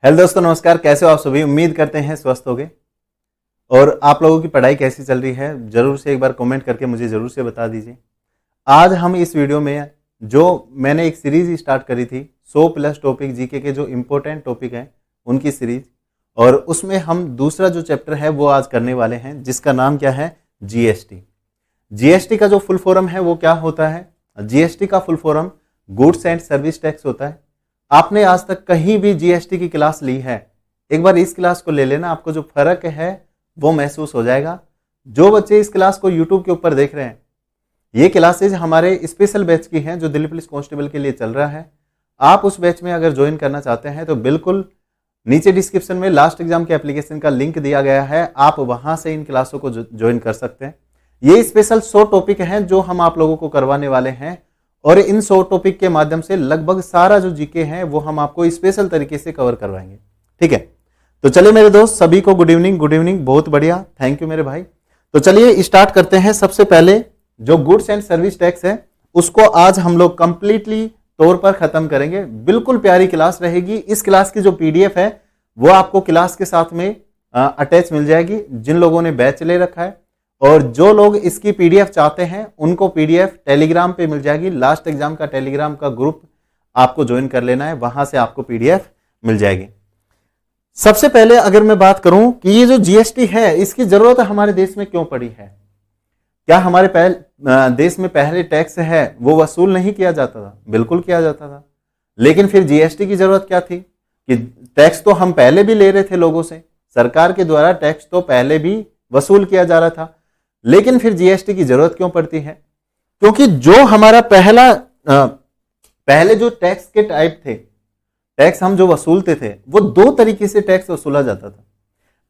Hello दोस्तों, नमस्कार। कैसे हो आप सभी? उम्मीद करते हैं स्वस्थ होगे। और आप लोगों की पढ़ाई कैसी चल रही है जरूर से एक बार कमेंट करके मुझे जरूर से बता दीजिए। आज हम इस वीडियो में जो मैंने एक सीरीज स्टार्ट करी थी 100+ टॉपिक जीके के जो इम्पोर्टेंट टॉपिक हैं उनकी सीरीज, और उसमें हम दूसरा जो चैप्टर है वो आज करने वाले हैं, जिसका नाम क्या है? जीएसटी। जीएसटी का जो फुल फॉर्म है वो क्या होता है? जीएसटी का full form goods and service tax होता है। आपने आज तक कहीं भी जीएसटी की क्लास ली है, एक बार इस क्लास को ले लेना, आपको जो फर्क है वो महसूस हो जाएगा। जो बच्चे इस क्लास को यूट्यूब के ऊपर देख रहे हैं, ये क्लासेज हमारे स्पेशल बैच की हैं जो दिल्ली पुलिस कांस्टेबल के लिए चल रहा है। आप उस बैच में अगर ज्वाइन करना चाहते हैं तो बिल्कुल नीचे डिस्क्रिप्शन में लास्ट एग्जाम के एप्लीकेशन का लिंक दिया गया है, आप वहां से इन क्लासों को ज्वाइन कर सकते हैं। ये स्पेशल 100 टॉपिक हैं जो हम आप लोगों को करवाने वाले हैं, और इन 100 टॉपिक के माध्यम से लगभग सारा जो जीके है वो हम आपको स्पेशल तरीके से कवर करवाएंगे। ठीक है, तो चलिए मेरे दोस्त, सभी को गुड इवनिंग। गुड इवनिंग, बहुत बढ़िया, थैंक यू मेरे भाई। तो चलिए स्टार्ट करते हैं। सबसे पहले जो गुड्स एंड सर्विस टैक्स है उसको आज हम लोग कंप्लीटली तौर पर खत्म करेंगे। बिल्कुल प्यारी क्लास रहेगी। इस क्लास की जो पीडीएफ है वो आपको क्लास के साथ में अटैच मिल जाएगी, जिन लोगों ने बैच ले रखा है। और जो लोग इसकी पीडीएफ चाहते हैं उनको पीडीएफ टेलीग्राम पे मिल जाएगी। लास्ट एग्जाम का टेलीग्राम का ग्रुप आपको ज्वाइन कर लेना है, वहां से आपको पीडीएफ मिल जाएगी। सबसे पहले अगर मैं बात करूं कि ये जो जीएसटी है इसकी जरूरत हमारे देश में क्यों पड़ी है? क्या हमारे देश में पहले टैक्स है वो वसूल नहीं किया जाता था? बिल्कुल किया जाता था, लेकिन फिर जीएसटी की जरूरत क्या थी? कि टैक्स तो हम पहले भी ले रहे थे लोगों से, सरकार के द्वारा टैक्स तो पहले भी वसूल किया जा रहा था, लेकिन फिर जीएसटी की जरूरत क्यों पड़ती है? क्योंकि जो हमारा पहले जो टैक्स के टाइप थे, टैक्स हम जो वसूलते थे वो 2 तरीके से टैक्स वसूला जाता था।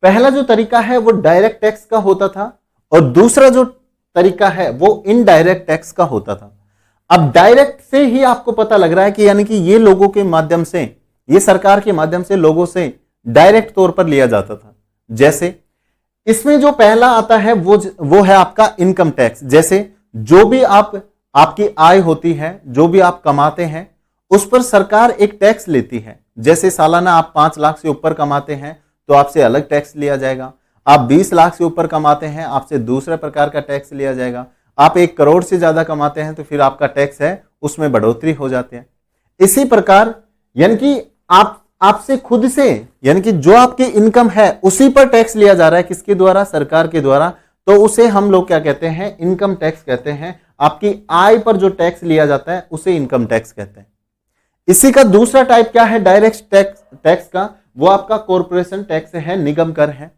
पहला जो तरीका है वो डायरेक्ट टैक्स का होता था, और दूसरा जो तरीका है वो इनडायरेक्ट टैक्स का होता था। अब डायरेक्ट से ही आपको पता लग रहा है कि यानी कि ये लोगों के माध्यम से, ये सरकार के माध्यम से लोगों से डायरेक्ट तौर पर लिया जाता था। जैसे इसमें जो पहला आता है वो है आपका इनकम टैक्स। जैसे जो भी आपकी आय होती है, जो भी आप कमाते हैं, उस पर सरकार एक टैक्स लेती है। जैसे सालाना आप 5 लाख से ऊपर कमाते हैं तो आपसे अलग टैक्स लिया जाएगा। आप 20 लाख से ऊपर कमाते हैं, आपसे दूसरा प्रकार का टैक्स लिया जाएगा। आप 1 करोड़ से ज्यादा कमाते हैं तो फिर आपका टैक्स है उसमें बढ़ोतरी हो जाती है। इसी प्रकार यानी कि आपसे खुद से, यानी कि जो आपकी इनकम है उसी पर टैक्स लिया जा रहा है। किसके द्वारा? सरकार के द्वारा। तो उसे हम लोग क्या कहते हैं? इनकम टैक्स कहते हैं। आपकी आय पर जो टैक्स लिया जाता है उसे इनकम टैक्स कहते हैं। इसी का दूसरा टाइप क्या है डायरेक्ट टैक्स का? वो आपका कॉर्पोरेशन टैक्स है, निगम कर है।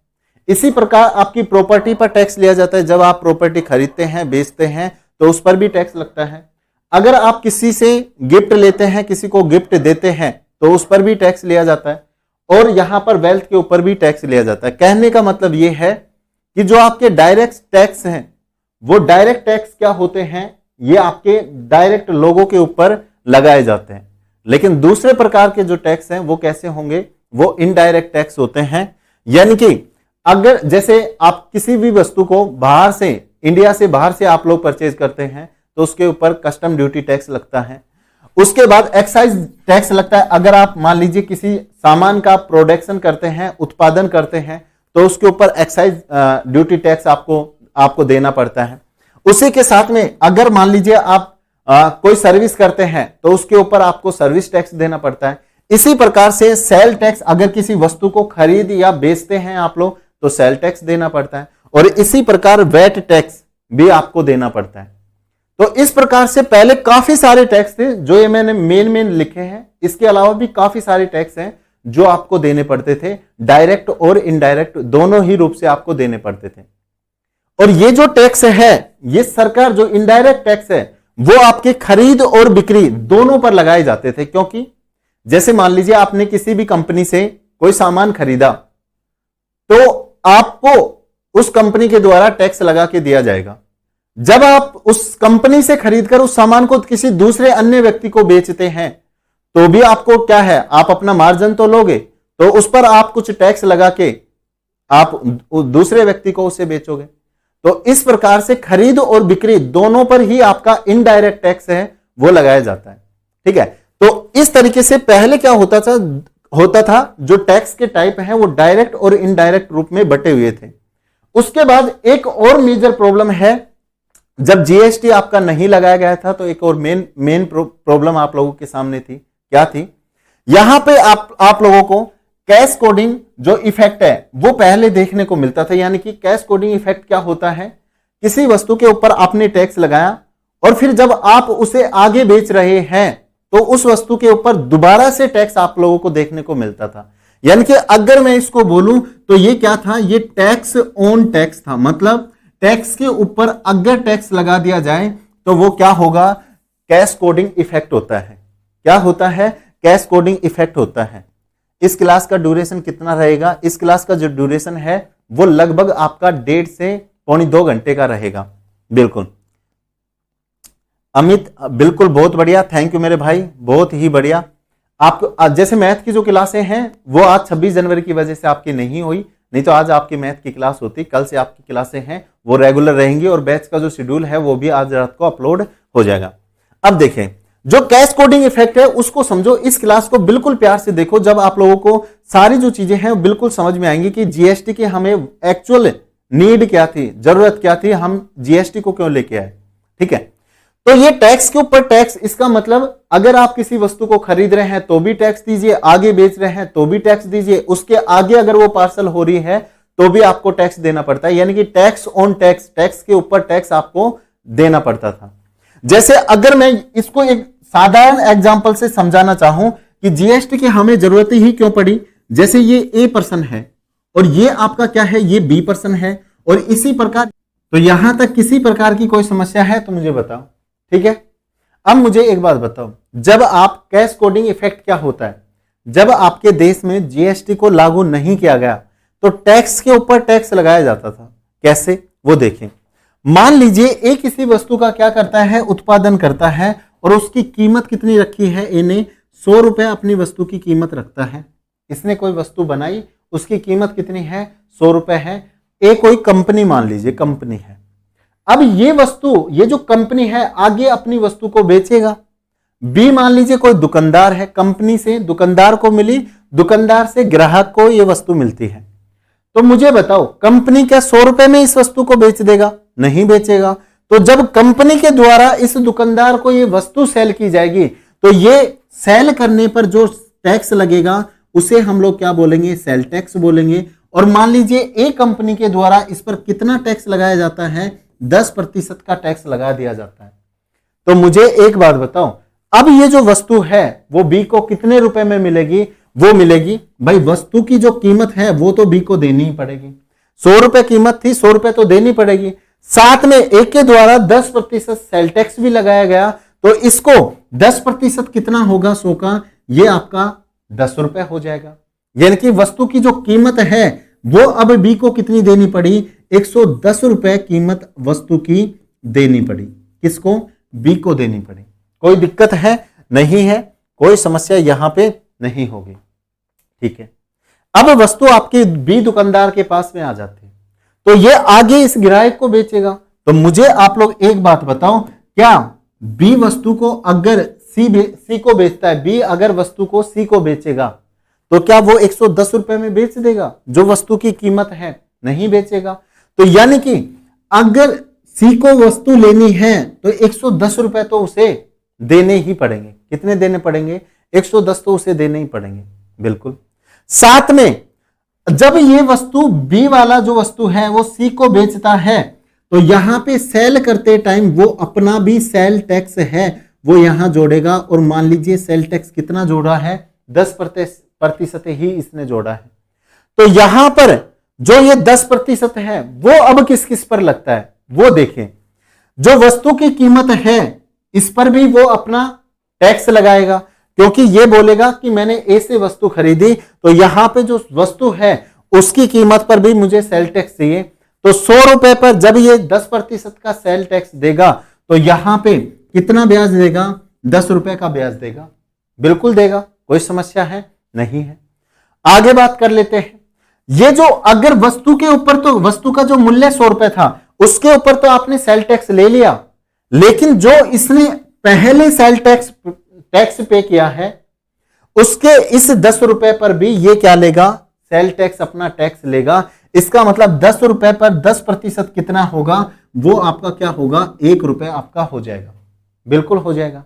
इसी प्रकार आपकी प्रॉपर्टी पर टैक्स लिया जाता है। जब आप प्रॉपर्टी खरीदते हैं, बेचते हैं, तो उस पर भी टैक्स लगता है। अगर आप किसी से गिफ्ट लेते हैं, किसी को गिफ्ट देते हैं, तो उस पर भी टैक्स लिया जाता है। और यहां पर वेल्थ के ऊपर भी टैक्स लिया जाता है। कहने का मतलब यह है कि जो आपके डायरेक्ट टैक्स हैं वो डायरेक्ट टैक्स क्या होते हैं? ये आपके डायरेक्ट लोगों के ऊपर लगाए जाते हैं। लेकिन दूसरे प्रकार के जो टैक्स हैं वो कैसे होंगे? वो इनडायरेक्ट टैक्स होते हैं। यानी कि अगर जैसे आप किसी भी वस्तु को बाहर से, इंडिया से बाहर से आप लोग परचेज करते हैं तो उसके ऊपर कस्टम ड्यूटी टैक्स लगता है। उसके बाद एक्साइज टैक्स लगता है। अगर आप मान लीजिए किसी सामान का प्रोडक्शन करते हैं, उत्पादन करते हैं, तो उसके ऊपर एक्साइज ड्यूटी टैक्स आपको देना पड़ता है। उसी के साथ में अगर मान लीजिए आप कोई सर्विस करते हैं तो उसके ऊपर आपको सर्विस टैक्स देना पड़ता है। इसी प्रकार से सेल टैक्स, अगर किसी वस्तु को खरीद या बेचते हैं आप लोग तो सेल टैक्स देना पड़ता है। और इसी प्रकार वैट टैक्स भी आपको देना पड़ता है। तो इस प्रकार से पहले काफी सारे टैक्स थे जो ये मैंने मेन लिखे हैं। इसके अलावा भी काफी सारे टैक्स हैं जो आपको देने पड़ते थे। डायरेक्ट और इनडायरेक्ट दोनों ही रूप से आपको देने पड़ते थे। और ये जो टैक्स है, ये सरकार जो इनडायरेक्ट टैक्स है वो आपके खरीद और बिक्री दोनों पर लगाए जाते थे। क्योंकि जैसे मान लीजिए आपने किसी भी कंपनी से कोई सामान खरीदा तो आपको उस कंपनी के द्वारा टैक्स लगा के दिया जाएगा। जब आप उस कंपनी से खरीदकर उस सामान को किसी दूसरे अन्य व्यक्ति को बेचते हैं तो भी आपको क्या है? आप अपना मार्जिन तो लोगे, तो उस पर आप कुछ टैक्स लगा के आप दूसरे व्यक्ति को उसे बेचोगे। तो इस प्रकार से खरीद और बिक्री दोनों पर ही आपका इनडायरेक्ट टैक्स है वो लगाया जाता है। ठीक है, तो इस तरीके से पहले क्या होता था? होता था, जो टैक्स के टाइप हैं वो डायरेक्ट और इनडायरेक्ट रूप में बटे हुए थे। उसके बाद एक और मेजर प्रॉब्लम है, जब जीएसटी आपका नहीं लगाया गया था तो एक और मेन प्रॉब्लम आप लोगों के सामने थी। क्या थी? यहां पे आप लोगों को कैश कोडिंग जो इफेक्ट है वो पहले देखने को मिलता था। यानी कि कैश कोडिंग इफेक्ट क्या होता है? किसी वस्तु के ऊपर आपने टैक्स लगाया और फिर जब आप उसे आगे बेच रहे हैं तो उस वस्तु के ऊपर दोबारा से टैक्स आप लोगों को देखने को मिलता था। यानी कि अगर मैं इसको बोलूं तो ये क्या था? ये टैक्स ऑन टैक्स था। मतलब टैक्स के ऊपर अगर टैक्स लगा दिया जाए तो वो क्या होगा? कैश कोडिंग इफेक्ट होता है। क्या होता है? कैश कोडिंग इफेक्ट होता है। इस क्लास का ड्यूरेशन कितना रहेगा? इस क्लास का जो ड्यूरेशन है वो लगभग आपका 1.5 से पौनी 2 घंटे का रहेगा। बिल्कुल अमित, बिल्कुल बहुत बढ़िया, थैंक यू मेरे भाई, बहुत ही बढ़िया। आप जैसे मैथ की जो क्लासें हैं वो आज 26 जनवरी की वजह से आपकी नहीं हुई, नहीं तो आज आपकी मैथ की क्लास होती। कल से आपकी क्लासें हैं वो रेगुलर रहेंगी और बैच का जो शेड्यूल है वो भी आज रात को अपलोड हो जाएगा। अब देखें, जो कैश कोडिंग इफेक्ट है उसको समझो, इस क्लास को बिल्कुल प्यार से देखो। जब आप लोगों को सारी जो चीजें हैं बिल्कुल समझ में आएंगी कि जीएसटी की हमें एक्चुअल नीड क्या थी, जरूरत क्या थी, हम जीएसटी को क्यों लेके आए। ठीक है, तो ये टैक्स के ऊपर टैक्स, इसका मतलब अगर आप किसी वस्तु को खरीद रहे हैं तो भी टैक्स दीजिए, आगे बेच रहे हैं तो भी टैक्स दीजिए, उसके आगे अगर वो पार्सल हो रही है तो भी आपको टैक्स देना पड़ता है। यानी कि टैक्स ऑन टैक्स, टैक्स के ऊपर टैक्स आपको देना पड़ता था। जैसे अगर मैं इसको एक साधारण एग्जांपल से समझाना चाहूं कि जीएसटी की हमें जरूरत ही क्यों पड़ी। जैसे ये ए पर्सन है और ये आपका क्या है? ये बी पर्सन है और इसी प्रकार, तो यहां तक किसी प्रकार की कोई समस्या है तो मुझे बताओ। ठीक है, अब मुझे एक बात बताओ, जब आप कैश कोडिंग इफेक्ट क्या होता है? जब आपके देश में जीएसटी को लागू नहीं किया गया तो टैक्स के ऊपर टैक्स लगाया जाता था। कैसे? वो देखें। मान लीजिए एक किसी वस्तु का क्या करता है? उत्पादन करता है और उसकी कीमत कितनी रखी है? इन्हें 100 रुपए अपनी वस्तु की कीमत रखता है। इसने कोई वस्तु बनाई, उसकी कीमत कितनी है? 100 रुपए है। एक कोई कंपनी मान लीजिए, कंपनी है। अब ये वस्तु, ये जो कंपनी है आगे अपनी वस्तु को बेचेगा। बी मान लीजिए कोई दुकानदार है, कंपनी से दुकानदार को मिली, दुकानदार से ग्राहक को ये वस्तु मिलती है। तो मुझे बताओ, कंपनी क्या 100 रुपए में इस वस्तु को बेच देगा? नहीं बेचेगा। तो जब कंपनी के द्वारा इस दुकानदार को ये वस्तु सेल की जाएगी तो ये सेल करने पर जो टैक्स लगेगा उसे हम लोग क्या बोलेंगे? सेल टैक्स बोलेंगे। और मान लीजिए एक कंपनी के द्वारा इस पर कितना टैक्स लगाया जाता है? 10% का टैक्स लगा दिया जाता है। तो मुझे एक बात बताओ, अब ये जो वस्तु है वो बी को कितने रुपए में मिलेगी? वो मिलेगी, भाई वस्तु की जो कीमत है वो तो बी को देनी ही पड़ेगी। 100 रुपए कीमत थी, 100 रुपए तो देनी पड़ेगी। साथ में एक के द्वारा 10% सेल टैक्स भी लगाया गया तो इसको 10% कितना होगा 100 का? ये आपका 10 रुपए हो जाएगा। यानी कि वस्तु की जो कीमत है वो अब बी को कितनी देनी पड़ी? 110 रुपए कीमत वस्तु की देनी पड़ी। किसको? बी को देनी पड़ी। कोई दिक्कत है? नहीं है, कोई समस्या यहां पे नहीं होगी। ठीक है, अब वस्तु आपके बी दुकानदार के पास में आ जाती है तो ये आगे इस ग्राहक को बेचेगा। तो मुझे आप लोग एक बात बताओ, क्या बी वस्तु को अगर सी को बेचता है, बी अगर वस्तु को सी को बेचेगा तो क्या वो 110 रुपए में बेच देगा जो वस्तु की कीमत है? नहीं बेचेगा। तो यानी कि अगर सी को वस्तु लेनी है तो 110 रुपए तो उसे देने ही पड़ेंगे। कितने देने पड़ेंगे? 110 तो उसे देने ही पड़ेंगे। बिल्कुल। साथ में जब ये वस्तु बी वाला जो वस्तु है वो सी को बेचता है तो यहां पे सेल करते टाइम वो अपना भी सेल टैक्स है वो यहां जोड़ेगा। और मान लीजिए सेल टैक्स कितना जोड़ा है? 10% ही इसने जोड़ा है। तो यहां पर जो ये 10% है वो अब किस किस पर लगता है वो देखें। जो वस्तु की कीमत है इस पर भी वो अपना टैक्स लगाएगा, क्योंकि ये बोलेगा कि मैंने ए से वस्तु खरीदी तो यहां पे जो वस्तु है उसकी कीमत पर भी मुझे सेल टैक्स चाहिए। तो 100 रुपए पर जब ये 10% का सेल टैक्स देगा तो यहां पे कितना ब्याज देगा? 10 रुपए का ब्याज देगा। बिल्कुल देगा, कोई समस्या है? नहीं है। आगे बात कर लेते हैं। ये जो अगर वस्तु के ऊपर, तो वस्तु का जो मूल्य 100 रुपए था उसके ऊपर तो आपने सेल टैक्स ले लिया, लेकिन जो इसने पहले सेल टैक्स पे किया है उसके इस 10 रुपए पर भी ये क्या लेगा, सेल टैक्स अपना टैक्स लेगा। इसका मतलब 10 रुपए पर 10% कितना होगा, वो आपका क्या होगा, 1 रुपए आपका हो जाएगा, बिल्कुल हो जाएगा।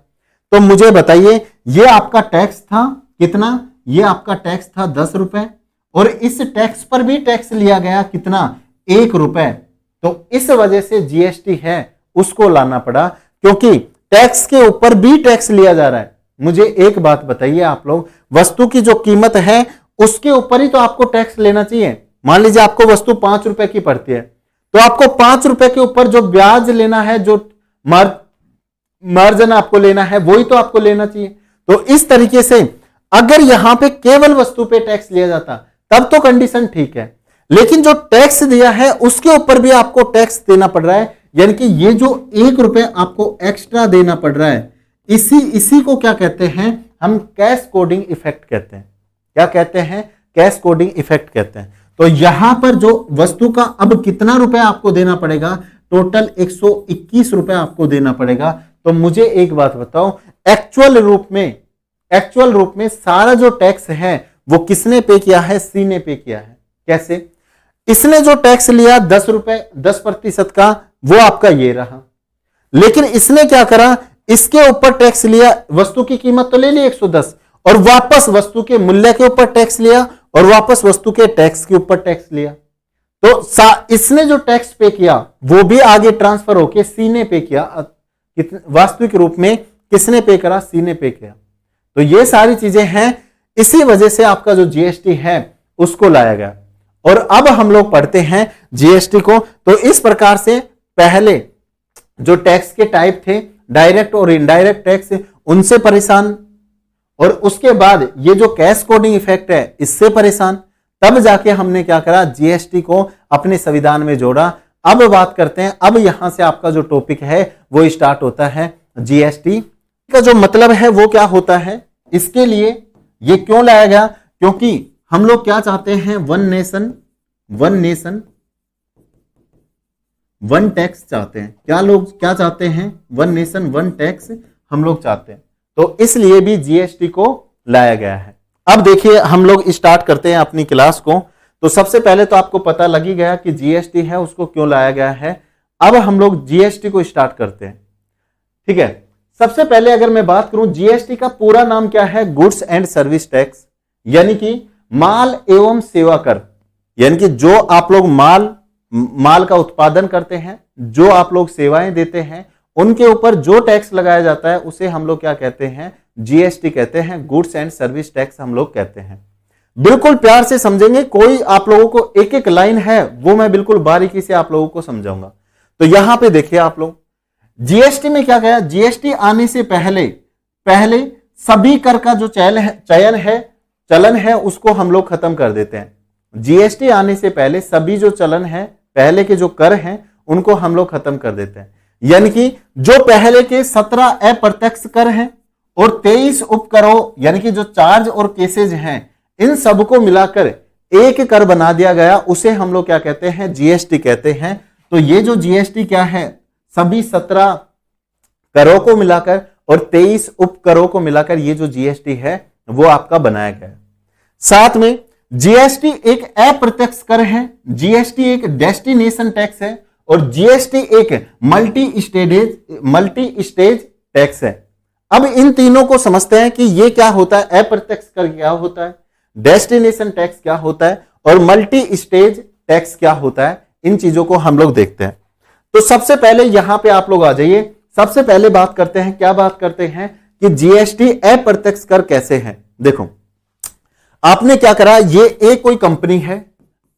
तो मुझे बताइए, ये आपका टैक्स था कितना, ये आपका टैक्स था 10 रुपए और इस टैक्स पर भी टैक्स लिया गया कितना, 1 रुपए। तो इस वजह से जीएसटी है उसको लाना पड़ा, क्योंकि टैक्स के ऊपर भी टैक्स लिया जा रहा है। मुझे एक बात बताइए आप लोग, वस्तु की जो कीमत है उसके ऊपर ही तो आपको टैक्स लेना चाहिए। मान लीजिए आपको वस्तु 5 रुपए की पड़ती है, तो आपको 5 रुपए के ऊपर जो ब्याज लेना है, जो मार्जिन आपको लेना है, वही तो आपको लेना चाहिए। तो इस तरीके से अगर यहां पे केवल वस्तु पे टैक्स लिया जाता तब तो कंडीशन ठीक है, लेकिन जो टैक्स दिया है उसके ऊपर भी आपको टैक्स देना पड़ रहा है, यानी कि ये जो 1 रुपए आपको एक्स्ट्रा देना पड़ रहा है, इसी को क्या कहते हैं, हम कैस्केडिंग इफेक्ट कहते हैं। क्या कहते हैं, कैस्केडिंग इफेक्ट कहते हैं। तो यहां पर जो वस्तु का अब कितना रुपए आपको देना पड़ेगा, टोटल 121 रुपए आपको देना पड़ेगा। तो मुझे एक बात बताओ, एक्चुअल रूप में सारा जो टैक्स है वो किसने पे किया है, सी ने पे किया है। कैसे, इसने जो टैक्स लिया 10 रुपए 10% का, वो आपका ये रहा, लेकिन इसने क्या करा, इसके ऊपर टैक्स लिया, वस्तु की कीमत तो ले ली 110 और वापस वस्तु के मूल्य के ऊपर टैक्स लिया और वापस वस्तु के टैक्स के ऊपर टैक्स लिया। तो इसने जो टैक्स पे किया वो भी आगे ट्रांसफर होके सी ने पे किया। वास्तविक रूप में किसने पे करा, सी ने पे किया। तो ये सारी चीजें हैं, इसी वजह से आपका जो जीएसटी है उसको लाया गया। और अब हम लोग पढ़ते हैं जीएसटी को। तो इस प्रकार से पहले जो टैक्स के टाइप थे, डायरेक्ट और इनडायरेक्ट टैक्स, उनसे परेशान, और उसके बाद ये जो कैस्केडिंग इफेक्ट है इससे परेशान, तब जाके हमने क्या करा, जीएसटी को अपने संविधान में जोड़ा। अब बात करते हैं, अब यहां से आपका जो टॉपिक है वो स्टार्ट होता है। जीएसटी का जो मतलब है वो क्या होता है, इसके लिए ये क्यों लाया गया, क्योंकि हम लोग क्या चाहते हैं, वन नेशन वन टैक्स चाहते हैं। क्या चाहते हैं, वन नेशन वन टैक्स हम लोग चाहते हैं। तो इसलिए भी जीएसटी को लाया गया है। अब देखिए हम लोग स्टार्ट करते हैं अपनी क्लास को। तो सबसे पहले तो आपको पता लग ही गया कि जीएसटी है उसको क्यों लाया गया है। अब हम लोग जीएसटी को स्टार्ट करते हैं, ठीक है। सबसे पहले अगर मैं बात करूं, जीएसटी का पूरा नाम क्या है, गुड्स एंड सर्विस टैक्स, यानी कि माल एवं सेवा कर। यानी कि जो आप लोग माल का उत्पादन करते हैं, जो आप लोग सेवाएं देते हैं, उनके ऊपर जो टैक्स लगाया जाता है उसे हम लोग क्या कहते हैं, जीएसटी कहते हैं, गुड्स एंड सर्विस टैक्स हम लोग कहते हैं। बिल्कुल प्यार से समझेंगे, कोई आप लोगों को एक एक लाइन है वो मैं बिल्कुल बारीकी से आप लोगों को समझाऊंगा। तो यहां पे देखिए आप लोग, जीएसटी में क्या कहा, जीएसटी आने से पहले सभी कर का जो चलन है उसको हम लोग खत्म कर देते हैं। जीएसटी आने से पहले सभी जो चलन है, पहले के जो कर हैं उनको हम लोग खत्म कर देते हैं। यानी कि जो पहले के 17 अप्रत्यक्ष कर हैं और 23 उपकरों, यानी कि जो चार्ज और केसेज हैं, इन सबको मिलाकर एक कर बना दिया गया, उसे हम लोग क्या कहते हैं, जीएसटी कहते हैं। तो ये जो जीएसटी क्या है, सभी 17 करों को मिलाकर और 23 उपकरों को मिलाकर ये जो जीएसटी है वो आपका बनाया गया है। साथ में जीएसटी एक अप्रत्यक्ष कर है, जीएसटी एक डेस्टिनेशन टैक्स है और जीएसटी एक मल्टी स्टेज टैक्स है। अब इन तीनों को समझते हैं कि ये क्या होता है, अप्रत्यक्ष कर क्या होता है, डेस्टिनेशन टैक्स क्या होता है और मल्टी स्टेज टैक्स क्या होता है। इन चीजों को हम लोग देखते हैं। तो सबसे पहले यहां पे आप लोग आ जाइए। सबसे पहले बात करते हैं, क्या बात करते हैं कि जीएसटी अप्रत्यक्ष कर कैसे है। देखो आपने क्या करा, ये एक कोई कंपनी है,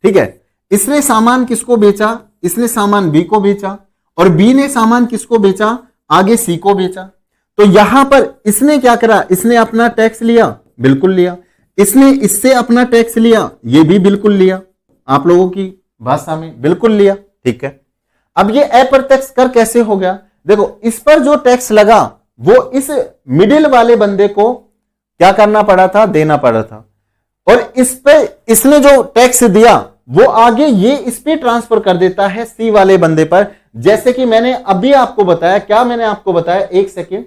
ठीक है, इसने सामान किसको बेचा, इसने सामान बी को बेचा और बी ने सामान किसको बेचा, आगे सी को बेचा। तो यहां पर इसने क्या करा, इसने अपना टैक्स लिया, बिल्कुल लिया, इसने इससे अपना टैक्स लिया, ये भी बिल्कुल लिया, आप लोगों की भाषा में बिल्कुल लिया, ठीक है। अब ये अप्रत्यक्ष कर कैसे हो गया, देखो इस पर जो टैक्स लगा वो इस मिडिल वाले बंदे को क्या करना पड़ा था, देना पड़ा था, और इस पे इसने जो टैक्स दिया वो आगे ये इस पे ट्रांसफर कर देता है सी वाले बंदे पर। जैसे कि मैंने अभी आपको बताया, क्या मैंने आपको बताया, एक सेकेंड,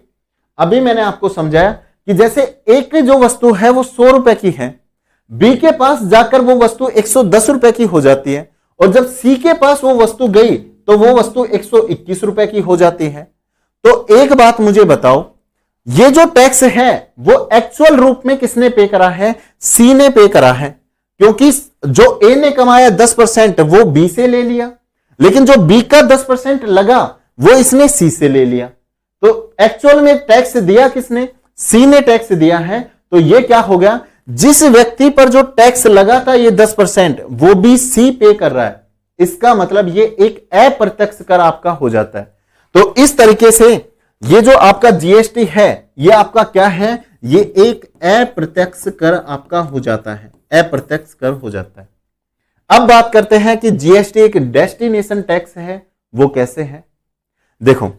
अभी मैंने आपको समझाया कि जैसे एक जो वस्तु है वो 100 रुपए की है, बी के पास जाकर वो वस्तु 110 रुपए की हो जाती है, और जब सी के पास वो वस्तु गई तो वो वस्तु 121 रुपए की हो जाती है। तो एक बात मुझे बताओ, ये जो टैक्स है वो एक्चुअल रूप में किसने पे करा है? सी ने पे करा है, क्योंकि जो ए ने कमाया 10% वो बी से ले लिया, लेकिन जो बी का 10% लगा वो इसने सी से ले लिया। तो एक्चुअल में टैक्स दिया किसने? सी ने टैक्स दिया है। तो ये क्या हो गया? जिस व्यक्ति पर जो टैक्स लगा था ये 10%, वो भी सी पे कर रहा है। इसका मतलब ये एक अप्रत्यक्ष कर आपका हो जाता है। तो इस तरीके से ये जो आपका जीएसटी है ये आपका क्या है? ये एक अप्रत्यक्ष कर आपका हो जाता है, अप्रत्यक्ष कर हो जाता है। अब बात करते हैं कि जीएसटी एक डेस्टिनेशन टैक्स है, वो कैसे है? देखो,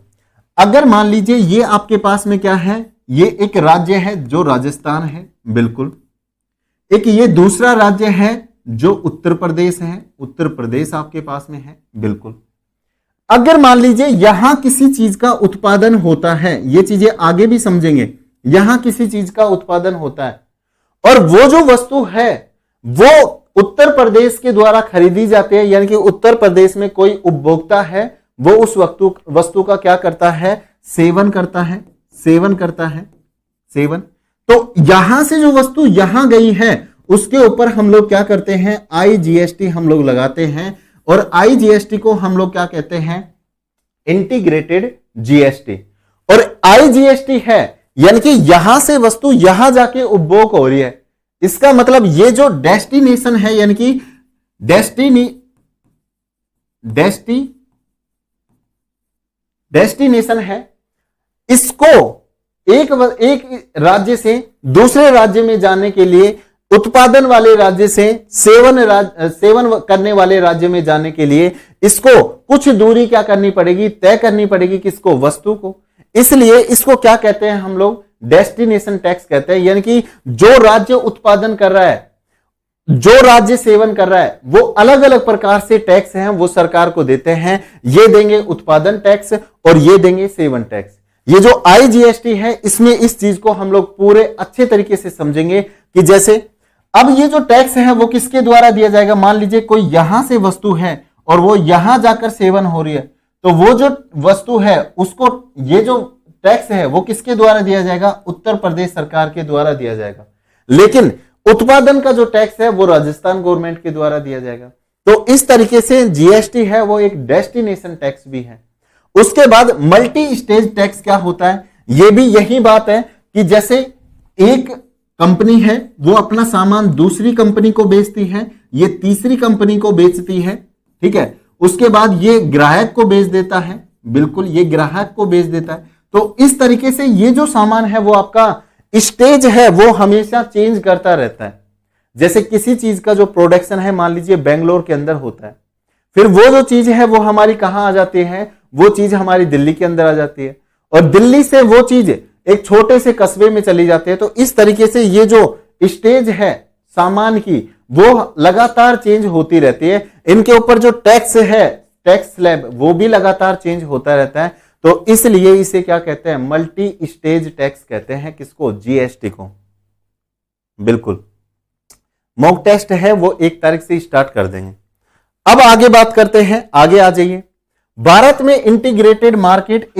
अगर मान लीजिए ये आपके पास में क्या है, ये एक राज्य है जो राजस्थान है, बिल्कुल। एक ये दूसरा राज्य है जो उत्तर प्रदेश है, उत्तर प्रदेश आपके पास में है, बिल्कुल। अगर मान लीजिए यहां किसी चीज का उत्पादन होता है, ये चीजें आगे भी समझेंगे, यहां किसी चीज का उत्पादन होता है और वो जो वस्तु है वो उत्तर प्रदेश के द्वारा खरीदी जाती है, यानी कि उत्तर प्रदेश में कोई उपभोक्ता है वो उस वस्तु का क्या करता है? सेवन करता है, सेवन करता है, सेवन। तो यहां से जो वस्तु यहां गई है उसके ऊपर हम लोग क्या करते हैं? आईजीएसटी हम लोग लगाते हैं, और आईजीएसटी को हम लोग क्या कहते हैं? Integrated GST. और आईजीएसटी है यानी कि यहां से वस्तु यहां जाके उपभोग हो रही है। इसका मतलब ये जो डेस्टिनेशन है, यानी कि डेस्टिनेशन है, इसको एक राज्य से दूसरे राज्य में जाने के लिए, उत्पादन वाले राज्य से सेवन करने वाले राज्य में जाने के लिए इसको कुछ दूरी क्या करनी पड़ेगी? तय करनी पड़ेगी। किसको? वस्तु को। इसलिए इसको क्या कहते हैं हम लोग? डेस्टिनेशन टैक्स कहते हैं। यानी कि जो राज्य उत्पादन कर रहा है, जो राज्य सेवन कर रहा है, वो अलग अलग प्रकार से टैक्स हैं वो सरकार को देते हैं। ये देंगे उत्पादन टैक्स और ये देंगे सेवन टैक्स। ये जो आईजीएसटी है इसमें इस चीज को हम लोग पूरे अच्छे तरीके से समझेंगे कि जैसे अब ये जो टैक्स है वो किसके द्वारा दिया जाएगा? मान लीजिए कोई यहां से वस्तु है और वो यहां जाकर सेवन हो रही है, तो वो जो वस्तु है उसको ये जो टैक्स है वो किसके द्वारा दिया जाएगा? उत्तर प्रदेश सरकार के द्वारा दिया जाएगा। लेकिन उत्पादन का जो टैक्स है वो राजस्थान गवर्नमेंट के द्वारा दिया जाएगा। तो इस तरीके से जीएसटी है वो एक डेस्टिनेशन टैक्स भी है। उसके बाद मल्टी स्टेज टैक्स क्या होता है? ये भी यही बात है कि जैसे एक कंपनी है वो अपना सामान दूसरी कंपनी को बेचती है, ये तीसरी कंपनी को बेचती है, ठीक है। उसके बाद ये ग्राहक को बेच देता है, बिल्कुल ये ग्राहक को बेच देता है। तो इस तरीके से ये जो सामान है वो आपका स्टेज है वो हमेशा चेंज करता रहता है। जैसे किसी चीज का जो प्रोडक्शन है मान लीजिए बेंगलोर के अंदर होता है, फिर वो जो चीज है वो हमारी कहां आ जाती है? वो चीज हमारी दिल्ली के अंदर आ जाती है, और दिल्ली से वो चीज एक छोटे से कस्बे में चली जाती है। तो इस तरीके से ये जो स्टेज है सामान की वो लगातार चेंज होती रहती है। इनके ऊपर जो टैक्स है, टैक्स स्लैब, वो भी लगातार चेंज होता रहता है। तो इसलिए इसे क्या कहते हैं? मल्टी स्टेज टैक्स कहते हैं। किसको? जीएसटी को। बिल्कुल मॉक टेस्ट है वो 1 तारीख से स्टार्ट कर देंगे। अब आगे बात करते हैं, आगे आ जाइए। भारत में इंटीग्रेटेड मार्केट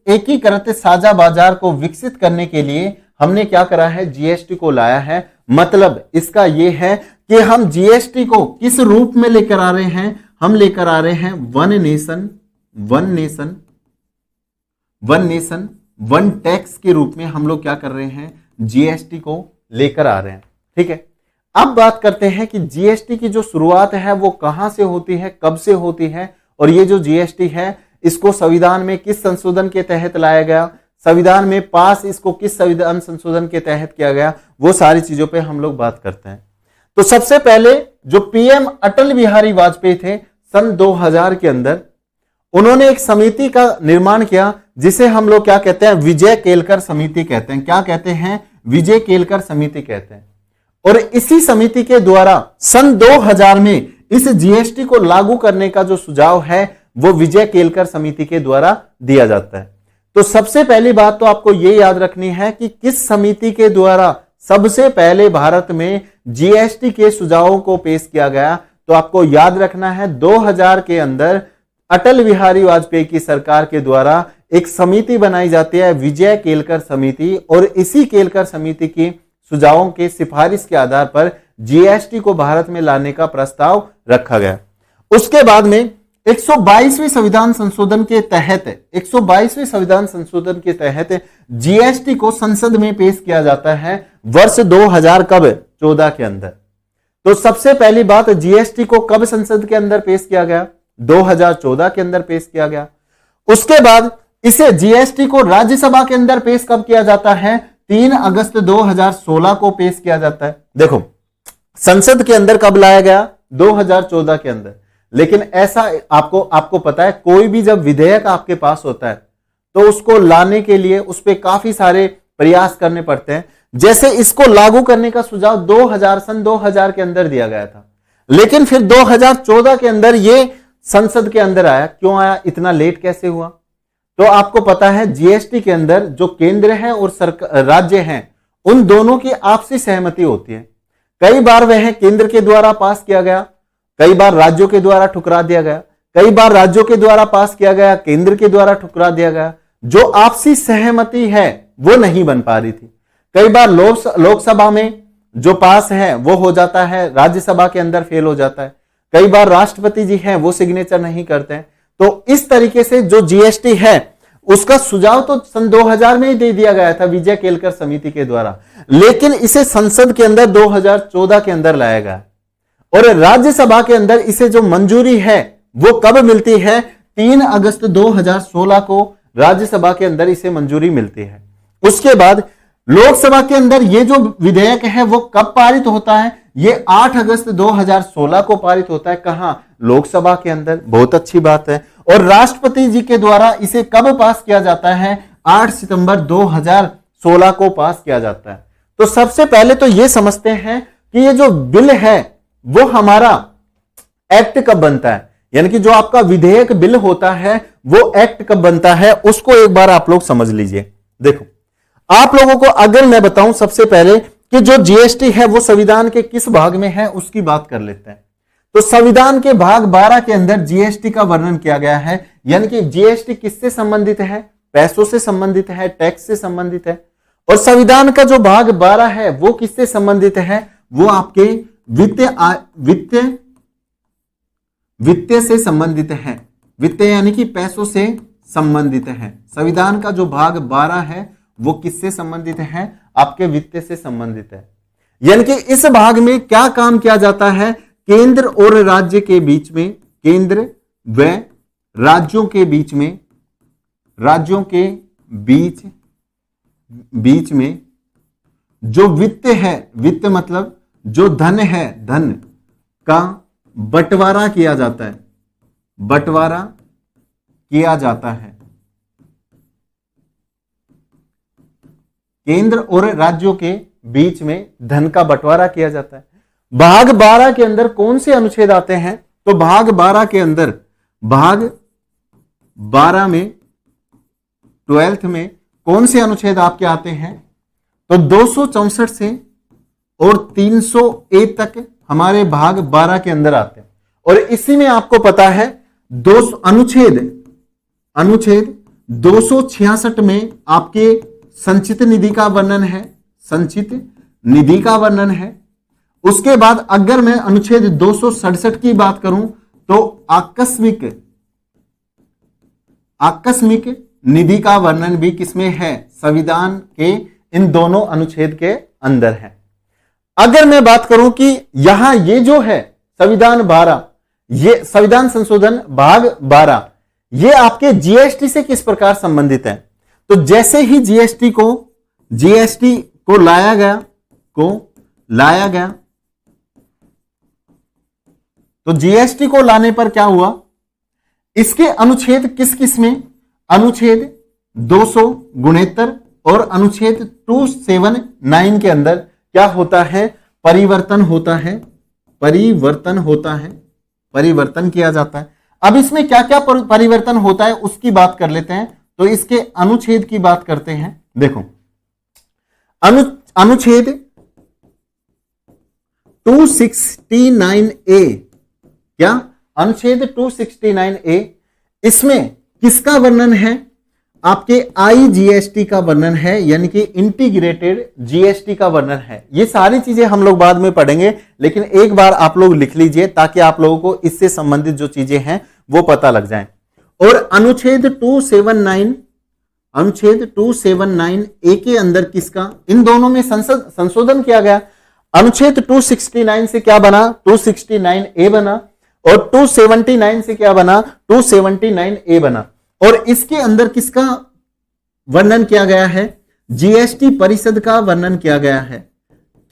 एकीकृत साझा बाजार को विकसित करने के लिए हमने क्या करा है? जीएसटी को लाया है। मतलब इसका यह है कि हम जीएसटी को किस रूप में लेकर आ रहे हैं? हम लेकर आ रहे हैं वन नेशन वन टैक्स के रूप में हम लोग क्या कर रहे हैं? जीएसटी को लेकर आ रहे हैं, ठीक है। अब बात करते हैं कि जीएसटी की जो शुरुआत है वो कहां से होती है, कब से होती है, और ये जो जीएसटी है इसको संविधान में किस संशोधन के तहत लाया गया, संविधान में पास इसको किस संविधान संशोधन के तहत किया गया, वो सारी चीजों पे हम लोग बात करते हैं। तो सबसे पहले जो पीएम अटल बिहारी वाजपेयी थे सन 2000 के अंदर, उन्होंने एक समिति का निर्माण किया जिसे हम लोग क्या कहते हैं? विजय केलकर समिति कहते हैं। क्या कहते हैं? विजय केलकर समिति कहते हैं। और इसी समिति के द्वारा सन 2000 में इस जीएसटी को लागू करने का जो सुझाव है वो विजय केलकर समिति के द्वारा दिया जाता है। तो सबसे पहली बात तो आपको यह याद रखनी है कि किस समिति के द्वारा सबसे पहले भारत में जीएसटी के सुझावों को पेश किया गया। तो आपको याद रखना है 2000 के अंदर अटल बिहारी वाजपेयी की सरकार के द्वारा एक समिति बनाई जाती है, विजय केलकर समिति, और इसी केलकर समिति की सुझावों के सिफारिश के आधार पर जीएसटी को भारत में लाने का प्रस्ताव रखा गया। उसके बाद में 122वें संविधान संशोधन के तहत 122वें संविधान संशोधन के तहत जीएसटी को संसद में पेश किया जाता है वर्ष 2000 कब 14 के अंदर। तो सबसे पहली बात, जीएसटी को कब संसद के अंदर पेश किया गया? 2014 के अंदर पेश किया गया। उसके बाद इसे जीएसटी को राज्यसभा के अंदर पेश कब किया जाता है? 3 अगस्त 2016 को पेश किया जाता है। देखो, संसद के अंदर कब लाया गया? 2014 के अंदर। लेकिन ऐसा आपको पता है, कोई भी जब विधेयक आपके पास होता है तो उसको लाने के लिए उस पर काफी सारे प्रयास करने पड़ते हैं। जैसे इसको लागू करने का सुझाव सन 2000 के अंदर दिया गया था, लेकिन फिर 2014 के अंदर ये संसद के अंदर आया। क्यों आया? इतना लेट कैसे हुआ? तो आपको पता है जीएसटी के अंदर जो केंद्र है और राज्य हैं, उन दोनों की आपसी सहमति होती है। कई बार वह केंद्र के द्वारा पास किया गया, कई बार राज्यों के द्वारा ठुकरा दिया गया, कई बार राज्यों के द्वारा पास किया गया, केंद्र के द्वारा ठुकरा दिया गया। जो आपसी सहमति है वो नहीं बन पा रही थी। कई बार लोकसभा में जो पास है वो हो जाता है, राज्यसभा के अंदर फेल हो जाता है। कई बार राष्ट्रपति जी हैं वो सिग्नेचर नहीं करते हैं। तो इस तरीके से जो जीएसटी है उसका सुझाव तो सन 2000 में ही दे दिया गया था विजय केलकर समिति के द्वारा, लेकिन इसे संसद के अंदर 2014 के अंदर लाया गया और राज्यसभा के अंदर इसे जो मंजूरी है वो कब मिलती है? 3 अगस्त 2016 को राज्यसभा के अंदर इसे मंजूरी मिलती है। उसके बाद लोकसभा के अंदर ये जो विधेयक है वो कब पारित होता है? ये 8 अगस्त 2016 को पारित होता है। कहां? लोकसभा के अंदर। बहुत अच्छी बात है। और राष्ट्रपति जी के द्वारा इसे कब पास किया जाता है? 8 सितंबर 2016 को पास किया जाता है। तो सबसे पहले तो ये समझते हैं कि ये जो बिल है वो हमारा एक्ट कब बनता है, यानी कि जो आपका विधेयक बिल होता है वो एक्ट कब बनता है, उसको एक बार आप लोग समझ लीजिए। देखो, आप लोगों को अगर मैं बताऊं सबसे पहले कि जो जीएसटी है वो संविधान के किस भाग में है उसकी बात कर लेते हैं। तो संविधान के भाग 12 के अंदर जीएसटी का वर्णन किया गया है, यानी कि जीएसटी किससे संबंधित है? पैसों से संबंधित है, टैक्स से संबंधित है। और संविधान का जो भाग 12 है वो किससे संबंधित है? वो आपके वित्त से संबंधित है। वित्त यानी कि पैसों से संबंधित है। संविधान का जो भाग 12 है वो किससे संबंधित है? आपके वित्त से संबंधित है। यानी कि इस भाग में क्या काम किया जाता है? केंद्र और राज्य के बीच में, केंद्र व राज्यों के बीच में, राज्यों के बीच में जो वित्त है, वित्त मतलब जो धन है, धन का बंटवारा किया जाता है, बंटवारा किया जाता है। केंद्र और राज्यों के बीच में धन का बंटवारा किया जाता है। भाग 12 के अंदर कौन से अनुच्छेद आते हैं? तो भाग 12 के अंदर, भाग 12 में 12th में कौन से अनुच्छेद आपके आते हैं? तो 264 से और 300A तक हमारे भाग 12 के अंदर आते हैं। और इसी में आपको पता है अनुच्छेद 266 में आपके संचित निधि का वर्णन है, संचित निधि का वर्णन है। उसके बाद अगर मैं अनुच्छेद 267 की बात करूं तो आकस्मिक निधि का वर्णन भी किसमें है? संविधान के इन दोनों अनुच्छेद के अंदर है। अगर मैं बात करूं कि यहां ये जो है संविधान 12, ये संविधान संशोधन भाग 12, ये आपके जीएसटी से किस प्रकार संबंधित है? तो जैसे ही जीएसटी को लाया गया तो जीएसटी को लाने पर क्या हुआ? इसके अनुच्छेद किस किस में? अनुच्छेद 269 और अनुच्छेद 279 के अंदर क्या होता है? परिवर्तन किया जाता है। अब इसमें क्या क्या परिवर्तन होता है उसकी बात कर लेते हैं। तो इसके अनुच्छेद की बात करते हैं। देखो अनुच्छेद 269A, क्या अनुच्छेद 269A, इसमें किसका वर्णन है? आपके IGST का वर्णन है, यानी कि इंटीग्रेटेड जीएसटी का वर्णन है। ये सारी चीजें हम लोग बाद में पढ़ेंगे, लेकिन एक बार आप लोग लिख लीजिए ताकि आप लोगों को इससे संबंधित जो चीजें हैं वो पता लग जाए। और अनुच्छेद 279A के अंदर किसका, इन दोनों में संशोधन किया गया। अनुच्छेद 269 से क्या बना? 269A बना, और 279 से क्या बना? 279A बना। और इसके अंदर किसका वर्णन किया गया है? जीएसटी परिषद का वर्णन किया गया है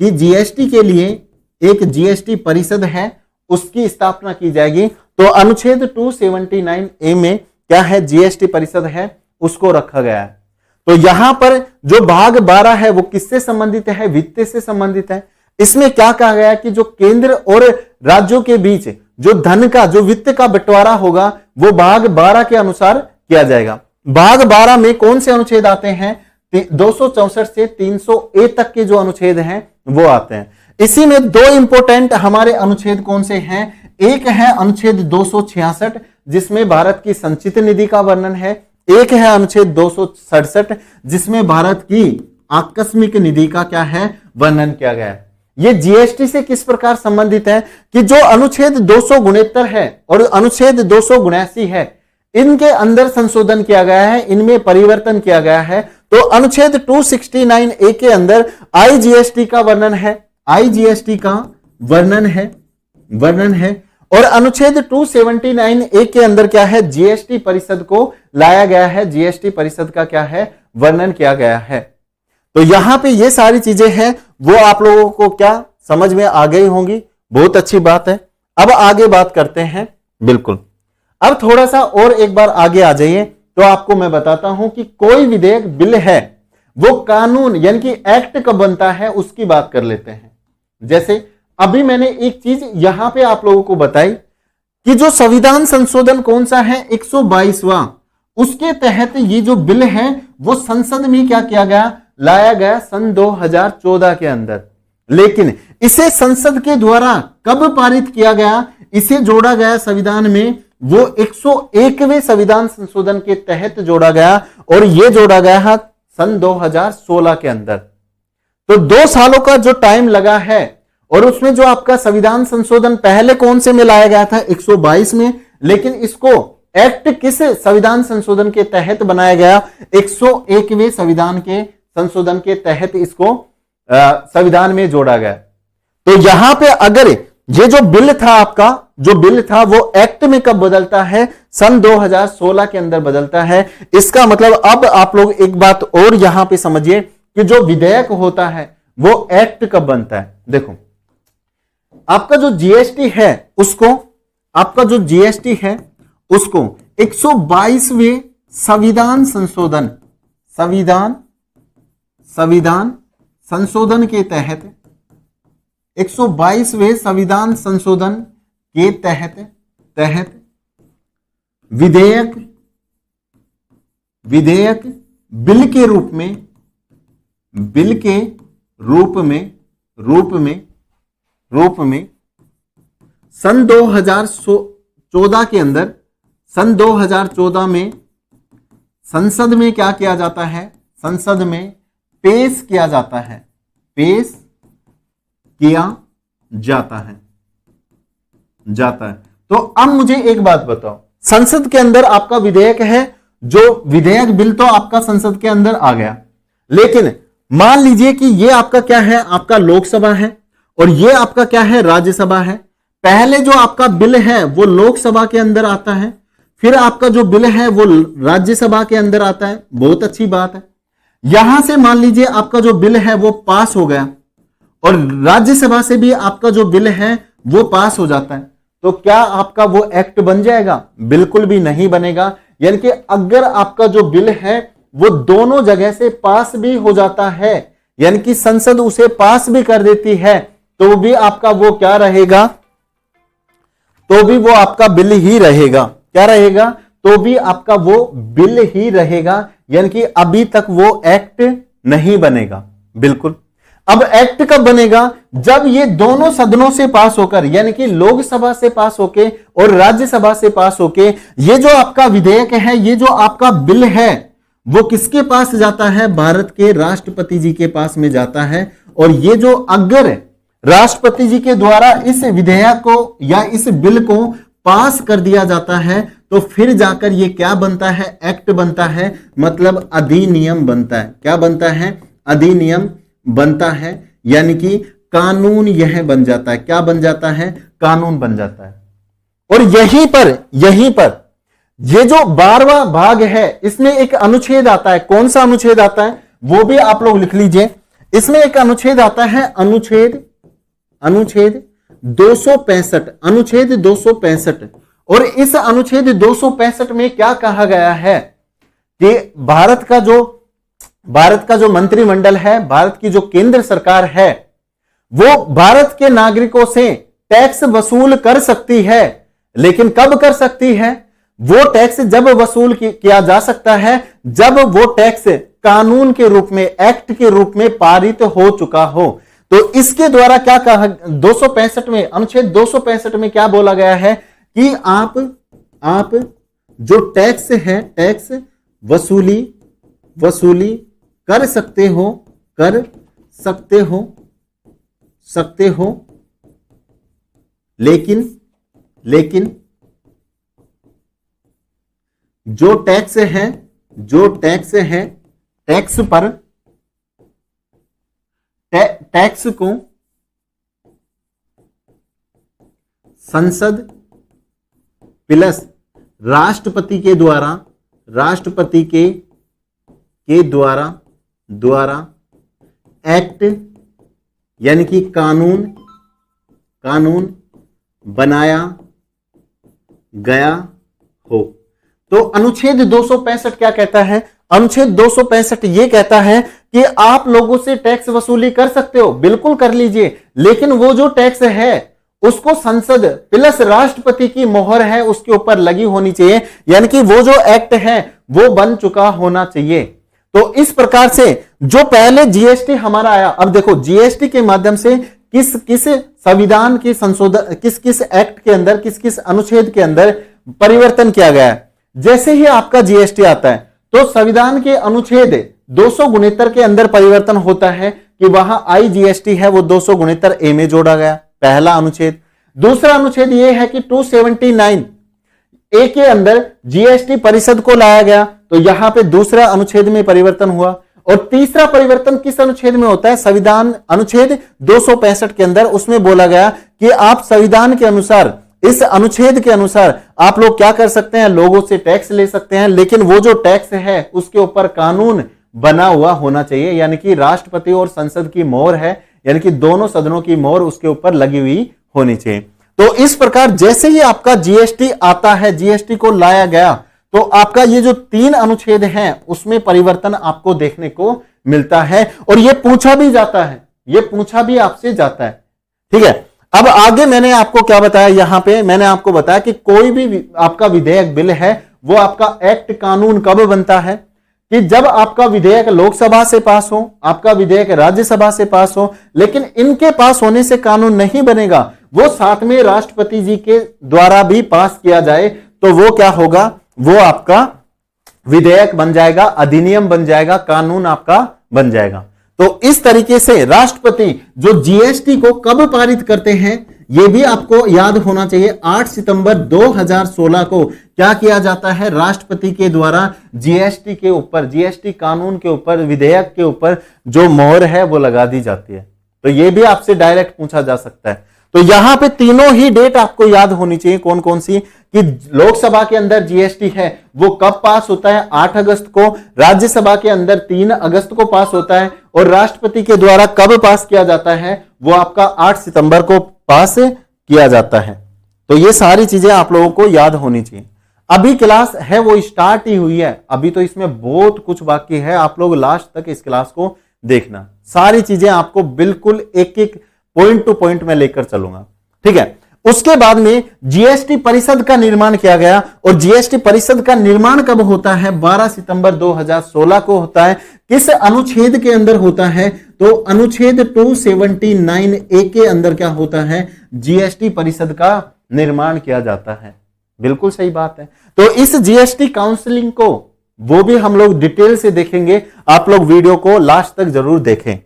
कि जीएसटी के लिए एक जीएसटी परिषद है, उसकी स्थापना की जाएगी। तो अनुच्छेद 279A में क्या है? जीएसटी परिषद है, उसको रखा गया है। तो यहां पर जो भाग 12 है वो किससे संबंधित है? वित्त से संबंधित है। इसमें क्या कहा गया कि जो केंद्र और राज्यों के बीच जो धन का, जो वित्त का बंटवारा होगा वो भाग 12 के अनुसार किया जाएगा। भाग 12 में कौन से अनुच्छेद आते हैं? 264 से 300A तक के जो अनुच्छेद हैं वो आते हैं। इसी में दो इंपोर्टेंट हमारे अनुच्छेद कौन से हैं? एक है अनुच्छेद 266 जिसमें भारत की संचित निधि का वर्णन है, एक है अनुच्छेद 267 जिसमें भारत की आकस्मिक निधि का क्या है? वर्णन किया गया है। ये जीएसटी से किस प्रकार संबंधित है कि जो अनुच्छेद 269 है और अनुच्छेद 279 है, इनके अंदर संशोधन किया गया है, इनमें परिवर्तन किया गया है। तो अनुच्छेद 269A के अंदर आईजीएसटी का वर्णन है, आईजीएसटी का वर्णन है। और अनुच्छेद 279A के अंदर क्या है? जीएसटी परिषद को लाया गया है, जीएसटी परिषद का क्या है? वर्णन किया गया है। तो यहां पे ये सारी चीजें हैं वो आप लोगों को क्या समझ में आ गई होंगी, बहुत अच्छी बात है। अब आगे बात करते हैं। बिल्कुल, अब थोड़ा सा और एक बार आगे आ जाइए तो आपको मैं बताता हूं कि कोई विधेयक बिल है वो कानून यानी कि एक्ट कब बनता है उसकी बात कर लेते हैं। जैसे अभी मैंने एक चीज यहां पे आप लोगों को बताई कि जो संविधान संशोधन कौन सा है? 122वां, उसके तहत ये जो बिल है वो संसद में क्या किया गया? लाया गया सन 2014 के अंदर। लेकिन इसे संसद के द्वारा कब पारित किया गया? इसे जोड़ा गया संविधान में, वो 101वें संविधान संशोधन के तहत जोड़ा गया, और यह जोड़ा गया सन 2016 के अंदर। तो 2 सालों का जो टाइम लगा है, और उसमें जो आपका संविधान संशोधन पहले कौन से में लाया गया था? 122 में, लेकिन इसको एक्ट किस संविधान संशोधन के तहत बनाया गया? 101वें संविधान के संशोधन के तहत इसको संविधान में जोड़ा गया। तो यहां पे अगर ये जो बिल था आपका, जो बिल था वो एक्ट में कब बदलता है? सन 2016 के अंदर बदलता है। इसका मतलब अब आप लोग एक बात और यहां पे समझिए कि जो विधेयक होता है वो एक्ट कब बनता है। देखो आपका जो जीएसटी है उसको, आपका जो जीएसटी है उसको 122वें संविधान संशोधन के तहत, 122वें संविधान संशोधन के तहत विधेयक बिल के रूप में सन 2014 के अंदर, सन 2014 में संसद में क्या किया जाता है? संसद में पेश किया जाता है, तो अब मुझे एक बात बताओ, संसद के अंदर आपका विधेयक है, जो विधेयक बिल तो आपका संसद के अंदर आ गया, लेकिन मान लीजिए कि ये आपका क्या है? आपका लोकसभा है, और ये आपका क्या है? राज्यसभा है। पहले जो आपका बिल है वो लोकसभा के अंदर आता है, फिर आपका जो बिल है वो राज्यसभा के अंदर आता है। बहुत अच्छी बात है। यहां से मान लीजिए आपका जो बिल है वो पास हो गया, और राज्यसभा से भी आपका जो बिल है वो पास हो जाता है, तो क्या आपका वो एक्ट बन जाएगा? बिल्कुल भी नहीं बनेगा। यानी कि अगर आपका जो बिल है वो दोनों जगह से पास भी हो जाता है, यानी कि संसद उसे पास भी कर देती है, तो भी आपका वो क्या रहेगा? तो भी वो आपका बिल ही रहेगा। क्या रहेगा? तो भी आपका वो बिल ही रहेगा, यानी कि अभी तक वो एक्ट नहीं बनेगा। बिल्कुल। अब एक्ट कब बनेगा? जब ये दोनों सदनों से पास होकर, यानी कि लोकसभा से पास होके और राज्यसभा से पास होके, ये जो आपका विधेयक है, ये जो आपका बिल है, वो किसके पास जाता है? भारत के राष्ट्रपति जी के पास में जाता है। और ये जो अगर राष्ट्रपति जी के द्वारा इस विधेयक को या इस बिल को पास कर दिया जाता है, तो फिर जाकर ये क्या बनता है? एक्ट बनता है, मतलब अधिनियम बनता है। क्या बनता है? अधिनियम बनता है, यानी कि कानून यह बन जाता है। क्या बन जाता है? कानून बन जाता है। और यहीं पर ये जो 12वां भाग है, इसमें एक अनुच्छेद आता है। कौन सा अनुच्छेद आता है वो भी आप लोग लिख लीजिए। इसमें एक अनुच्छेद आता है, अनुच्छेद 265, अनुच्छेद 265। और इस अनुच्छेद 265 में क्या कहा गया है कि भारत का जो मंत्रिमंडल है, भारत की जो केंद्र सरकार है, वो भारत के नागरिकों से टैक्स वसूल कर सकती है। लेकिन कब कर सकती है? वो टैक्स जब वसूल किया जा सकता है जब वो टैक्स कानून के रूप में, एक्ट के रूप में पारित हो चुका हो। तो इसके द्वारा क्या कहा 265 में, अनुच्छेद 265 में क्या बोला गया है कि आप जो टैक्स है, टैक्स वसूली कर सकते हो, लेकिन जो टैक्स है, टैक्स पर टैक्स को संसद प्लस राष्ट्रपति के द्वारा एक्ट, यानी कि कानून बनाया गया हो। तो अनुच्छेद 265 क्या कहता है? अनुच्छेद 265 ये कहता है कि आप लोगों से टैक्स वसूली कर सकते हो, बिल्कुल कर लीजिए, लेकिन वो जो टैक्स है उसको संसद प्लस राष्ट्रपति की मोहर है उसके ऊपर लगी होनी चाहिए, यानी कि वो जो एक्ट है वो बन चुका होना चाहिए। तो इस प्रकार से जो पहले जीएसटी हमारा आया, अब देखो जीएसटी के माध्यम से किस किस संविधान के संशोधन, किस किस एक्ट के अंदर, किस किस अनुच्छेद के अंदर परिवर्तन किया गया है। जैसे ही आपका जीएसटी आता है तो संविधान के अनुच्छेद 269 के अंदर परिवर्तन होता है कि वहां आईजीएसटी है वो 269 ए में जोड़ा गया, पहला अनुच्छेद। दूसरा अनुच्छेद ये है कि 279 ए के अंदर जीएसटी परिषद को लाया गया, तो यहां पे दूसरा अनुच्छेद में परिवर्तन हुआ। और तीसरा परिवर्तन किस अनुच्छेद में होता है? संविधान अनुच्छेद 265 के अंदर, उसमें बोला गया कि आप संविधान के अनुसार, इस अनुच्छेद के अनुसार आप लोग क्या कर सकते हैं? लोगों से टैक्स ले सकते हैं, लेकिन वो जो टैक्स है उसके ऊपर कानून बना हुआ होना चाहिए, यानी कि राष्ट्रपति और संसद की मोहर है, यानी कि दोनों सदनों की मोहर उसके ऊपर लगी हुई होनी चाहिए। तो इस प्रकार जैसे ही आपका जीएसटी आता है, जीएसटी को लाया गया, तो आपका ये जो 3 अनुच्छेद हैं उसमें परिवर्तन आपको देखने को मिलता है। और ये पूछा भी जाता है, ये पूछा भी आपसे जाता है। ठीक है, अब आगे मैंने आपको क्या बताया? यहां पे मैंने आपको बताया कि कोई भी आपका विधेयक बिल है वो आपका एक्ट, कानून कब बनता है? कि जब आपका विधेयक लोकसभा से पास हो, आपका विधेयक राज्यसभा से पास हो, लेकिन इनके पास होने से कानून नहीं बनेगा, वो साथ में राष्ट्रपति जी के द्वारा भी पास किया जाए, तो वो क्या होगा? वो आपका विधेयक बन जाएगा, अधिनियम बन जाएगा, कानून आपका बन जाएगा। तो इस तरीके से राष्ट्रपति जो जीएसटी को कब पारित करते हैं यह भी आपको याद होना चाहिए। 8 सितंबर 2016 को क्या किया जाता है? राष्ट्रपति के द्वारा जीएसटी के ऊपर, जीएसटी कानून के ऊपर, विधेयक के ऊपर जो मोहर है वो लगा दी जाती है। तो यह भी आपसे डायरेक्ट पूछा जा सकता है। तो यहां पे तीनों ही डेट आपको याद होनी चाहिए। कौन कौन सी? कि लोकसभा के अंदर जीएसटी है वो कब पास होता है? 8 अगस्त को। राज्यसभा के अंदर 3 अगस्त को पास होता है। और राष्ट्रपति के द्वारा कब पास किया जाता है? वो आपका 8 सितंबर को पास किया जाता है। तो ये सारी चीजें आप लोगों को याद होनी चाहिए। अभी क्लास है वो स्टार्ट ही हुई है, अभी तो इसमें बहुत कुछ बाकी है। आप लोग लास्ट तक इस क्लास को देखना, सारी चीजें आपको बिल्कुल एक एक पॉइंट टू पॉइंट में लेकर चलूंगा। ठीक है, उसके बाद में जीएसटी परिषद का निर्माण किया गया, और जीएसटी परिषद का निर्माण कब होता है? 12 सितंबर 2016 को होता है। किस अनुच्छेद के अंदर होता है? तो अनुच्छेद 279A के अंदर क्या होता है? जीएसटी परिषद का निर्माण किया जाता है। बिल्कुल सही बात है। तो इस जीएसटी काउंसिलिंग को वो भी हम लोग डिटेल से देखेंगे, आप लोग वीडियो को लास्ट तक जरूर देखें।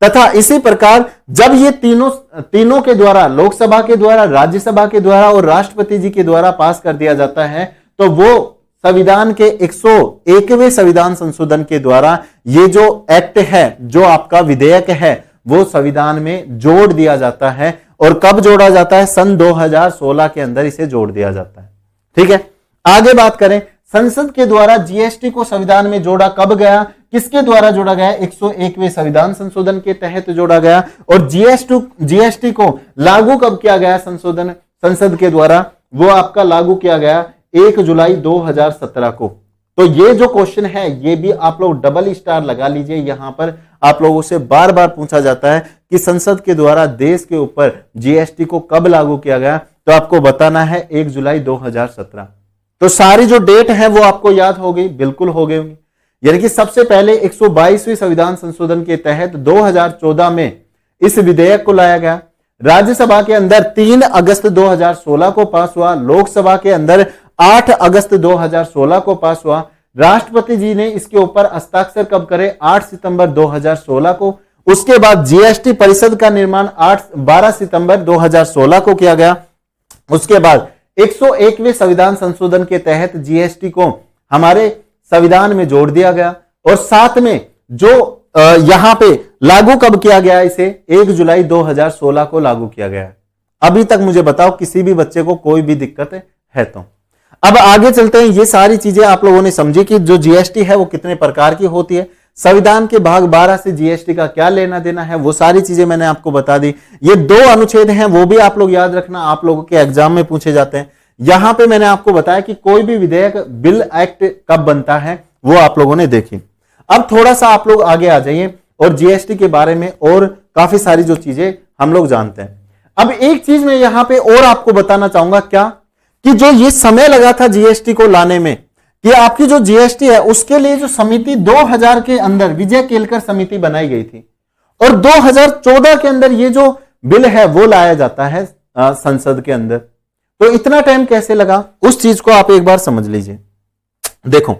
तथा इसी प्रकार जब ये तीनों के द्वारा, लोकसभा के द्वारा, राज्यसभा के द्वारा और राष्ट्रपति जी के द्वारा पास कर दिया जाता है, तो वो संविधान के 101वें संविधान संशोधन के द्वारा ये जो एक्ट है, जो आपका विधेयक है, वो संविधान में जोड़ दिया जाता है। और कब जोड़ा जाता है? सन 2016 के अंदर इसे जोड़ दिया जाता है। ठीक है, आगे बात करें, संसद के द्वारा जीएसटी को संविधान में जोड़ा कब गया? किसके द्वारा जोड़ा गया? 101वें संविधान संशोधन के तहत जोड़ा गया। और जीएसटी को लागू कब किया गया? संसद के द्वारा वो आपका लागू किया गया 1 जुलाई 2017 को। तो ये जो क्वेश्चन है, ये भी आप लोग डबल स्टार लगा लीजिए। यहां पर आप लोगों से बार बार पूछा जाता है कि संसद के द्वारा देश के ऊपर जीएसटी को कब लागू किया गया, तो आपको बताना है 1 जुलाई 2017। तो सारी जो डेट है वो आपको याद हो गई? बिल्कुल हो गई होंगी। यानी कि सबसे पहले 122वें संविधान संशोधन के तहत 2014 में इस विधेयक को लाया गया। राज्यसभा के अंदर 3 अगस्त 2016 को पास हुआ। लोकसभा के अंदर 8 अगस्त 2016 को पास हुआ। राष्ट्रपति जी ने इसके ऊपर हस्ताक्षर कब करे? 8 सितंबर 2016 को। उसके बाद जीएसटी परिषद का निर्माण 12 सितंबर 2016 को किया गया। उसके बाद 101वें संविधान संशोधन के तहत जीएसटी को हमारे संविधान में जोड़ दिया गया। और साथ में जो यहां पे लागू कब किया गया? इसे 1 जुलाई 2016 को लागू किया गया। अभी तक मुझे बताओ किसी भी बच्चे को कोई भी दिक्कत है तो? अब आगे चलते हैं। ये सारी चीजें आप लोगों ने समझी कि जो जीएसटी है वो कितने प्रकार की होती है, संविधान के भाग 12 से जीएसटी का क्या लेना देना है, वो सारी चीजें मैंने आपको बता दी। ये 2 अनुच्छेद हैं, वो भी आप लोग याद रखना, आप लोगों के एग्जाम में पूछे जाते हैं। यहां पे मैंने आपको बताया कि कोई भी विधेयक, बिल, एक्ट कब बनता है, वो आप लोगों ने देखी। अब थोड़ा सा आप लोग आगे आ जाइए और जीएसटी के बारे में और काफी सारी जो चीजें हम लोग जानते हैं। अब एक चीज मैं यहां पे और आपको बताना चाहूंगा, क्या कि जो ये समय लगा था जीएसटी को लाने में, कि आपकी जो जीएसटी है उसके लिए जो समिति 2000 के अंदर विजय केलकर समिति बनाई गई थी, और 2014 के अंदर ये जो बिल है वो लाया जाता है संसद के अंदर। तो इतना टाइम कैसे लगा, उस चीज को आप एक बार समझ लीजिए। देखो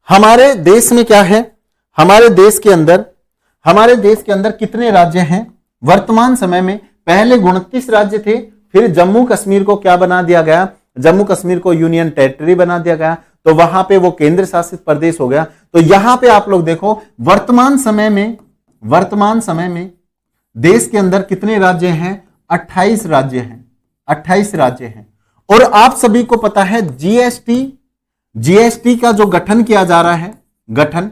हमारे देश में क्या है, हमारे देश के अंदर कितने राज्य हैं वर्तमान समय में? पहले 29 राज्य थे, फिर जम्मू कश्मीर को क्या बना दिया गया? जम्मू कश्मीर को यूनियन टेरिटरी बना दिया गया, तो वहां पे वो केंद्र शासित प्रदेश हो गया। तो यहां पे आप लोग देखो वर्तमान समय में देश के अंदर कितने राज्य हैं? 28 राज्य हैं। 28 राज्य हैं। और आप सभी को पता है जीएसटी का जो गठन किया जा रहा है, गठन,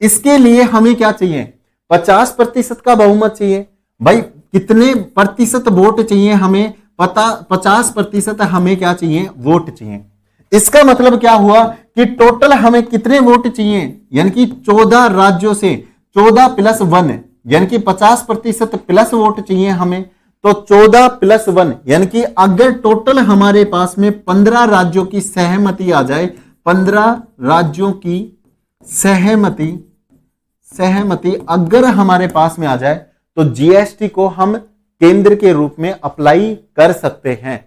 इसके लिए हमें क्या चाहिए? 50% का बहुमत चाहिए। भाई कितने प्रतिशत वोट चाहिए हमें? 50% हमें क्या चाहिए? वोट चाहिए। इसका मतलब क्या हुआ कि टोटल हमें कितने वोट चाहिए? यानी कि 14 राज्यों से 14 + 1, यानी कि 50% प्लस वोट चाहिए हमें। तो 14 + 1 यानी कि अगर टोटल हमारे पास में 15 राज्यों की सहमति आ जाए, 15 राज्यों की सहमति अगर हमारे पास में आ जाए, तो जीएसटी को हम केंद्र के रूप में अप्लाई कर सकते हैं।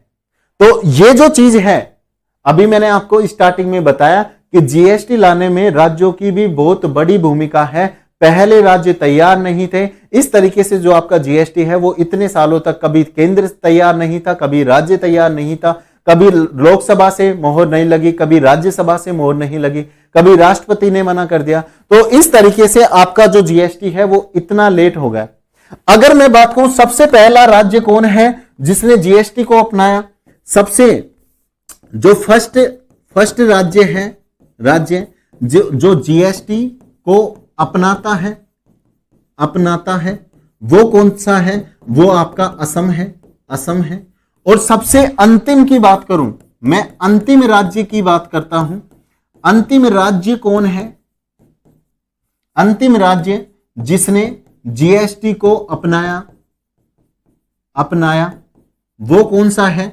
तो ये जो चीज है, अभी मैंने आपको स्टार्टिंग में बताया कि जीएसटी लाने में राज्यों की भी बहुत बड़ी भूमिका है। पहले राज्य तैयार नहीं थे। इस तरीके से जो आपका जीएसटी है वो इतने सालों तक कभी केंद्र तैयार नहीं था, कभी राज्य तैयार नहीं था, कभी लोकसभा से मोहर नहीं लगी, कभी राज्यसभा से मोहर नहीं लगी, कभी राष्ट्रपति ने मना कर दिया। तो इस तरीके से आपका जो जीएसटी है वो इतना लेट हो गया। अगर मैं बात करूं सबसे पहला राज्य कौन है जिसने जीएसटी को अपनाया? सबसे जो फर्स्ट राज्य है, जो जीएसटी को अपनाता है वो कौन सा है? वो आपका असम है। और सबसे अंतिम की बात करूं, मैं अंतिम राज्य की बात करता हूं। अंतिम राज्य कौन है? अंतिम राज्य जिसने जीएसटी को अपनाया वो कौन सा है?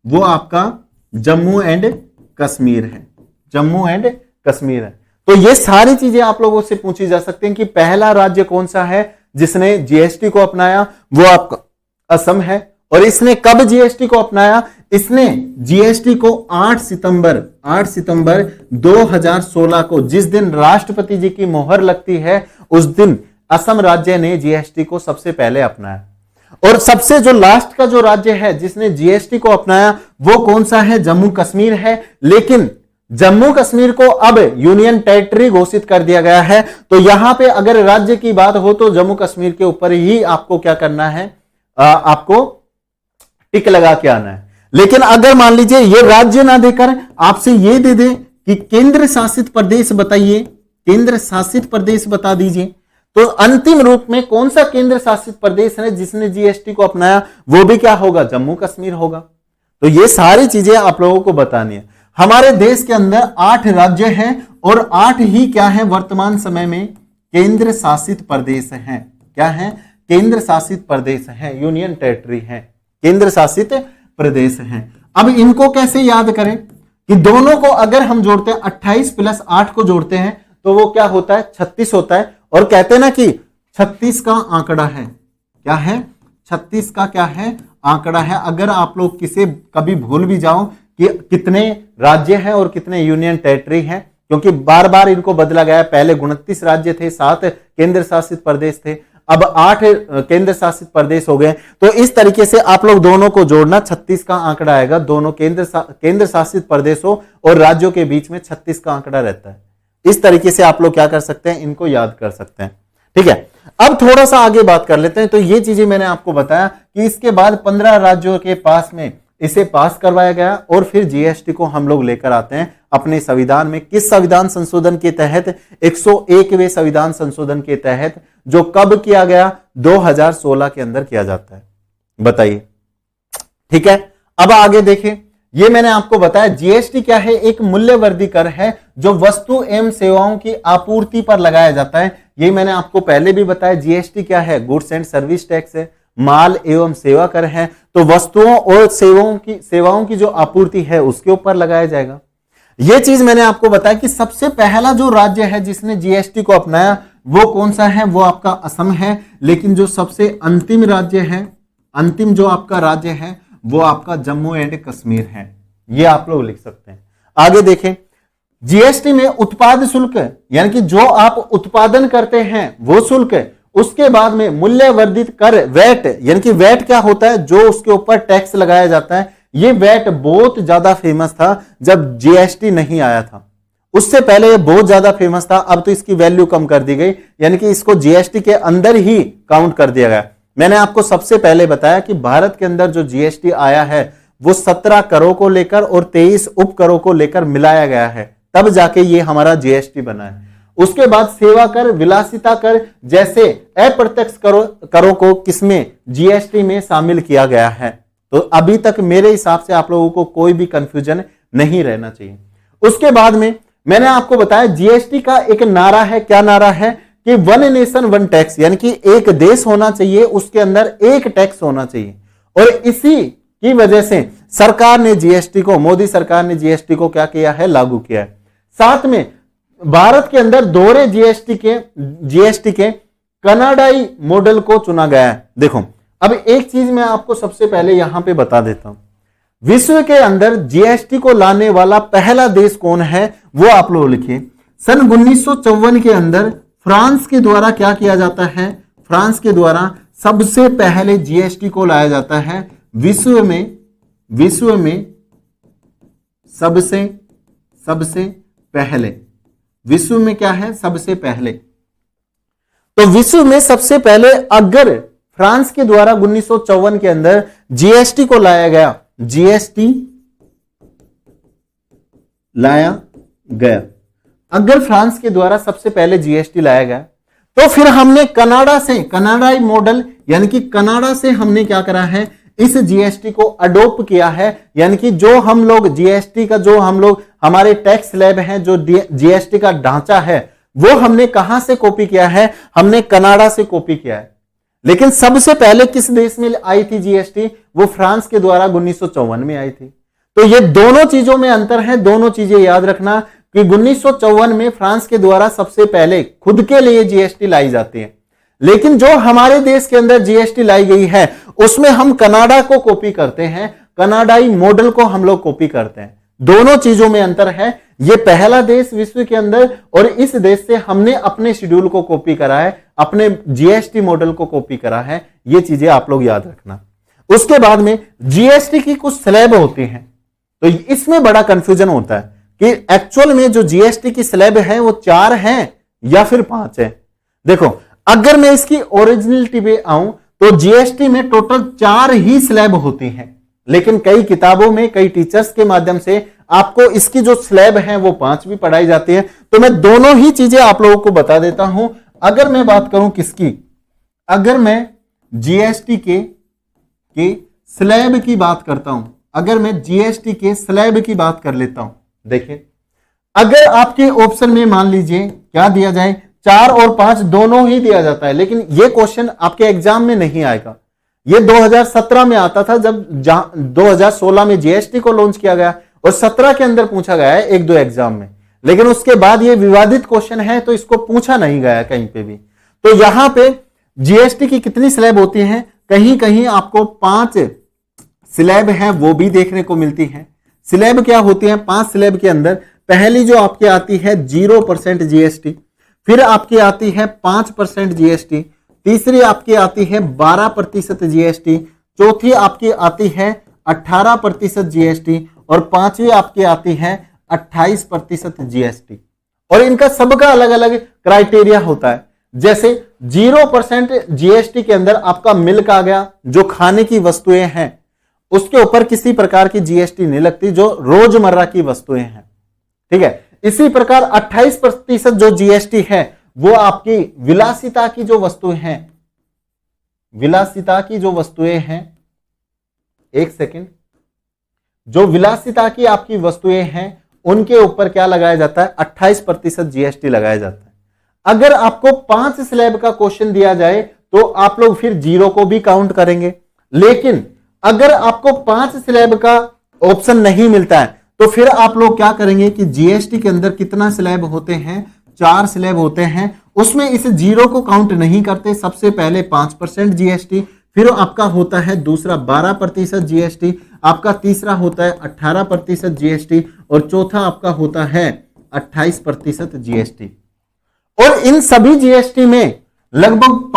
वो आपका जम्मू एंड कश्मीर है, जम्मू एंड कश्मीर है। तो ये सारी चीजें आप लोगों से पूछी जा सकती हैं कि पहला राज्य कौन सा है जिसने जीएसटी को अपनाया, वो आपका असम है। और इसने कब जीएसटी को अपनाया? इसने जीएसटी को 8 सितंबर 2016 को, जिस दिन राष्ट्रपति जी की मोहर लगती है, उस दिन असम राज्य ने जीएसटी को सबसे पहले अपनाया। और सबसे जो लास्ट का जो राज्य है जिसने जीएसटी को अपनाया वो कौन सा है? जम्मू कश्मीर है। लेकिन जम्मू कश्मीर को अब यूनियन टेरिटरी घोषित कर दिया गया है। तो यहां पे अगर राज्य की बात हो तो जम्मू कश्मीर के ऊपर ही आपको क्या करना है? आपको टिक लगा के आना है। लेकिन अगर मान लीजिए ये राज्य ना देकर आपसे ये दे दे कि केंद्र शासित प्रदेश बताइए, केंद्र शासित प्रदेश बता दीजिए, तो अंतिम रूप में कौन सा केंद्र शासित प्रदेश है जिसने जीएसटी को अपनाया? वो भी क्या होगा? जम्मू कश्मीर होगा। तो ये सारी चीजें आप लोगों को बतानी है। हमारे देश के अंदर 8 राज्य हैं और 8 ही क्या है वर्तमान समय में? केंद्र शासित प्रदेश हैं। क्या है? केंद्र शासित प्रदेश हैं, यूनियन टेरिटरी हैं, केंद्र शासित प्रदेश हैं। अब इनको कैसे याद करें कि दोनों को अगर हम जोड़ते हैं, 28 + 8 को जोड़ते हैं तो वो क्या होता है? 36 होता है। और कहते हैं ना कि 36 का आंकड़ा है। क्या है? 36 का क्या है? आंकड़ा है। अगर आप लोग किसे कभी भूल भी जाओ कि कितने राज्य हैं और कितने यूनियन टेरिटरी हैं, क्योंकि बार बार इनको बदला गया है। पहले 29 राज्य थे, 7 केंद्र शासित प्रदेश थे, अब 8 केंद्र शासित प्रदेश हो गए। तो इस तरीके से आप लोग दोनों को जोड़ना, 36 का आंकड़ा आएगा। दोनों केंद्र शासित प्रदेशों और राज्यों के बीच में 36 का आंकड़ा रहता है। इस तरीके से आप लोग क्या कर सकते हैं? इनको याद कर सकते हैं। ठीक है, अब थोड़ा सा आगे बात कर लेते हैं। तो ये चीजें मैंने आपको बताया कि इसके बाद 15 राज्यों के पास में इसे पास करवाया गया और फिर जीएसटी को हम लोग लेकर आते हैं अपने संविधान में। किस संविधान संशोधन के तहत? 101वें संविधान संशोधन के तहत, जो कब किया गया? 2016 के अंदर किया जाता है। बताइए। ठीक है, अब आगे देखें। ये मैंने आपको बताया जीएसटी क्या है? एक मूल्यवर्धी कर है जो वस्तु एवं सेवाओं की आपूर्ति पर लगाया जाता है। ये मैंने आपको पहले भी बताया। जीएसटी क्या है? गुड्स एंड सर्विस टैक्स है, माल एवं सेवा कर है। तो वस्तुओं और सेवाओं की जो आपूर्ति है उसके ऊपर लगाया जाएगा। यह चीज मैंने आपको बताया कि सबसे पहला जो राज्य है जिसने जीएसटी को अपनाया वो कौन सा है? वो आपका असम है। लेकिन जो सबसे अंतिम राज्य है, अंतिम जो आपका राज्य है वो आपका जम्मू एंड कश्मीर है। ये आप लोग लिख सकते हैं। आगे देखें, जीएसटी में उत्पाद शुल्क यानी कि जो आप उत्पादन करते हैं वो शुल्क, उसके बाद में मूल्यवर्धित कर वैट, यानी कि वैट क्या होता है? जो उसके ऊपर टैक्स लगाया जाता है। ये वैट बहुत ज्यादा फेमस था जब जीएसटी नहीं आया था। उससे पहले ये बहुत ज्यादा फेमस था, अब तो इसकी वैल्यू कम कर दी गई, यानी कि इसको जीएसटी के अंदर ही काउंट कर दिया गया। मैंने आपको सबसे पहले बताया कि भारत के अंदर जो जीएसटी आया है वो 17 करों को लेकर और 23 उपकरों को लेकर मिलाया गया है, तब जाके ये हमारा जीएसटी बना है। उसके बाद सेवा कर, विलासिता कर जैसे अप्रत्यक्ष करों को किसमें? जीएसटी में शामिल किया गया है। तो अभी तक मेरे हिसाब से आप लोगों को कोई भी कंफ्यूजन नहीं रहना चाहिए। उसके बाद में मैंने आपको बताया जीएसटी का एक नारा है। क्या नारा है? कि 1 नेशन 1 टैक्स, यानी कि एक देश होना चाहिए, उसके अंदर एक टैक्स होना चाहिए। और इसी की वजह से सरकार ने जीएसटी को, मोदी सरकार ने जीएसटी को क्या किया है? लागू किया है। साथ में भारत के अंदर दोहरे जीएसटी के कनाडाई मॉडल को चुना गया है। देखो, अब एक चीज मैं आपको सबसे पहले यहां पे बता देता हूं। विश्व के अंदर जीएसटी को लाने वाला पहला देश कौन है? वो आप लोग लिखिए। सन 1954 के अंदर फ्रांस के द्वारा क्या किया जाता है? फ्रांस के द्वारा सबसे पहले जीएसटी को लाया जाता है विश्व में सबसे पहले। विश्व में क्या है? सबसे पहले। तो विश्व में सबसे पहले अगर फ्रांस के द्वारा 1954 के अंदर जीएसटी को लाया गया, जीएसटी लाया गया, अगर फ्रांस के द्वारा सबसे पहले जीएसटी लाया गया, तो फिर हमने कनाडा से, कनाडाई मॉडल यानी कि कनाडा से हमने क्या करा है? इस जीएसटी को अडॉप्ट किया है। यानी कि जो हम लोग जीएसटी का, जो हम लोग हमारे टैक्स स्लैब हैं, जो जीएसटी का ढांचा है, वो हमने कहां से कॉपी किया है? हमने कनाडा से कॉपी किया है। लेकिन सबसे पहले किस देश में आई थी जीएसटी? वो फ्रांस के द्वारा 1954 में आई थी। तो ये दोनों चीजों में अंतर है, दोनों चीजें याद रखना कि 1954 में फ्रांस के द्वारा सबसे पहले खुद के लिए जीएसटी लाई जाती है, लेकिन जो हमारे देश के अंदर जीएसटी लाई गई है उसमें हम कनाडा को कॉपी करते हैं, कनाडाई मॉडल को हम लोग कॉपी करते हैं। दोनों चीजों में अंतर है। ये पहला देश विश्व के अंदर, और इस देश से हमने अपने शेड्यूल को कॉपी करा है, अपने जीएसटी मॉडल को कॉपी करा है। ये चीजें आप लोग याद रखना। उसके बाद में जीएसटी की कुछ स्लैब होती हैं, तो इसमें बड़ा कंफ्यूजन होता है कि एक्चुअल में जो जीएसटी की स्लैब है वो 4 हैं या फिर 5 है। देखो, अगर मैं इसकी ओरिजिनलिटी पे आऊं तो जीएसटी में टोटल 4 ही स्लैब होती हैं, लेकिन कई किताबों में, कई टीचर्स के माध्यम से आपको इसकी जो स्लैब है वो 5 भी पढ़ाई जाती है। तो मैं दोनों ही चीजें आप लोगों को बता देता हूं। अगर मैं बात करूं किसकी, अगर मैं जीएसटी के स्लैब की बात करता हूं, अगर मैं जीएसटी के स्लैब की बात कर लेता हूं, देखिए अगर आपके ऑप्शन में मान लीजिए क्या दिया जाए, 4 और 5 दोनों ही दिया जाता है, लेकिन यह क्वेश्चन आपके एग्जाम में नहीं आएगा। यह 2017 में आता था, जब 2016 में जीएसटी को लॉन्च किया गया और 17 के अंदर पूछा गया है 1-2 एग्जाम में, लेकिन उसके बाद यह विवादित क्वेश्चन है तो इसको पूछा नहीं गया कहीं पे भी। तो यहां पे जीएसटी की कितनी स्लैब होती हैं, कहीं कहीं आपको 5 स्लैब है वो भी देखने को मिलती है। स्लैब क्या होती है? 5 स्लैब के अंदर पहली जो आपकी आती है 0% जीएसटी, फिर आपकी आती है 5% जीएसटी, तीसरी आपकी आती है 12% जीएसटी, चौथी आपकी आती है 18% जीएसटी और पांचवी आपकी आती है 28% जीएसटी। और इनका सबका अलग अलग क्राइटेरिया होता है। जैसे 0% जीएसटी के अंदर आपका मिल्क आ गया, जो खाने की वस्तुएं हैं उसके ऊपर किसी प्रकार की जीएसटी नहीं लगती, जो रोजमर्रा की वस्तुएं हैं, ठीक है। इसी प्रकार 28% जो जीएसटी है वो आपकी विलासिता की जो वस्तुएं हैं, विलासिता की जो वस्तुएं हैं, एक सेकंड, जो विलासिता की आपकी वस्तुएं हैं उनके ऊपर क्या लगाया जाता है? 28% जीएसटी लगाया जाता है। अगर आपको 5 स्लैब का क्वेश्चन दिया जाए तो आप लोग फिर 0 को भी काउंट करेंगे, लेकिन अगर आपको 5 स्लैब का ऑप्शन नहीं मिलता है तो फिर आप लोग क्या करेंगे कि जीएसटी के अंदर कितना स्लैब होते हैं? 4 स्लैब होते हैं, उसमें इस 0 को काउंट नहीं करते। सबसे पहले 5% जीएसटी, फिर आपका होता है दूसरा 12% जीएसटी, आपका तीसरा होता है 18% जीएसटी और चौथा आपका होता है 28% जीएसटी। और इन सभी जीएसटी में लगभग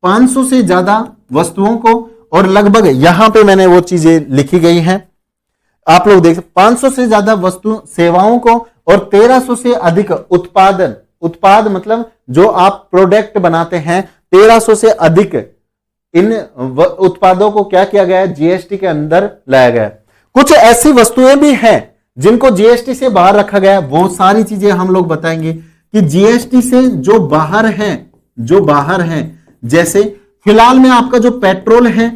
500 से ज्यादा वस्तुओं को, और लगभग यहां पे मैंने वो चीजें लिखी गई हैं, आप लोग देख, 500 से ज्यादा वस्तु सेवाओं को और 1300 से अधिक उत्पाद मतलब जो आप प्रोडक्ट बनाते हैं, 1300 से अधिक इन उत्पादों को क्या किया गया है? जीएसटी के अंदर लाया गया है। कुछ ऐसी वस्तुएं भी हैं जिनको जीएसटी से बाहर रखा गया है, वो सारी चीजें हम लोग बताएंगे कि जीएसटी से जो बाहर है, जैसे फिलहाल में आपका जो पेट्रोल है,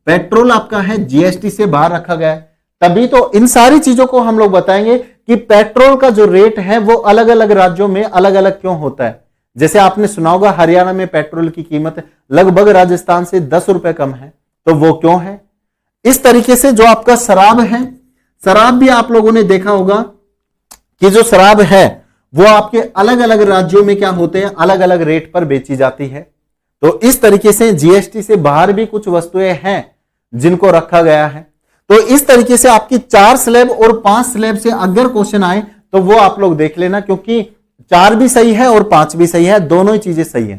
पेट्रोल आपका है जीएसटी से बाहर रखा गया है। तभी तो इन सारी चीजों को हम लोग बताएंगे कि पेट्रोल का जो रेट है वो अलग अलग राज्यों में अलग अलग क्यों होता है। जैसे आपने सुना होगा हरियाणा में पेट्रोल की कीमत लगभग राजस्थान से 10 रुपए कम है, तो वो क्यों है? इस तरीके से जो आपका शराब है, शराब भी आप लोगों ने देखा होगा कि जो शराब है वो आपके अलग अलग राज्यों में क्या होते हैं? अलग अलग रेट पर बेची जाती है। तो इस तरीके से जीएसटी से बाहर भी कुछ वस्तुएं हैं जिनको रखा गया है। तो इस तरीके से आपकी 4 स्लैब और 5 स्लैब से अगर क्वेश्चन आए तो वो आप लोग देख लेना, क्योंकि 4 भी सही है और 5 भी सही है, दोनों ही चीजें सही है।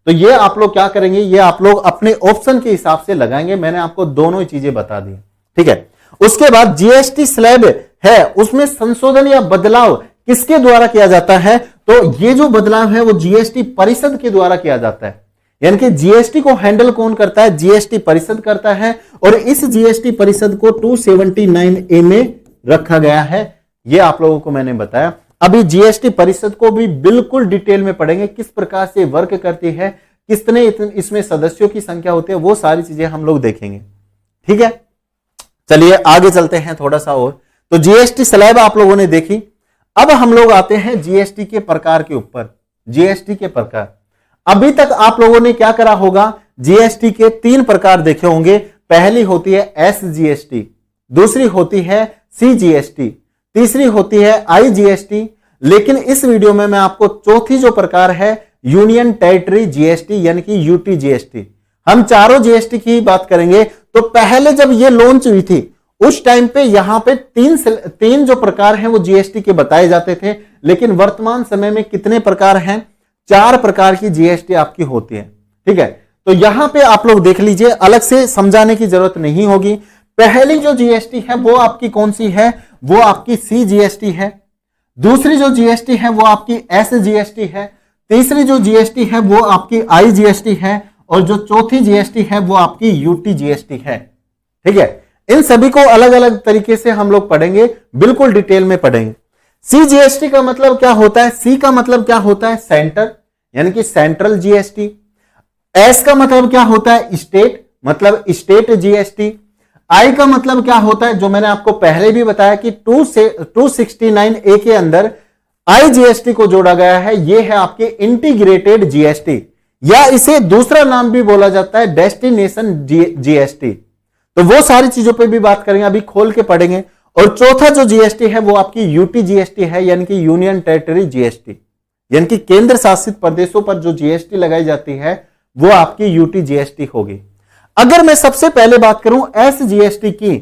तो ये आप लोग क्या करेंगे? ये आप लोग अपने ऑप्शन के हिसाब से लगाएंगे। मैंने आपको दोनों ही चीजें बता दी, ठीक है। उसके बाद जीएसटी स्लैब है, उसमें संशोधन या बदलाव किसके द्वारा किया जाता है? तो ये जो बदलाव है वो जीएसटी परिषद के द्वारा किया जाता है। यानी कि जीएसटी को हैंडल कौन करता है? जीएसटी परिषद करता है, और इस जीएसटी परिषद को 279A में रखा गया है। ये आप लोगों को मैंने बताया। अभी जीएसटी परिषद को भी बिल्कुल डिटेल में पढ़ेंगे, किस प्रकार से वर्क करती है, कितने इसमें सदस्यों की संख्या होती है, वो सारी चीजें हम लोग देखेंगे, ठीक है। चलिए आगे चलते हैं थोड़ा सा और। तो जीएसटी स्लैब आप लोगों ने देखी। अब हम लोग आते हैं जीएसटी के प्रकार के ऊपर। जीएसटी के प्रकार, अभी तक आप लोगों ने क्या करा होगा? जीएसटी के 3 प्रकार देखे होंगे। पहली होती है SGST, दूसरी होती है CGST, तीसरी होती है IGST, लेकिन इस वीडियो में मैं आपको चौथी जो प्रकार है यूनियन टेरिटरी GST यानी कि UTGST, हम चारों GST की बात करेंगे। तो पहले जब ये लॉन्च हुई थी उस टाइम पे यहां पे तीन जो प्रकार हैं वो GST के बताए जाते थे, लेकिन वर्तमान समय में कितने प्रकार हैं? 4 प्रकार की GST आपकी होती है। ठीक है, तो यहां पे आप लोग देख लीजिए, अलग से समझाने की जरूरत नहीं होगी। पहली जो GST है वो आपकी कौन सी है? वो आपकी CGST है। दूसरी जो GST है वो आपकी SGST है। तीसरी जो GST है वो आपकी IGST है, और जो चौथी GST है वो आपकी UTGST है। ठीक है, इन सभी को अलग अलग तरीके से हम लोग पढ़ेंगे, बिल्कुल डिटेल में पढ़ेंगे। CGST का मतलब क्या होता है? C का मतलब क्या होता है? सेंटर, यानी कि सेंट्रल GST। S का मतलब क्या होता है? स्टेट, मतलब स्टेट GST। I का मतलब क्या होता है? जो मैंने आपको पहले भी बताया कि 269A के अंदर IGST को जोड़ा गया है, यह है आपके इंटीग्रेटेड GST, या इसे दूसरा नाम भी बोला जाता है डेस्टिनेशन GST। तो वो सारी चीजों पे भी बात करेंगे, अभी खोल के पढ़ेंगे। और चौथा जो GST है वो आपकी UTGST है, यानी कि यूनियन टेरिटरी GST, यानी कि केंद्र शासित प्रदेशों पर जो GST लगाई जाती है वो आपकी UTGST होगी। अगर मैं सबसे पहले बात करूं SGST की,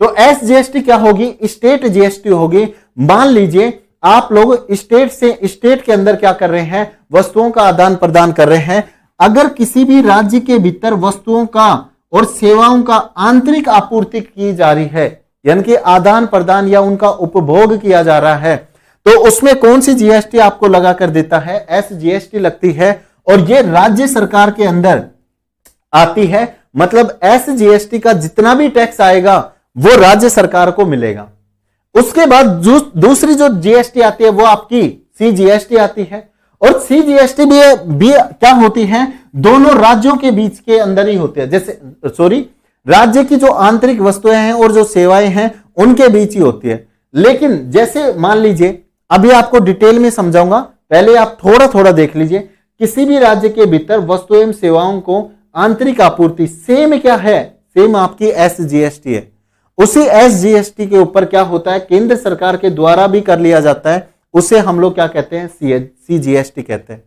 तो SGST क्या होगी? स्टेट GST होगी। मान लीजिए आप लोग स्टेट के अंदर क्या कर रहे हैं? वस्तुओं का आदान प्रदान कर रहे हैं। अगर किसी भी राज्य के भीतर वस्तुओं का और सेवाओं का आंतरिक आपूर्ति की जा रही है, यानी कि आदान प्रदान या उनका उपभोग किया जा रहा है, तो उसमें कौन सी GST आपको लगा कर देता है? SGST लगती है, और ये राज्य सरकार के अंदर आती है। मतलब SGST का जितना भी टैक्स आएगा वो राज्य सरकार को मिलेगा। उसके बाद दूसरी जो GST आती है वो आपकी CGST आती है, और CGST भी क्या होती है? दोनों राज्यों के बीच के अंदर ही होती है। जैसे राज्य की जो आंतरिक वस्तुएं हैं और जो सेवाएं हैं उनके बीच ही होती है। लेकिन जैसे मान लीजिए, अभी आपको डिटेल में समझाऊंगा, पहले आप थोड़ा थोड़ा देख लीजिए। किसी भी राज्य के भीतर वस्तु एवं सेवाओं को आंतरिक आपूर्ति सेम क्या है? सेम आपकी SGST है। उसी SGST के ऊपर क्या होता है? केंद्र सरकार के द्वारा भी कर लिया जाता है, उसे हम लोग क्या कहते हैं? CGST कहते हैं।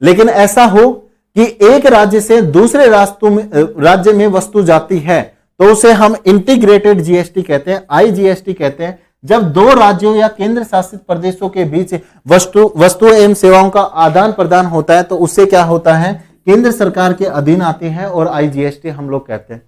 लेकिन ऐसा हो कि एक राज्य से दूसरे राज्य में वस्तु जाती है तो उसे हम इंटीग्रेटेड GST कहते हैं, IGST कहते हैं। जब दो राज्यों या केंद्र शासित प्रदेशों के बीच वस्तु एवं सेवाओं का आदान प्रदान होता है तो उससे क्या होता है? केंद्र सरकार के अधीन आती है, और IGST हम लोग कहते हैं।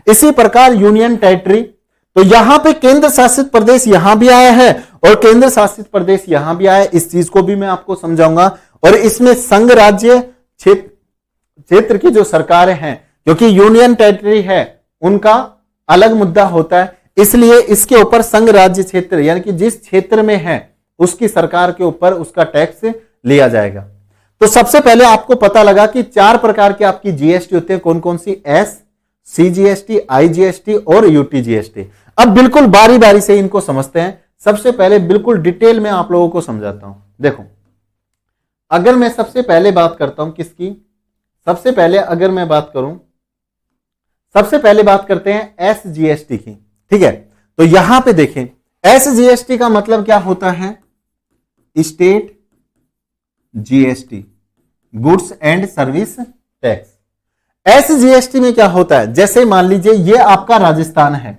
इसी प्रकार यूनियन टेरिटरी, तो यहां पे केंद्र शासित प्रदेश यहां भी आया है और केंद्र शासित प्रदेश यहां भी आया है। इस चीज को भी मैं आपको समझाऊंगा। और इसमें संघ राज्य क्षेत्र की जो सरकारें हैं, क्योंकि यूनियन टेरिटरी है उनका अलग मुद्दा होता है, इसलिए इसके ऊपर संघ राज्य क्षेत्र यानी कि जिस क्षेत्र में है उसकी सरकार के ऊपर उसका टैक्स लिया जाएगा। तो सबसे पहले आपको पता लगा कि 4 प्रकार की आपकी GST होते हैं। कौन कौन सी? S, CGST, IGST और UTGST। अब बिल्कुल बारी बारी से इनको समझते हैं। सबसे पहले बिल्कुल डिटेल में आप लोगों को समझाता हूं। देखो, अगर मैं सबसे पहले बात करता हूं किसकी? सबसे पहले अगर मैं बात करूं, सबसे पहले बात करते हैं SGST की। ठीक है, तो यहां पे देखें, SGST का मतलब क्या होता है? State GST, goods and service tax. SGST में क्या होता है? जैसे मान लीजिए ये आपका राजस्थान है,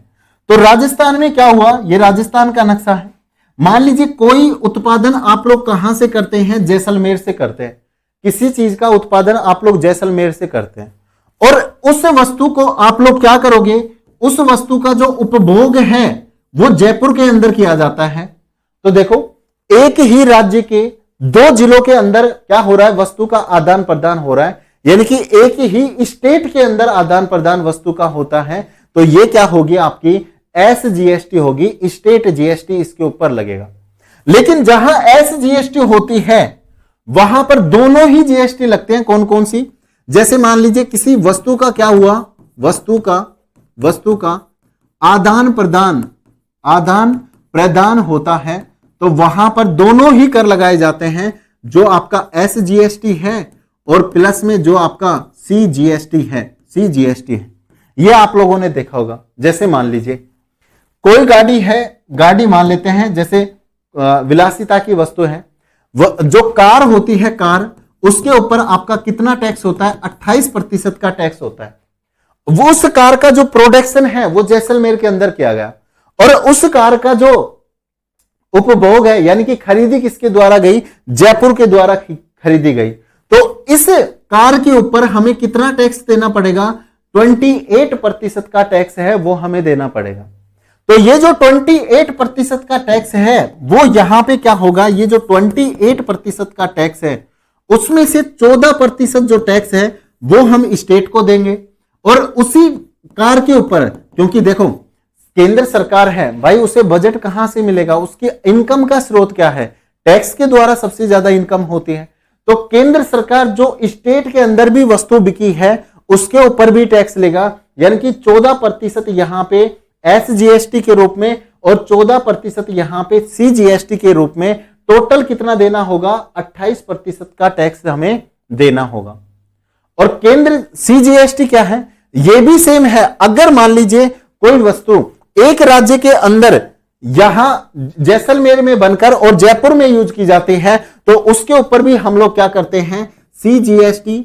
तो राजस्थान में क्या हुआ? ये राजस्थान का नक्शा है। मान लीजिए कोई उत्पादन आप लोग कहां से करते हैं? जैसलमेर से करते हैं। किसी चीज का उत्पादन आप लोग जैसलमेर से करते हैं, और उस वस्तु को आप लोग क्या करोगे? उस वस्तु का जो उपभोग है वो जयपुर के अंदर किया जाता है। तो देखो, एक ही राज्य के 2 जिलों के अंदर क्या हो रहा है? वस्तु का आदान प्रदान हो रहा है, यानी कि एक ही स्टेट के अंदर आदान प्रदान वस्तु का होता है। तो ये क्या होगी? आपकी SGST होगी, स्टेट GST इसके ऊपर लगेगा। लेकिन जहां SGST होती है वहां पर दोनों ही GST लगते हैं। कौन कौन सी? जैसे मान लीजिए किसी वस्तु का क्या हुआ? वस्तु का आदान प्रदान होता है, तो वहां पर दोनों ही कर लगाए जाते हैं, जो आपका SGST है और प्लस में जो आपका CGST है। ये आप लोगों ने देखा होगा। जैसे मान लीजिए कोई गाड़ी है, गाड़ी मान लेते हैं जैसे विलासिता की वस्तु है, जो कार होती है कार, उसके ऊपर आपका कितना टैक्स होता है? 28% का टैक्स होता है। वो उस कार का जो प्रोडक्शन है वो जैसलमेर के अंदर किया गया, और उस कार का जो उपभोग है यानी कि खरीदी किसके द्वारा गई? जयपुर के द्वारा खरीदी गई। तो इस कार के ऊपर हमें कितना टैक्स देना पड़ेगा? 28% का टैक्स है वो हमें देना पड़ेगा। तो ये जो 28% का टैक्स है वो यहां पे क्या होगा? ये जो 28% का टैक्स है उसमें से 14% जो टैक्स है वो हम स्टेट को देंगे, और उसी कार के ऊपर, क्योंकि देखो केंद्र सरकार है भाई, उसे बजट कहां से मिलेगा? उसकी इनकम का स्रोत क्या है? टैक्स के द्वारा सबसे ज्यादा इनकम होती है। तो केंद्र सरकार जो स्टेट के अंदर भी वस्तु बिकी है उसके ऊपर भी टैक्स लेगा, यानी कि 14% यहां पे SGST के रूप में और 14% यहां पे CGST के रूप में, टोटल कितना देना होगा? 28% का टैक्स हमें देना होगा। और केंद्र CGST क्या है? ये भी सेम है। अगर मान लीजिए कोई वस्तु एक राज्य के अंदर यहां जैसलमेर में बनकर और जयपुर में यूज की जाती है तो उसके ऊपर भी हम लोग क्या करते हैं? CGST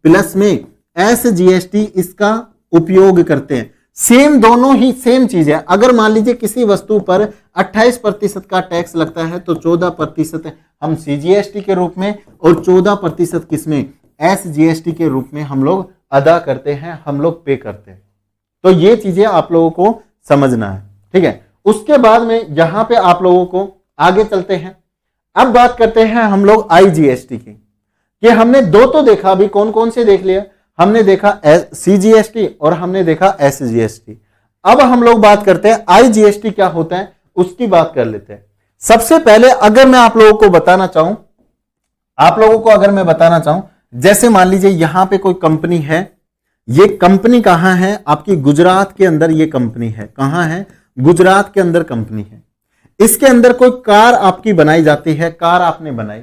प्लस में SGST इसका उपयोग करते हैं। सेम, दोनों ही सेम चीज है। अगर मान लीजिए किसी वस्तु पर 28% का टैक्स लगता है तो 14% हम CGST के रूप में और 14% किसमें? SGST के रूप में हम लोग अदा करते हैं, हम लोग पे करते हैं। तो ये चीजें आप लोगों को समझना है, ठीक है। उसके बाद में यहां पे आप लोगों को आगे चलते हैं। अब बात करते हैं हम लोग IGST की, कि हमने दो तो देखा, अभी कौन कौन से देख लिया? हमने देखा CGST और हमने देखा SGST। अब हम लोग बात करते हैं IGST क्या होता है, उसकी बात कर लेते हैं। सबसे पहले अगर मैं आप लोगों को बताना चाहूं, अगर मैं बताना चाहूं, जैसे मान लीजिए यहां पे कोई कंपनी है, ये कंपनी कहां है? आपकी गुजरात के अंदर ये कंपनी है। कहां है? गुजरात के अंदर कंपनी है। इसके अंदर कोई कार आपकी बनाई जाती है, कार आपने बनाई,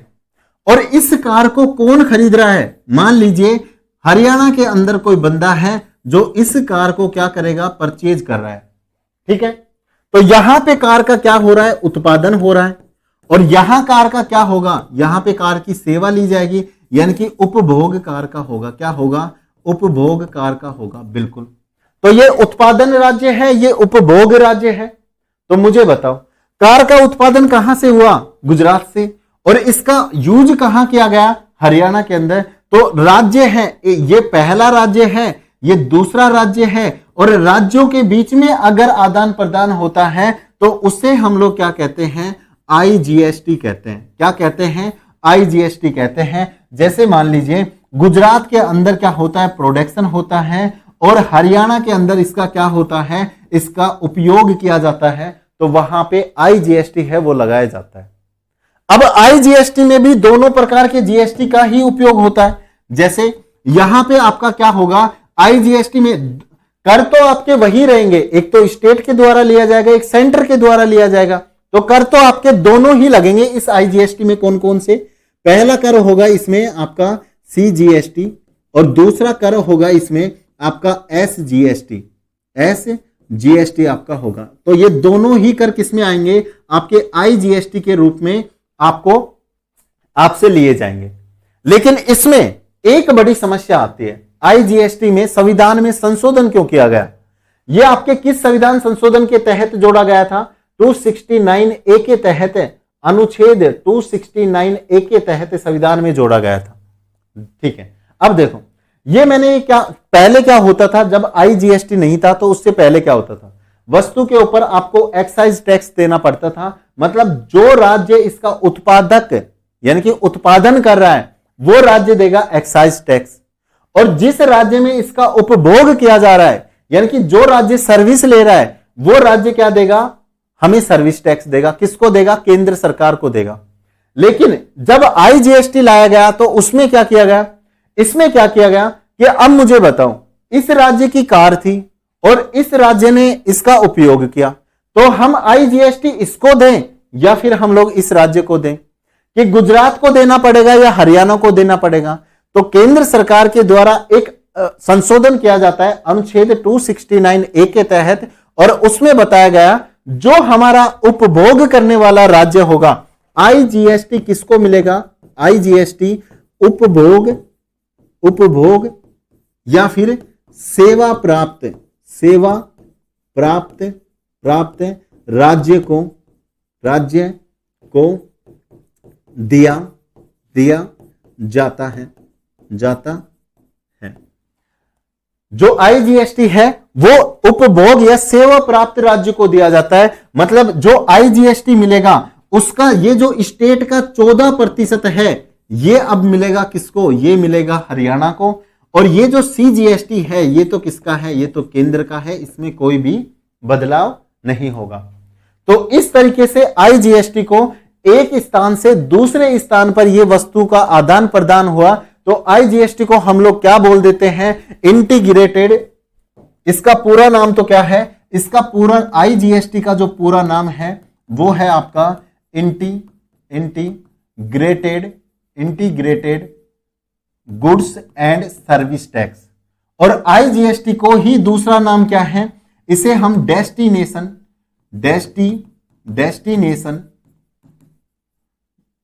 और इस कार को कौन खरीद रहा है? मान लीजिए हरियाणा के अंदर कोई बंदा है जो इस कार को क्या करेगा? परचेज कर रहा है, ठीक है। तो यहां पे कार का क्या हो रहा है? उत्पादन हो रहा है। और यहां कार का क्या होगा? यहां पे कार की सेवा ली जाएगी, यानी कि उपभोग कार का होगा। क्या होगा? उपभोग कार का होगा, बिल्कुल। तो ये उत्पादन राज्य है, ये उपभोग राज्य है। तो मुझे बताओ कार का उत्पादन कहां से हुआ? गुजरात से। और इसका यूज कहां किया गया? हरियाणा के अंदर। तो राज्य है, ये पहला राज्य है, ये दूसरा राज्य है, और राज्यों के बीच में अगर आदान प्रदान होता है तो उसे हम लोग क्या कहते हैं? IGST कहते हैं। क्या कहते हैं? IGST कहते हैं। जैसे मान लीजिए गुजरात के अंदर क्या होता है? प्रोडक्शन होता है, और हरियाणा के अंदर इसका क्या होता है? इसका उपयोग किया जाता है। तो वहां पे IGST है वो लगाया जाता है। अब IGST में भी दोनों प्रकार के GST का ही उपयोग होता है। जैसे यहां पे आपका क्या होगा? IGST में कर तो आपके वही रहेंगे, एक तो स्टेट के द्वारा लिया जाएगा, एक सेंटर के द्वारा लिया जाएगा। तो कर तो आपके दोनों ही लगेंगे इस IGST में। कौन कौन से? पहला कर होगा इसमें आपका CGST, और दूसरा कर होगा इसमें आपका SGST आपका होगा। तो ये दोनों ही कर किसमें आएंगे? आपके IGST के रूप में आपसे लिए जाएंगे। लेकिन इसमें एक बड़ी समस्या आती है। IGST में संविधान में संशोधन क्यों किया गया? ये आपके किस संविधान संशोधन के तहत जोड़ा गया था? 269A के तहत, अनुच्छेद 269A के तहत संविधान में जोड़ा गया था, ठीक है। अब देखो ये मैंने पहले क्या होता था? जब IGST नहीं था तो उससे पहले क्या होता था? वस्तु के ऊपर आपको एक्साइज टैक्स देना पड़ता था। मतलब जो राज्य इसका उत्पादक यानी कि उत्पादन कर रहा है वो राज्य देगा एक्साइज टैक्स, और जिस राज्य में इसका उपभोग किया जा रहा है यानी कि जो राज्य सर्विस ले रहा है वो राज्य क्या देगा? हमें सर्विस टैक्स देगा। किसको देगा? केंद्र सरकार को देगा। लेकिन जब IGST लाया गया तो उसमें क्या किया गया? इसमें क्या किया गया कि अब मुझे बताओ, इस राज्य की कार थी और इस राज्य ने इसका उपयोग किया, तो हम IGST इसको दें या फिर हम लोग इस राज्य को दें? कि गुजरात को देना पड़ेगा या हरियाणा को देना पड़ेगा? तो केंद्र सरकार के द्वारा एक संशोधन किया जाता है अनुच्छेद 269A के तहत, और उसमें बताया गया जो हमारा उपभोग करने वाला राज्य होगा, आईजीएसटी किसको मिलेगा, आईजीएसटी उपभोग या फिर सेवा प्राप्त राज्य को दिया जाता है। जो आईजीएसटी है वो उपभोग या सेवा प्राप्त राज्य को दिया जाता है। मतलब जो आईजीएसटी मिलेगा उसका ये जो स्टेट का 14% है ये अब मिलेगा किसको, ये मिलेगा हरियाणा को। और ये जो सीजीएसटी है ये तो किसका है, ये तो केंद्र का है, इसमें कोई भी बदलाव नहीं होगा। तो इस तरीके से आईजीएसटी को एक स्थान से दूसरे स्थान पर यह वस्तु का आदान प्रदान हुआ तो आईजीएसटी को हम लोग क्या बोल देते हैं, इंटीग्रेटेड। इसका पूरा नाम तो क्या है, इसका पूरा आईजीएसटी का जो पूरा नाम है वो है आपका integrated goods and service tax. और आईजीएसटी को ही दूसरा नाम क्या है, इसे हम डेस्टिनेशन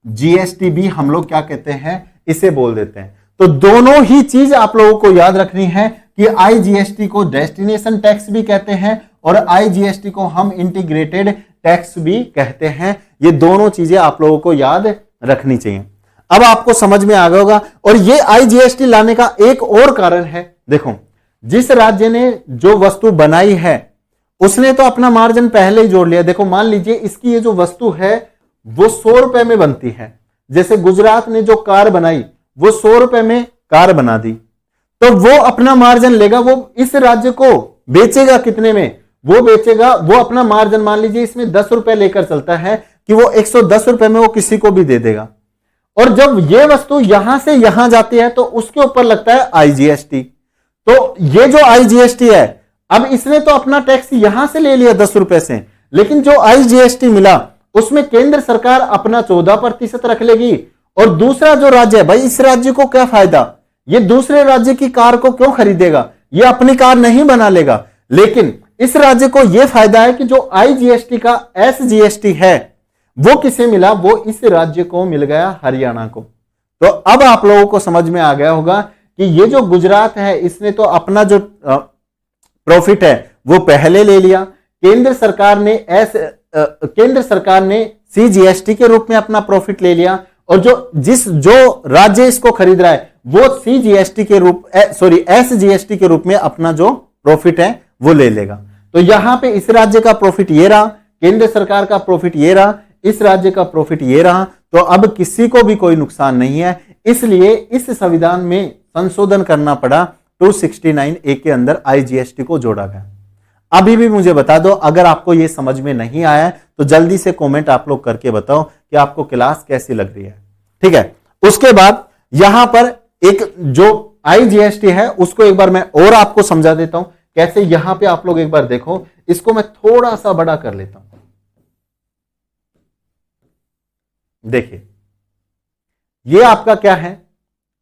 जीएसटी भी हम लोग क्या कहते हैं, इसे बोल देते हैं। तो दोनों ही चीज आप लोगों को याद रखनी है कि आईजीएसटी को डेस्टिनेशन टैक्स भी कहते हैं और आईजीएसटी को हम इंटीग्रेटेड टैक्स भी कहते हैं। ये दोनों चीजें आप लोगों को याद रखनी चाहिए। अब आपको समझ में आ गया होगा। और ये आईजीएसटी लाने का एक और कारण है, देखो जिस राज्य ने जो वस्तु बनाई है उसने तो अपना मार्जिन पहले ही जोड़ लिया। देखो मान लीजिए इसकी ये जो वस्तु है वो 100 रुपए में बनती है, जैसे गुजरात ने जो कार बनाई वो 100 रुपए में कार बना दी, तो वो अपना मार्जिन लेगा, वो इस राज्य को बेचेगा कितने में, वो बेचेगा, वो अपना मार्जिन मान लीजिए इसमें 10 रुपए लेकर चलता है कि वो 110 रुपए में वो किसी को भी दे देगा। और जब ये वस्तु यहां से यहां जाती है तो उसके ऊपर लगता है आईजीएसटी। तो ये जो आईजीएसटी है, अब इसने तो अपना टैक्स यहां से ले लिया 10 रुपए से, लेकिन जो आईजीएसटी मिला उसमें केंद्र सरकार अपना 14% रख लेगी। और दूसरा जो राज्य है, भाई इस राज्य को क्या फायदा, ये दूसरे राज्य की कार को क्यों खरीदेगा, ये अपनी कार नहीं बना लेगा। लेकिन इस राज्य को यह फायदा है कि जो आईजीएसटी का एसजीएसटी है वो किसे मिला, वो इस राज्य को मिल गया, हरियाणा को। तो अब आप लोगों को समझ में आ गया होगा कि ये जो गुजरात है इसने तो अपना जो प्रॉफिट है वो पहले ले लिया, केंद्र सरकार ने सीजीएसटी के रूप में अपना प्रॉफिट ले लिया, और जो राज्य इसको खरीद रहा है वो सीजीएसटी के रूप एसजीएसटी के रूप में अपना जो प्रॉफिट है वो ले लेगा। तो यहां पे इस राज्य का प्रॉफिट ये रहा, केंद्र सरकार का प्रॉफिट ये रहा, इस राज्य का प्रॉफिट ये रहा। तो अब किसी को भी कोई नुकसान नहीं है, इसलिए इस संविधान में संशोधन करना पड़ा, 269A के अंदर आईजीएसटी को जोड़ा गया। अभी भी मुझे बता दो अगर आपको ये समझ में नहीं आया तो जल्दी से कमेंट आप लोग करके बताओ कि आपको क्लास कैसी लग रही है, ठीक है। उसके बाद यहां पर एक जो आईजीएसटी है उसको एक बार मैं और आपको समझा देता हूं कैसे। यहां पे आप लोग एक बार देखो, इसको मैं थोड़ा सा बड़ा कर लेता हूं। देखिए ये आपका क्या है,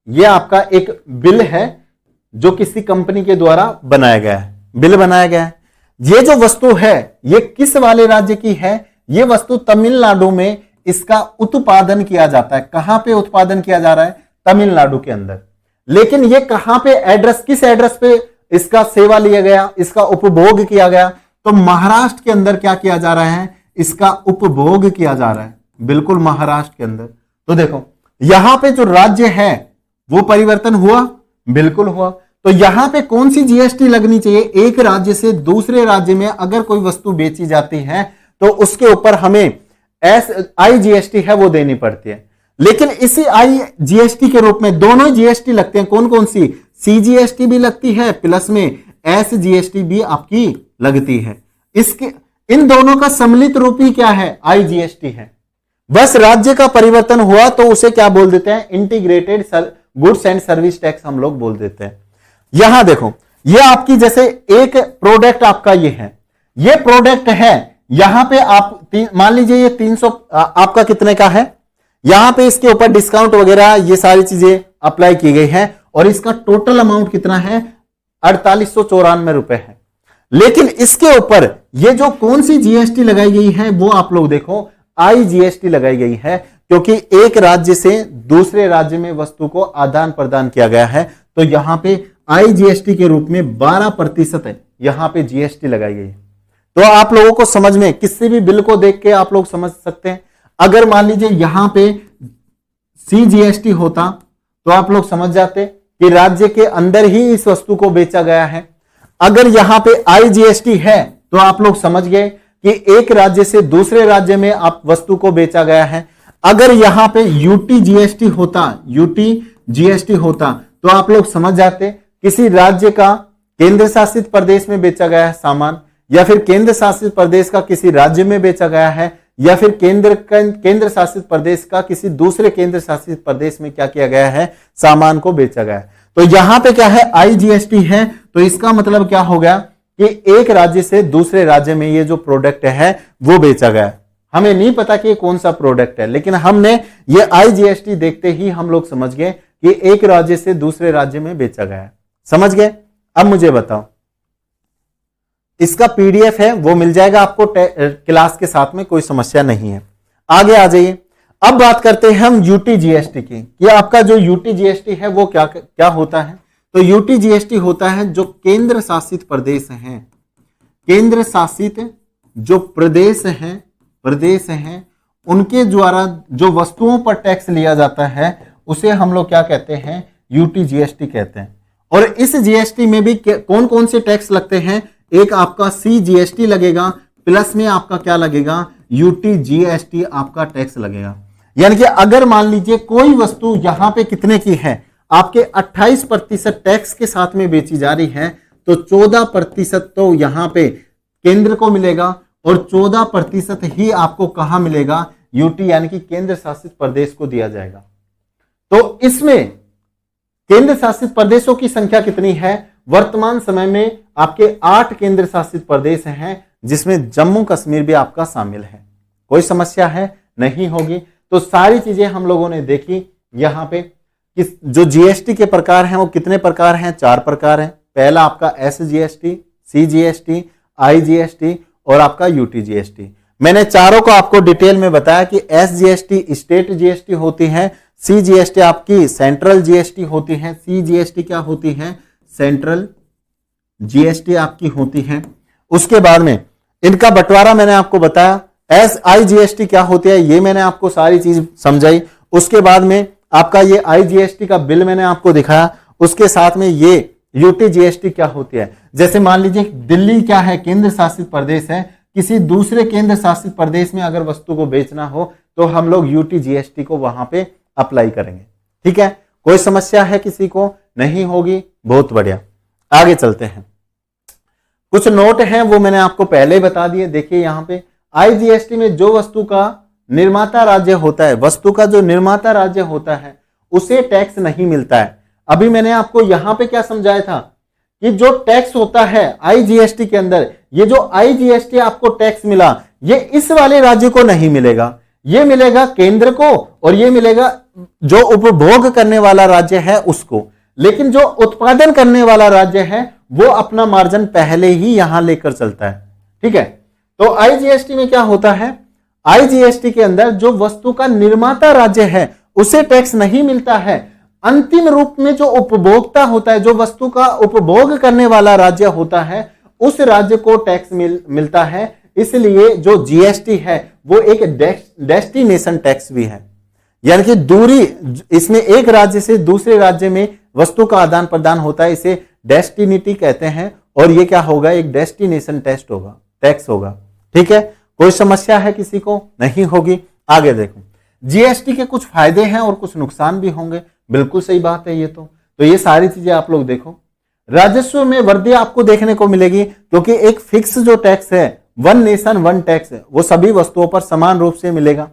ये आपका एक बिल है जो किसी कंपनी के द्वारा बनाया गया है, बिल बनाया गया है। ये जो वस्तु है ये किस वाले राज्य की है, ये वस्तु तमिलनाडु में इसका उत्पादन किया जाता है। कहां पे उत्पादन किया जा रहा है, तमिलनाडु के अंदर। लेकिन ये कहां पे एड्रेस, किस एड्रेस पे इसका सेवा लिया गया, इसका उपभोग किया गया, तो महाराष्ट्र के अंदर क्या किया जा रहा है, इसका उपभोग किया जा रहा है, बिल्कुल महाराष्ट्र के अंदर। तो देखो यहां पे जो राज्य है वो परिवर्तन हुआ, बिल्कुल हुआ। तो यहां पे कौन सी जीएसटी लगनी चाहिए, एक राज्य से दूसरे राज्य में अगर कोई वस्तु बेची जाती है तो उसके ऊपर हमें आईजीएसटी है वो देनी पड़ती है। लेकिन इसी आईजीएसटी के रूप में दोनों जीएसटी लगते हैं, कौन कौन सी, सीजीएसटी भी लगती है प्लस में एसजीएसटी भी आपकी लगती है। इसके इन दोनों का सम्मिलित रूप ही क्या है, आईजीएसटी है। बस राज्य का परिवर्तन हुआ तो उसे क्या बोल देते हैं, integrated goods and service tax हम लोग बोल देते हैं। यहां देखो ये आपकी जैसे एक प्रोडक्ट आपका ये है, ये प्रोडक्ट है, यहां पे आप मान लीजिए ये 300 आपका कितने का है, यहां पे इसके ऊपर डिस्काउंट वगैरह ये सारी चीजें अप्लाई की गई है और इसका टोटल अमाउंट कितना है 4894 रुपए है। लेकिन इसके ऊपर ये जो कौन सी जीएसटी लगाई गई है वो आप लोग देखो, आईजीएसटी लगाई गई है, क्योंकि एक राज्य से दूसरे राज्य में वस्तु को आदान प्रदान किया गया है। तो यहां पे आईजीएसटी के रूप में 12% है, यहां पे जीएसटी लगाई गई है। तो आप लोगों को समझ में, किसी भी बिल को देख के आप लोग समझ सकते हैं। अगर मान लीजिए यहां पे सीजीएसटी होता तो आप लोग समझ जाते कि राज्य के अंदर ही इस वस्तु को बेचा गया है। अगर यहां पे आईजीएसटी है तो आप लोग समझ गए कि एक राज्य से दूसरे राज्य में आप वस्तु को बेचा गया है। अगर यहां पे यूटीजीएसटी होता तो आप लोग समझ जाते किसी राज्य का केंद्र शासित प्रदेश में बेचा गया है सामान, या फिर केंद्र शासित प्रदेश का किसी राज्य में बेचा गया है, या फिर केंद्र शासित प्रदेश का किसी दूसरे केंद्र शासित प्रदेश में क्या किया गया है, सामान को बेचा गया है। तो यहां पे क्या है, आईजीएसटी है। तो इसका मतलब क्या हो गया कि एक राज्य से दूसरे राज्य में ये जो प्रोडक्ट है वो बेचा गया है। हमें नहीं पता कि कौन सा प्रोडक्ट है, लेकिन हमने ये आईजीएसटी देखते ही हम लोग समझ गए कि एक राज्य से दूसरे राज्य में बेचा गया है। समझ गए? अब मुझे बताओ, इसका पीडीएफ है वो मिल जाएगा आपको क्लास के साथ में, कोई समस्या नहीं है। आगे आ जाइए। अब बात करते हैं हम यूटीजीएसटी की। ये आपका जो यूटीजीएसटी है वो क्या होता है? तो यूटीजीएसटी होता है जो केंद्र शासित प्रदेश हैं, केंद्र शासित जो प्रदेश हैं उनके द्वारा जो वस्तुओं पर टैक्स लिया जाता है उसे हम लोग क्या कहते हैं, यूटीजीएसटी कहते हैं। और इस जीएसटी में भी कौन कौन से टैक्स लगते हैं? एक आपका सीजीएसटी लगेगा, प्लस में आपका क्या लगेगा, यूटीजीएसटी आपका टैक्स लगेगा। यानी कि अगर मान लीजिए कोई वस्तु यहां पे कितने की है, आपके 28% टैक्स के साथ में बेची जा रही है, तो 14% तो यहां पे केंद्र को मिलेगा और 14% ही आपको कहां मिलेगा, यूटी यानी कि केंद्र शासित प्रदेश को दिया जाएगा। तो इसमें केंद्र शासित प्रदेशों की संख्या कितनी है? वर्तमान समय में आपके 8 केंद्र शासित प्रदेश हैं, जिसमें जम्मू कश्मीर भी आपका शामिल है। कोई समस्या है? नहीं होगी। तो सारी चीजें हम लोगों ने देखी। यहां पे जो जीएसटी के प्रकार हैं वो कितने प्रकार हैं? 4 प्रकार हैं। पहला आपका एसजीएसटी, सीजीएसटी, आईजीएसटी और आपका यूटीजीएसटी। मैंने चारों को आपको डिटेल में बताया कि एसजीएसटी स्टेट जीएसटी होती है, सीजीएसटी आपकी सेंट्रल जीएसटी होती है, सीजीएसटी क्या होती है, सेंट्रल जीएसटी आपकी होती है। उसके बाद में इनका बंटवारा मैंने आपको बताया। आईजीएसटी क्या होती है ये मैंने आपको सारी चीज समझाई। उसके बाद में आपका ये आईजीएसटी का बिल मैंने आपको दिखाया। उसके साथ में ये यूटीजीएसटी क्या होती है। जैसे मान लीजिए दिल्ली क्या है, केंद्र शासित प्रदेश है, किसी दूसरे केंद्र शासित प्रदेश में अगर वस्तु को बेचना हो तो हम लोग यूटीजीएसटी को वहां पे अप्लाई करेंगे। ठीक है, कोई समस्या है किसी को? नहीं होगी। बहुत बढ़िया, आगे चलते हैं। कुछ नोट हैं वो मैंने आपको पहले ही बता दिए। देखिए यहां पे आईजीएसटी में जो वस्तु का निर्माता राज्य होता है, वस्तु का जो निर्माता राज्य होता है उसे टैक्स नहीं मिलता है। अभी मैंने आपको यहां पे क्या समझाया था कि जो टैक्स होता है आईजीएसटी के अंदर, ये जो आईजीएसटी आपको टैक्स मिला ये इस वाले राज्य को नहीं मिलेगा, ये मिलेगा केंद्र को और ये मिलेगा जो उपभोग करने वाला राज्य है उसको। लेकिन जो उत्पादन करने वाला राज्य है वो अपना मार्जिन पहले ही यहां लेकर चलता है। ठीक है, तो आईजीएसटी में क्या होता है, आईजीएसटी के अंदर जो वस्तु का निर्माता राज्य है उसे टैक्स नहीं मिलता है। अंतिम रूप में जो उपभोक्ता होता है, जो वस्तु का उपभोग करने वाला राज्य होता है, उस राज्य को टैक्स मिलता है। इसलिए जो जीएसटी है वो एक डेस्टिनेशन टैक्स भी है, यानी कि दूरी, इसमें एक राज्य से दूसरे राज्य में वस्तु का आदान प्रदान होता है, इसे डेस्टिनिटी कहते हैं। और ये क्या होगा, एक डेस्टिनेशन टैक्स होगा। ठीक है, कोई समस्या है किसी को? नहीं होगी। आगे देखो, जीएसटी के कुछ फायदे हैं और कुछ नुकसान भी होंगे। बिल्कुल सही बात है ये तो ये सारी चीजें आप लोग देखो। राजस्व में वृद्धि आपको देखने को मिलेगी, क्योंकि एक फिक्स जो टैक्स है, वन नेशन वन टैक्स, वो सभी वस्तुओं पर समान रूप से मिलेगा।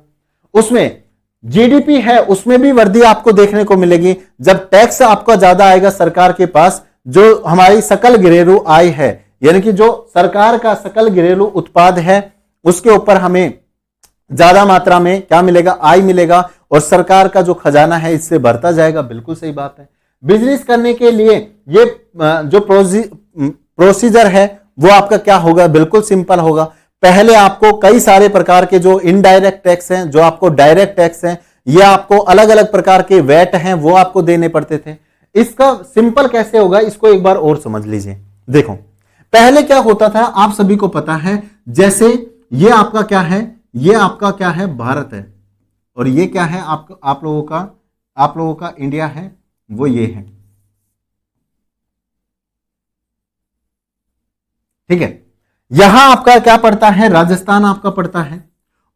उसमें जीडीपी है, उसमें भी वृद्धि आपको देखने को मिलेगी। जब टैक्स आपका ज्यादा आएगा सरकार के पास, जो हमारी सकल घरेलू आय है, यानी कि जो सरकार का सकल घरेलू उत्पाद है, उसके ऊपर हमें ज्यादा मात्रा में क्या मिलेगा, आय मिलेगा, और सरकार का जो खजाना है इससे बढ़ता जाएगा। बिल्कुल सही बात है। बिजनेस करने के लिए ये जो प्रोसीजर है वो आपका क्या होगा, बिल्कुल सिंपल होगा। पहले आपको कई सारे प्रकार के जो इनडायरेक्ट टैक्स हैं, जो आपको डायरेक्ट टैक्स हैं, ये आपको अलग अलग प्रकार के वैट हैं, वो आपको देने पड़ते थे। इसका सिंपल कैसे होगा, इसको एक बार और समझ लीजिए। देखो पहले क्या होता था, आप सभी को पता है, जैसे ये आपका क्या है, ये आपका क्या है, भारत है, और ये क्या है आप लोगों का इंडिया है, वो ये है, ठीक है। यहां आपका क्या पड़ता है, राजस्थान आपका पड़ता है,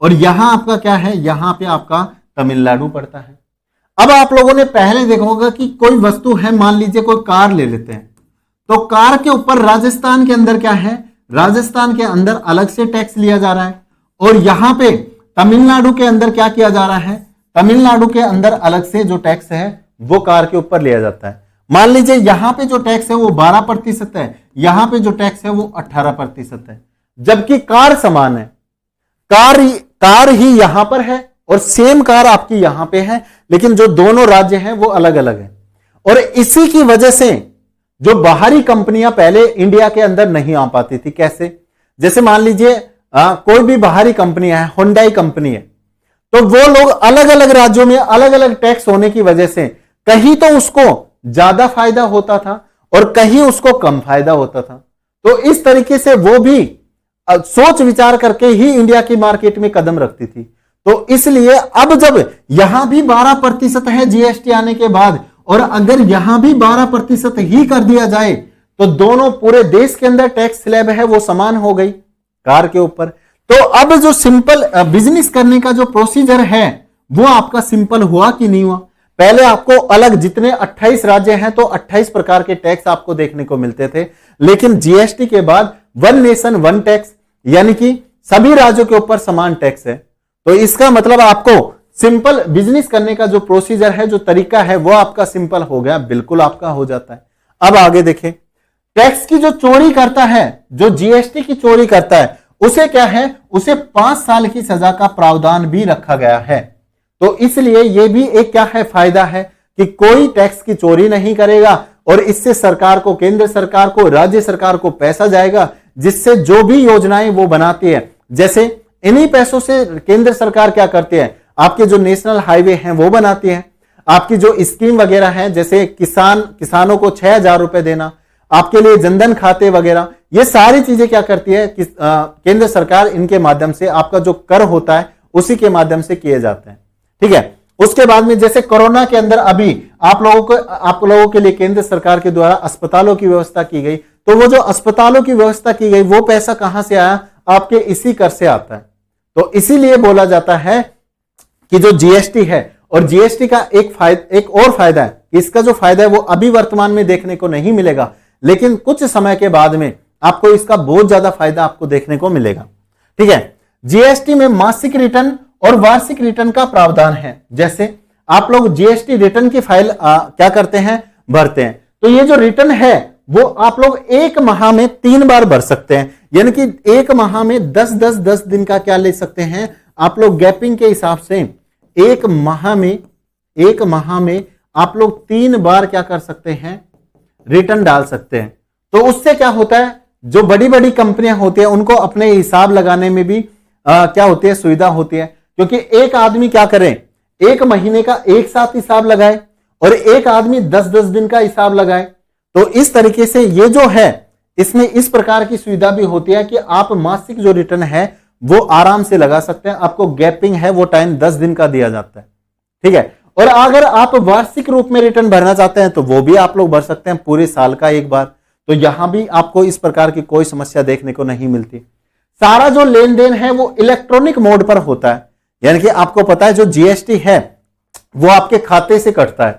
और यहां आपका क्या है, यहां पे आपका तमिलनाडु पड़ता है। अब आप लोगों ने पहले देखा होगा कि कोई वस्तु है, मान लीजिए कोई कार ले लेते हैं, तो कार के ऊपर राजस्थान के अंदर क्या है, राजस्थान के अंदर अलग से टैक्स लिया जा रहा है, और यहां पे तमिलनाडु के अंदर क्या किया जा रहा है, तमिलनाडु के अंदर अलग से जो टैक्स है वो कार के ऊपर लिया जाता है। मान लीजिए यहां पे जो टैक्स है वो 12% है, यहां पे जो टैक्स है वो 18% है, जबकि कार समान है, कार ही यहां पर है और सेम कार आपकी यहां पे है, लेकिन जो दोनों राज्य हैं वो अलग अलग हैं। और इसी की वजह से जो बाहरी कंपनियां पहले इंडिया के अंदर नहीं आ पाती थी, कैसे, जैसे मान लीजिए कोई भी बाहरी कंपनी है, हुंडई कंपनी है, तो वो लोग अलग अलग राज्यों में अलग अलग टैक्स होने की वजह से कहीं तो उसको ज्यादा फायदा होता था और कहीं उसको कम फायदा होता था। तो इस तरीके से वो भी सोच विचार करके ही इंडिया की मार्केट में कदम रखती थी। तो इसलिए अब जब यहां भी 12% है जीएसटी आने के बाद, और अगर यहां भी 12% ही कर दिया जाए, तो दोनों पूरे देश के अंदर टैक्स स्लैब है वो समान हो गई कार के ऊपर। तो अब जो सिंपल बिजनेस करने का जो प्रोसीजर है वो आपका सिंपल हुआ कि नहीं हुआ। पहले आपको अलग जितने 28 राज्य हैं तो 28 प्रकार के टैक्स आपको देखने को मिलते थे, लेकिन जीएसटी के बाद वन नेशन वन टैक्स, यानी कि सभी राज्यों के ऊपर समान टैक्स है। तो इसका मतलब आपको सिंपल बिजनेस करने का जो प्रोसीजर है, जो तरीका है, वो आपका सिंपल हो गया, बिल्कुल आपका हो जाता है। अब आगे देखें, टैक्स की जो चोरी करता है, जो जीएसटी की चोरी करता है, उसे क्या है, उसे 5 साल की सजा का प्रावधान भी रखा गया है। तो इसलिए यह भी एक क्या है, फायदा है कि कोई टैक्स की चोरी नहीं करेगा, और इससे सरकार को, केंद्र सरकार को, राज्य सरकार को पैसा जाएगा, जिससे जो भी योजनाएं वो बनाती है, जैसे इन्हीं पैसों से केंद्र सरकार क्या करती है, आपके जो नेशनल हाईवे हैं वो बनाती है, आपकी जो स्कीम वगैरह है, जैसे किसानों को 6,000 रुपए देना, आपके लिए जनधन खाते वगैरह, ये सारी चीजें क्या करती है कि केंद्र सरकार इनके माध्यम से, आपका जो कर होता है उसी के माध्यम से किए जाते हैं, ठीक है। उसके बाद में जैसे कोरोना के अंदर अभी आप लोगों के लिए केंद्र सरकार के द्वारा अस्पतालों की व्यवस्था की गई, तो वो जो अस्पतालों की व्यवस्था की गई वो पैसा कहां से आया, आपके इसी कर से आता है। तो इसीलिए बोला जाता है कि जो जीएसटी है, और जीएसटी का एक और फायदा है, इसका जो फायदा है वो अभी वर्तमान में देखने को नहीं मिलेगा, लेकिन कुछ समय के बाद में आपको इसका बहुत ज्यादा फायदा आपको देखने को मिलेगा, ठीक है। जीएसटी में मासिक रिटर्न और वार्षिक रिटर्न का प्रावधान है। जैसे आप लोग जीएसटी रिटर्न की फाइल क्या करते हैं, भरते हैं, तो ये जो रिटर्न है वो आप लोग 1 माह में 3 बार भर सकते हैं, यानी कि 1 माह में 10 दिन का क्या ले सकते हैं आप लोग, गैपिंग के हिसाब से 1 माह में आप लोग 3 बार क्या कर सकते हैं, रिटर्न डाल सकते हैं। तो उससे क्या होता है, जो बड़ी बड़ी कंपनियां होती है उनको अपने हिसाब लगाने में भी क्या होती है, सुविधा होती है, क्योंकि एक आदमी क्या करे, 1 महीने का एक साथ हिसाब लगाए और एक आदमी 10 दिन का हिसाब लगाए। तो इस तरीके से ये जो है, इसमें इस प्रकार की सुविधा भी होती है कि आप मासिक जो रिटर्न है वो आराम से लगा सकते हैं, आपको गैपिंग है वो टाइम 10 दिन का दिया जाता है, ठीक है। और अगर आप वार्षिक रूप में रिटर्न भरना चाहते हैं तो वो भी आप लोग भर सकते हैं पूरे साल का एक बार। तो यहां भी आपको इस प्रकार की कोई समस्या देखने को नहीं मिलती। सारा जो लेन देन है वो इलेक्ट्रॉनिक मोड पर होता है, यानी कि आपको पता है जो जीएसटी है वो आपके खाते से कटता है,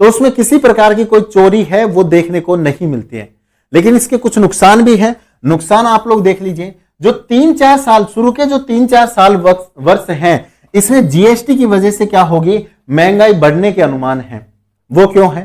तो उसमें किसी प्रकार की कोई चोरी है वो देखने को नहीं मिलती है। लेकिन इसके कुछ नुकसान भी हैं। नुकसान आप लोग देख लीजिए, जो 3-4 साल शुरू के जो 3-4 साल वर्ष हैं, इसमें जीएसटी की वजह से क्या होगी, महंगाई बढ़ने के अनुमान है। वो क्यों है,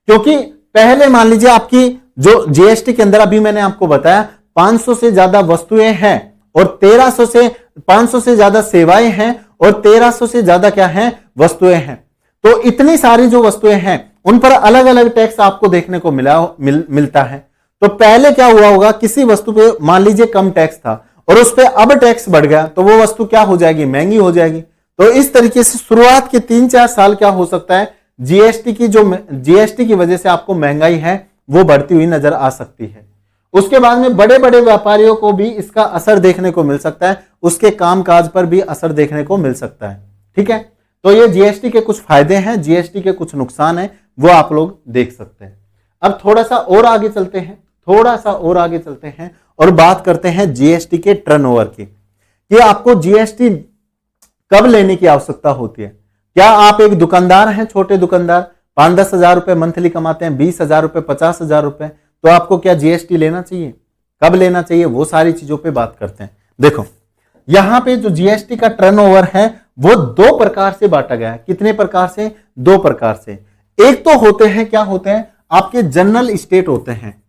क्योंकि पहले मान लीजिए आपकी जो जीएसटी के अंदर अभी मैंने आपको बताया 500 से ज्यादा वस्तुएं हैं और 500 से ज्यादा सेवाएं हैं और 1300 से ज्यादा क्या है, वस्तुएं हैं। तो इतनी सारी जो वस्तुएं हैं उन पर अलग अलग टैक्स आपको देखने को मिलता है। तो पहले क्या हुआ होगा, किसी वस्तु पे मान लीजिए कम टैक्स था और उस पे अब टैक्स बढ़ गया, तो वो वस्तु क्या हो जाएगी, महंगी हो जाएगी। तो इस तरीके से शुरुआत के 3-4 साल क्या हो सकता है, जीएसटी की वजह से आपको महंगाई है वो बढ़ती हुई नजर आ सकती है। उसके बाद में बड़े बड़े व्यापारियों को भी इसका असर देखने को मिल सकता है, उसके कामकाज पर भी असर देखने को मिल सकता है। ठीक है, तो ये जीएसटी के कुछ फायदे हैं, जीएसटी के कुछ नुकसान हैं, वो आप लोग देख सकते हैं। अब थोड़ा सा और आगे चलते हैं और बात करते हैं जीएसटी के टर्नओवर की, कि आपको जीएसटी कब लेने की आवश्यकता होती है। क्या आप एक दुकानदार हैं, छोटे दुकानदार, 5-10 हजार रुपए मंथली कमाते हैं, 20 हजार रुपए, 50 हजार रुपए, तो आपको क्या जीएसटी लेना चाहिए, कब लेना चाहिए, वो सारी चीजों पे बात करते हैं। देखो यहां पे जो जीएसटी का टर्नओवर है वो 2 प्रकार से बांटा गया है। कितने प्रकार से, 2 प्रकार से। एक तो होते हैं, क्या होते हैं, आपके जनरल स्टेट होते हैं।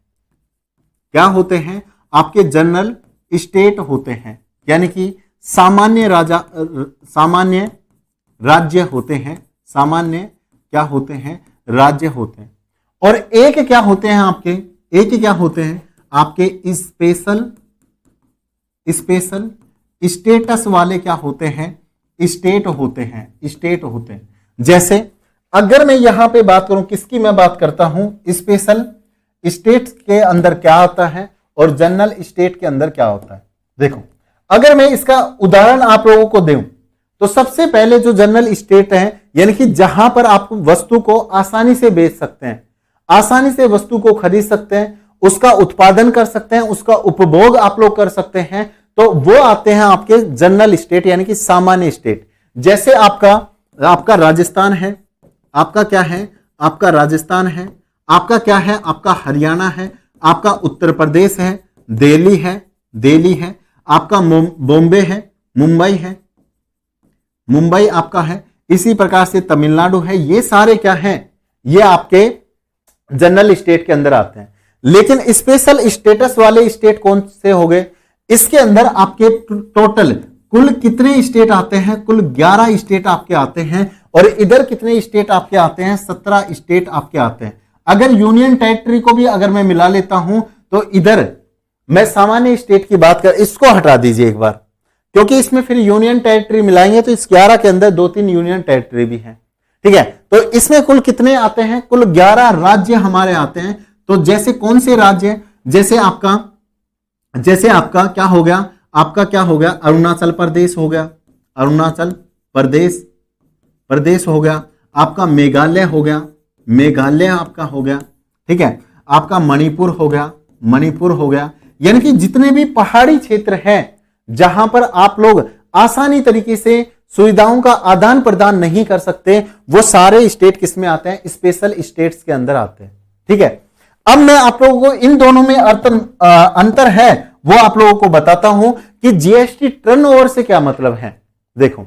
क्या होते हैं, आपके जनरल स्टेट होते हैं, यानी कि सामान्य राज्य होते हैं, सामान्य क्या होते हैं, राज्य होते हैं। और एक क्या होते हैं आपके स्पेशल स्टेटस वाले क्या होते हैं, स्टेट होते हैं। जैसे अगर मैं यहां पे बात करूं, किसकी मैं बात करता हूं, स्पेशल स्टेट के अंदर क्या आता है और जनरल स्टेट के अंदर क्या होता है। देखो अगर मैं इसका उदाहरण आप लोगों को दूं, तो सबसे पहले जो जनरल स्टेट है, यानी कि जहां पर आप वस्तु को आसानी से बेच सकते हैं, आसानी से वस्तु को खरीद सकते हैं, उसका उत्पादन कर सकते हैं, उसका उपभोग आप लोग कर सकते हैं, तो वो आते हैं आपके जनरल स्टेट, यानी कि सामान्य स्टेट। जैसे आपका राजस्थान है, आपका क्या है, आपका राजस्थान है, आपका क्या है, आपका हरियाणा है, आपका उत्तर प्रदेश है, दिल्ली है, आपका बॉम्बे है, मुंबई आपका है, इसी प्रकार से तमिलनाडु है। ये सारे क्या हैं, ये आपके जनरल स्टेट के अंदर आते हैं। लेकिन स्पेशल स्टेटस वाले स्टेट कौन से हो गए, इसके अंदर आपके टोटल कुल कितने स्टेट आते हैं, कुल 11 स्टेट आपके आते हैं। और इधर कितने स्टेट आपके आते हैं, 17 स्टेट आपके आते हैं। अगर यूनियन टेरिटरी को भी अगर मैं मिला लेता हूं, तो इधर मैं सामान्य स्टेट की बात कर, इसको हटा दीजिए एक बार, क्योंकि इसमें फिर यूनियन टेरिटरी मिलाएंगे तो इस 11 के अंदर 2-3 यूनियन टेरिटरी भी हैं। ठीक है, तो इसमें कुल कितने आते हैं, कुल 11 राज्य हमारे आते हैं। तो जैसे कौन से राज्य, जैसे आपका क्या हो गया, अरुणाचल प्रदेश हो गया, अरुणाचल प्रदेश हो गया, आपका मेघालय हो गया, मेघालय आपका हो गया। ठीक है, आपका मणिपुर हो गया, यानी कि जितने भी पहाड़ी क्षेत्र हैं जहां पर आप लोग आसानी तरीके से सुविधाओं का आदान प्रदान नहीं कर सकते, वो सारे स्टेट किस में आते हैं, स्पेशल स्टेट्स के अंदर आते हैं। ठीक है, अब मैं आप लोगों को इन दोनों में अंतर है वो आप लोगों को बताता हूं कि जीएसटी टर्नओवर से क्या मतलब है। देखो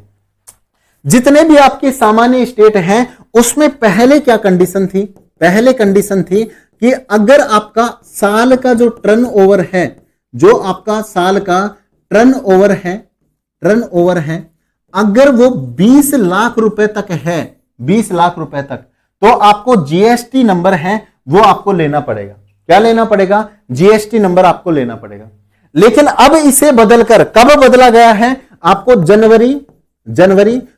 जितने भी आपके सामान्य स्टेट हैं उसमें पहले क्या कंडीशन थी, पहले कंडीशन थी कि अगर आपका साल का जो टर्नओवर है, जो आपका साल का टर्नओवर है, अगर वो 20 लाख रुपए तक है, 20 लाख रुपए तक, तो आपको जीएसटी नंबर है वो आपको लेना पड़ेगा। क्या लेना पड़ेगा, जीएसटी नंबर आपको लेना पड़ेगा। लेकिन अब इसे बदलकर कब बदला गया है, आपको जनवरी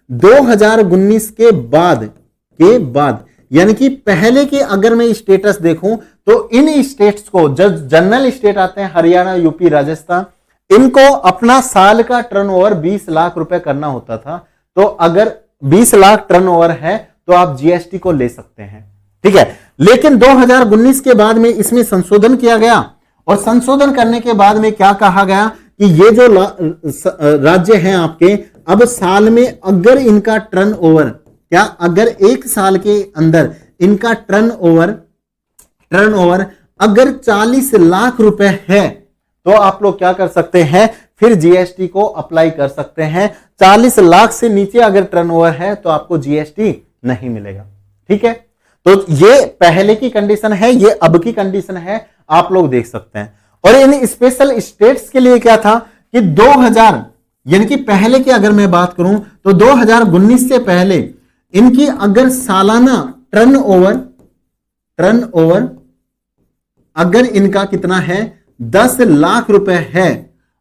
2019 के बाद, यानी कि पहले के अगर मैं स्टेटस देखूं तो इन स्टेट्स को, जब जनरल स्टेट आते हैं हरियाणा, यूपी, राजस्थान, इनको अपना साल का टर्नओवर 20 लाख रुपए करना होता था। तो अगर 20 लाख टर्नओवर है तो आप जीएसटी को ले सकते हैं। ठीक है, लेकिन 2019 के बाद में इसमें संशोधन किया गया और संशोधन करने के बाद में क्या कहा गया कि ये जो राज्य हैं आपके, अब साल में अगर इनका टर्नओवर, क्या अगर एक साल के अंदर इनका टर्नओवर अगर 40 लाख रुपए है तो आप लोग क्या कर सकते हैं, फिर जीएसटी को अप्लाई कर सकते हैं। 40 लाख से नीचे अगर टर्नओवर है तो आपको जीएसटी नहीं मिलेगा। ठीक है, तो ये पहले की कंडीशन है, ये अब की कंडीशन है, आप लोग देख सकते हैं। और इन स्पेशल स्टेट्स के लिए क्या था कि 2000, यानी कि पहले की अगर मैं बात करूं तो 2019 से पहले इनकी अगर सालाना टर्नओवर टर्नओवर अगर इनका कितना है 10 लाख रुपए है,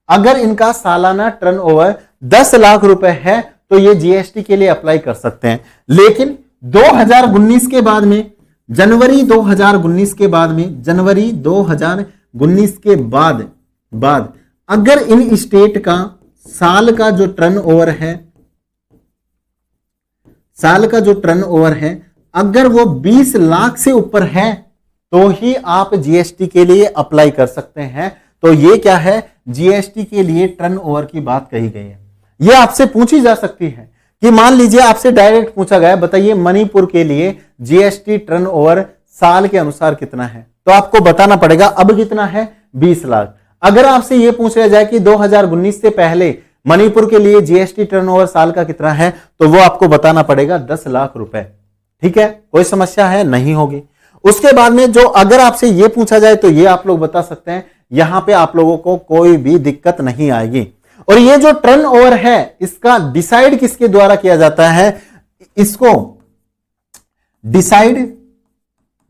अगर इनका सालाना टर्नओवर 10 लाख रुपए है तो ये जीएसटी के लिए अप्लाई कर सकते हैं। लेकिन 2019 के बाद में, जनवरी 2019 के बाद में, जनवरी 2019 के बाद अगर इन स्टेट का साल का जो टर्नओवर है, साल का जो टर्नओवर है अगर वो 20 लाख से ऊपर है तो ही आप जीएसटी के लिए अप्लाई कर सकते हैं। तो ये क्या है, जीएसटी के लिए टर्नओवर की बात कही गई है। ये आपसे पूछी जा सकती है कि मान लीजिए आपसे डायरेक्ट पूछा गया, बताइए मणिपुर के लिए जीएसटी टर्नओवर साल के अनुसार कितना है, तो आपको बताना पड़ेगा अब कितना है 20 लाख। अगर आपसे यह पूछा जाए कि 2019 से पहले मणिपुर के लिए जीएसटी टर्नओवर साल का कितना है, तो वो आपको बताना पड़ेगा 10 लाख रुपए। ठीक है, कोई समस्या है नहीं होगी। उसके बाद में जो अगर आपसे यह पूछा जाए तो ये आप लोग बता सकते हैं, यहां पे आप लोगों को कोई भी दिक्कत नहीं आएगी। और ये जो टर्नओवर है इसका डिसाइड किसके द्वारा किया जाता है, इसको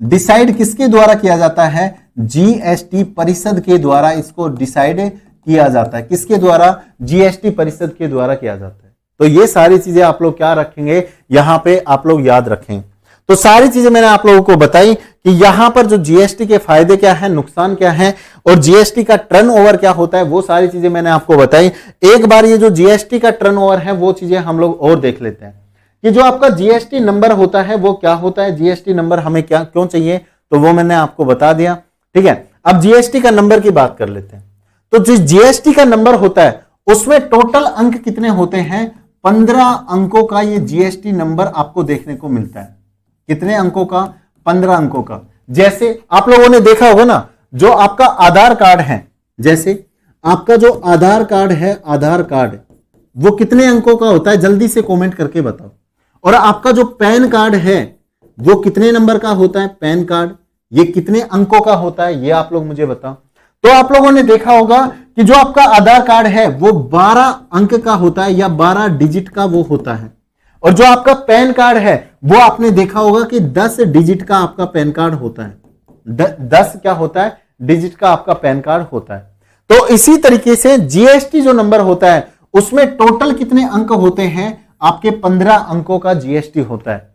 डिसाइड किसके द्वारा किया जाता है, जीएसटी परिषद के द्वारा इसको डिसाइड किया जाता है। किसके द्वारा, जीएसटी परिषद के द्वारा किया जाता है। तो ये सारी चीजें आप लोग क्या रखेंगे, यहां पे आप लोग याद रखें। तो सारी चीजें मैंने आप लोगों को बताई कि यहां पर जो जीएसटी के फायदे क्या है, नुकसान क्या है और जीएसटी का टर्नओवर क्या होता है, वो सारी चीजें मैंने आपको बताई। एक बार ये जो जीएसटी का टर्नओवर है वो चीजें हम लोग और देख लेते हैं कि जो आपका जीएसटी नंबर होता है वो क्या होता है, जीएसटी नंबर हमें क्या क्यों चाहिए, तो वो मैंने आपको बता दिया। ठीक है, अब जीएसटी का नंबर की बात कर लेते हैं। तो जो जीएसटी का नंबर होता है उसमें टोटल अंक कितने होते हैं, 15 अंकों का ये जीएसटी नंबर आपको देखने को मिलता है। कितने अंकों का, 15 अंकों का। जैसे आप लोगों ने देखा होगा ना, जो आपका आधार कार्ड है, जैसे आपका जो आधार कार्ड है, आधार कार्ड वो कितने अंकों का होता है, जल्दी से कमेंट करके बताओ। और आपका जो पैन कार्ड है वो कितने नंबर का होता है, पैन कार्ड ये कितने अंकों का होता है, ये आप लोग मुझे बताओ। तो आप लोगों ने देखा होगा कि जो आपका आधार कार्ड है वो 12 अंक का होता है या 12 डिजिट का वो होता है। और जो आपका पैन कार्ड है वो आपने देखा होगा कि 10 डिजिट का आपका पैन कार्ड होता है। 10 क्या होता है, डिजिट का आपका पैन कार्ड होता है। तो इसी तरीके से जीएसटी जो नंबर होता है उसमें टोटल कितने अंक होते हैं, आपके 15 अंकों का जीएसटी होता है।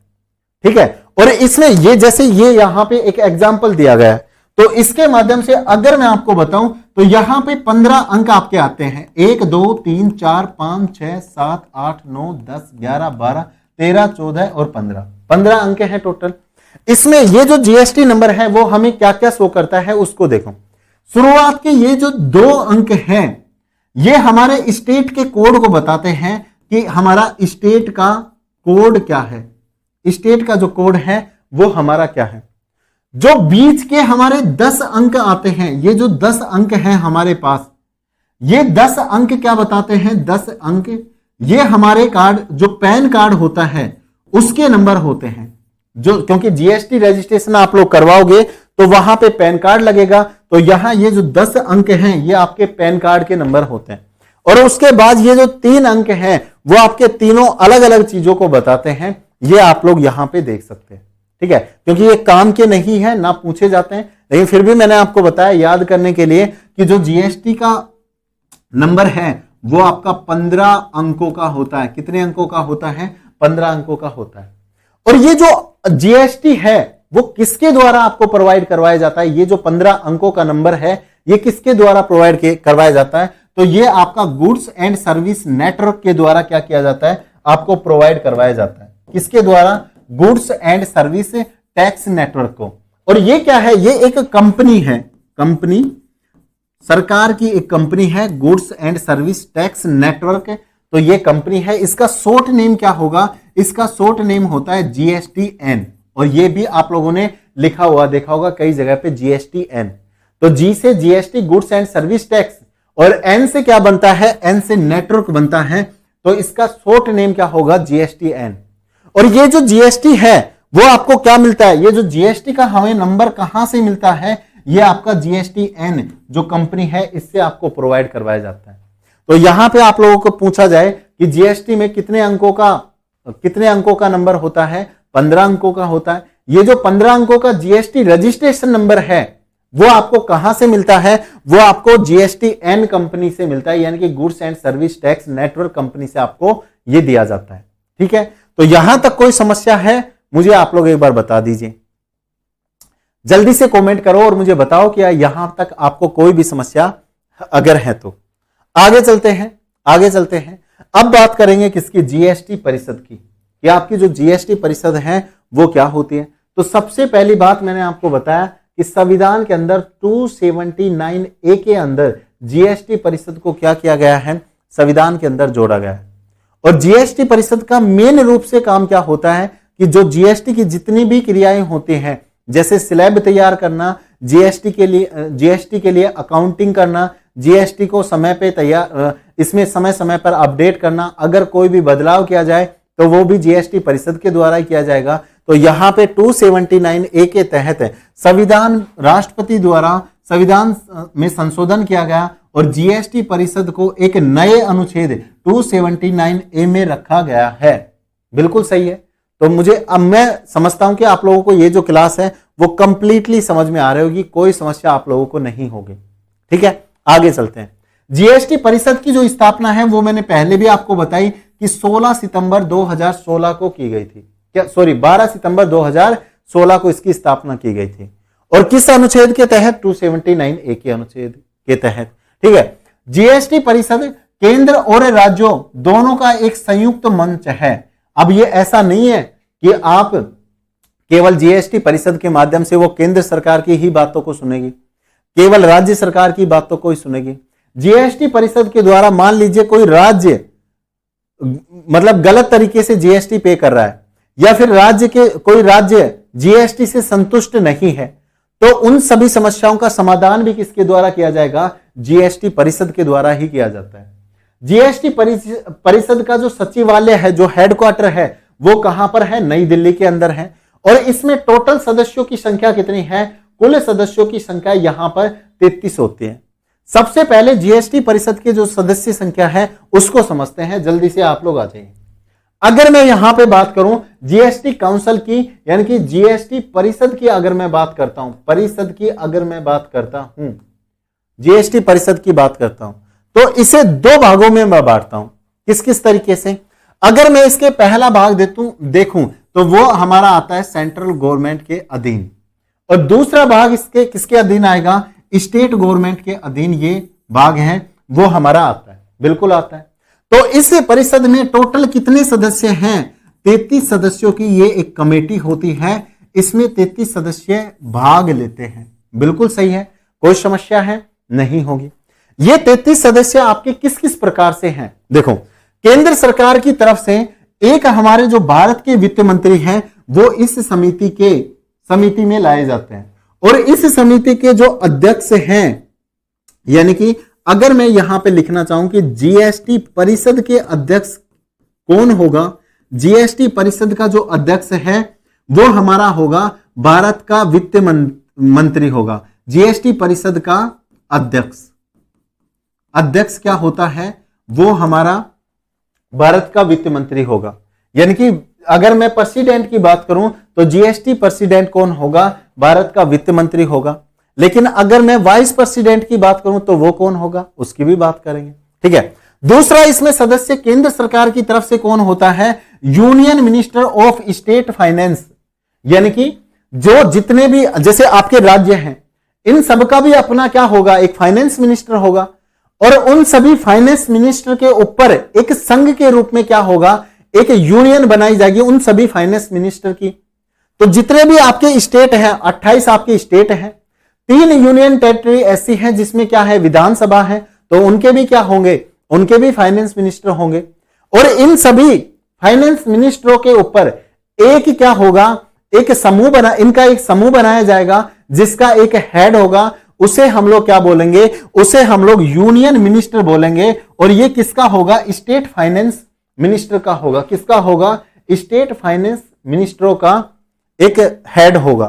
ठीक है, और इसमें ये जैसे ये यहां पे एक एग्जांपल दिया गया है, तो इसके माध्यम से अगर मैं आपको बताऊं तो यहां पे 15 अंक आपके आते हैं, 1 2 3 4 5 6 7 8 9 10 11 12 13 14 और 15 अंक हैं टोटल। इसमें ये जो जीएसटी नंबर है वो हमें क्या क्या शो करता है उसको देखो। शुरुआत के ये जो 2 अंक हैं ये हमारे स्टेट के कोड को बताते हैं कि हमारा स्टेट का कोड क्या है, स्टेट का जो कोड है वो हमारा क्या है। जो बीच के हमारे 10 अंक आते हैं, ये जो 10 अंक हैं हमारे पास, ये 10 अंक क्या बताते हैं, 10 अंक ये हमारे कार्ड जो पैन कार्ड होता है उसके नंबर होते हैं। जो क्योंकि जीएसटी रजिस्ट्रेशन आप लोग करवाओगे तो वहां पे पैन कार्ड लगेगा, तो यहां ये जो 10 अंक हैं ये आपके पैन कार्ड के नंबर होते हैं। और उसके बाद ये जो 3 अंक हैं वो आपके तीनों अलग अलग चीजों को बताते हैं, ये आप लोग यहां पे देख सकते हैं। ठीक है, क्योंकि ये काम के नहीं है ना पूछे जाते हैं, लेकिन फिर भी मैंने आपको बताया याद करने के लिए कि जो जीएसटी का नंबर है वो आपका 15 अंकों का होता है। कितने अंकों का होता है, 15 अंकों का होता है। और ये जो जीएसटी है वो किसके द्वारा आपको प्रोवाइड करवाया जाता है, ये जो 15 अंकों का नंबर है ये किसके द्वारा प्रोवाइड करवाया जाता है, तो ये आपका गुड्स एंड सर्विस नेटवर्क के द्वारा क्या किया जाता है, आपको प्रोवाइड करवाया जाता है। किसके द्वारा, goods and service tax network को। और ये क्या है, ये एक कंपनी है, कंपनी सरकार की एक कंपनी है, goods and service tax network. तो ये कंपनी है, इसका शॉर्ट नेम क्या होगा, इसका शॉर्ट नेम होता है जीएसटीएन। और ये भी आप लोगों ने लिखा हुआ देखा होगा कई जगह पे जीएसटीएन। तो जी से GST goods and service tax और एन से क्या बनता है, एन से नेटवर्क बनता है, तो इसका शॉर्ट नेम क्या होगा, जीएसटीएन। और ये जो जीएसटी है वो आपको क्या मिलता है, ये जो जीएसटी का हमें नंबर कहां से मिलता है, ये आपका जीएसटीएन जो कंपनी है इससे आपको प्रोवाइड करवाया जाता है। तो यहां पे आप लोगों को पूछा जाए कि जीएसटी में कितने अंकों का नंबर होता है, 15 अंकों का होता है, ये जो 15 अंकों का जीएसटी रजिस्ट्रेशन नंबर है वो आपको कहां से मिलता है? वो आपको जीएसटीएन कंपनी से मिलता है, यानी कि goods and service tax network company से आपको ये दिया जाता है। ठीक है, तो यहां तक कोई समस्या है? मुझे आप लोग एक बार बता दीजिए, जल्दी से कमेंट करो और मुझे बताओ कि यहां तक आपको कोई भी समस्या अगर है तो। आगे चलते हैं। अब बात करेंगे किसकी? जीएसटी परिषद की। कि आपकी जो जीएसटी परिषद है वो क्या होती है। तो सबसे पहली बात मैंने आपको बताया कि संविधान के अंदर 279A के अंदर जीएसटी परिषद को क्या किया गया है? संविधान के अंदर जोड़ा गया है। और जीएसटी परिषद का मेन रूप से काम क्या होता है कि जो जीएसटी की जितनी भी क्रियाएं होती हैं, जैसे स्लैब तैयार करना, जीएसटी के लिए अकाउंटिंग करना, जीएसटी को समय पे तैयार, इसमें समय समय पर अपडेट करना, अगर कोई भी बदलाव किया जाए तो वो भी जीएसटी परिषद के द्वारा ही किया जाएगा। तो यहां पे 279A के तहत संविधान राष्ट्रपति द्वारा संविधान में संशोधन किया गया और जीएसटी परिषद को एक नए अनुच्छेद 279A में रखा गया है। बिल्कुल सही है। तो अब मैं समझता हूं कि आप लोगों को ये जो क्लास है वो कंप्लीटली समझ में आ रही होगी, कोई समस्या आप लोगों को नहीं होगी। ठीक है, आगे चलते हैं। जीएसटी परिषद की जो स्थापना है वो मैंने पहले भी आपको बताई कि 16 सितंबर 2016 को की गई थी। 12 सितंबर 2016 को इसकी स्थापना की गई थी। और किस अनुच्छेद के तहत? 279A के अनुच्छेद के तहत। ठीक है, जीएसटी परिषद केंद्र और राज्यों दोनों का एक संयुक्त मंच है। अब ये ऐसा नहीं है कि आप केवल जीएसटी परिषद के माध्यम से वो केंद्र सरकार की ही बातों को सुनेगी, केवल राज्य सरकार की बातों को ही सुनेगी। जीएसटी परिषद के द्वारा मान लीजिए कोई राज्य मतलब गलत तरीके से जीएसटी पे कर रहा है, या फिर कोई राज्य जीएसटी से संतुष्ट नहीं है, तो उन सभी समस्याओं का समाधान भी किसके द्वारा किया जाएगा? जीएसटी परिषद के द्वारा ही किया जाता है। जीएसटी परिषद का जो सचिवालय है, जो हेडक्वार्टर है, वो कहां पर है? नई दिल्ली के अंदर है। और इसमें टोटल सदस्यों की संख्या कितनी है? कुल सदस्यों की संख्या यहां पर 33 होती है। सबसे पहले जीएसटी परिषद के जो सदस्य संख्या है उसको समझते हैं। जल्दी से आप लोग आ जाइए। अगर मैं यहां पे बात करूं जीएसटी काउंसिल की, यानी कि जीएसटी परिषद की अगर मैं बात करता हूं, जीएसटी परिषद की बात करता हूं, तो इसे दो भागों में मैं बांटता हूं। किस किस तरीके से? अगर मैं इसके पहला भाग देखूं तो वो हमारा आता है सेंट्रल गवर्नमेंट के अधीन, और दूसरा भाग इसके किसके अधीन आएगा? स्टेट गवर्नमेंट के अधीन ये भाग है, वो हमारा आता है। बिल्कुल आता है। तो इस परिषद में टोटल कितने सदस्य हैं? 33 सदस्यों की ये एक कमेटी होती है। इसमें 33 सदस्य भाग लेते हैं। बिल्कुल सही है, कोई समस्या है? नहीं होगी। ये 33 सदस्य आपके किस किस प्रकार से हैं? देखो, केंद्र सरकार की तरफ से एक हमारे जो भारत के वित्त मंत्री हैं वो इस समिति में लाए जाते हैं, और इस समिति के जो अध्यक्ष हैं, यानी कि अगर मैं यहां पे लिखना चाहूं कि जीएसटी परिषद के अध्यक्ष कौन होगा? जीएसटी परिषद का जो अध्यक्ष है वो हमारा होगा भारत का वित्त मंत्री होगा। जीएसटी परिषद का अध्यक्ष क्या होता है? वो हमारा भारत का वित्त मंत्री होगा। यानी कि अगर मैं प्रेसिडेंट की बात करूं तो जीएसटी प्रेसिडेंट कौन होगा? भारत का वित्त मंत्री होगा। लेकिन अगर मैं वाइस प्रेसिडेंट की बात करूं तो वो कौन होगा? उसकी भी बात करेंगे। ठीक है। दूसरा, इसमें सदस्य केंद्र सरकार की तरफ से कौन होता है? Union minister of state finance. यानी कि जो जितने भी जैसे आपके राज्य हैं, इन सबका भी अपना क्या होगा? एक फाइनेंस मिनिस्टर होगा, और उन सभी फाइनेंस मिनिस्टर के ऊपर एक संघ के रूप में क्या होगा? एक यूनियन बनाई जाएगी उन सभी फाइनेंस मिनिस्टर की। तो जितने भी आपके स्टेट हैं, 28 आपके स्टेट हैं, 3 यूनियन टेरिटरी ऐसी हैं जिसमें क्या है? विधानसभा है, तो उनके भी क्या होंगे? उनके भी फाइनेंस मिनिस्टर होंगे। और इन सभी फाइनेंस मिनिस्टरों के ऊपर एक क्या होगा? इनका एक समूह बनाया जाएगा जिसका एक हेड होगा। उसे हम लोग क्या बोलेंगे? उसे हम लोग यूनियन मिनिस्टर बोलेंगे। और ये किसका होगा? स्टेट फाइनेंस मिनिस्टर का होगा। किसका होगा? स्टेट फाइनेंस मिनिस्टरों का एक हेड होगा।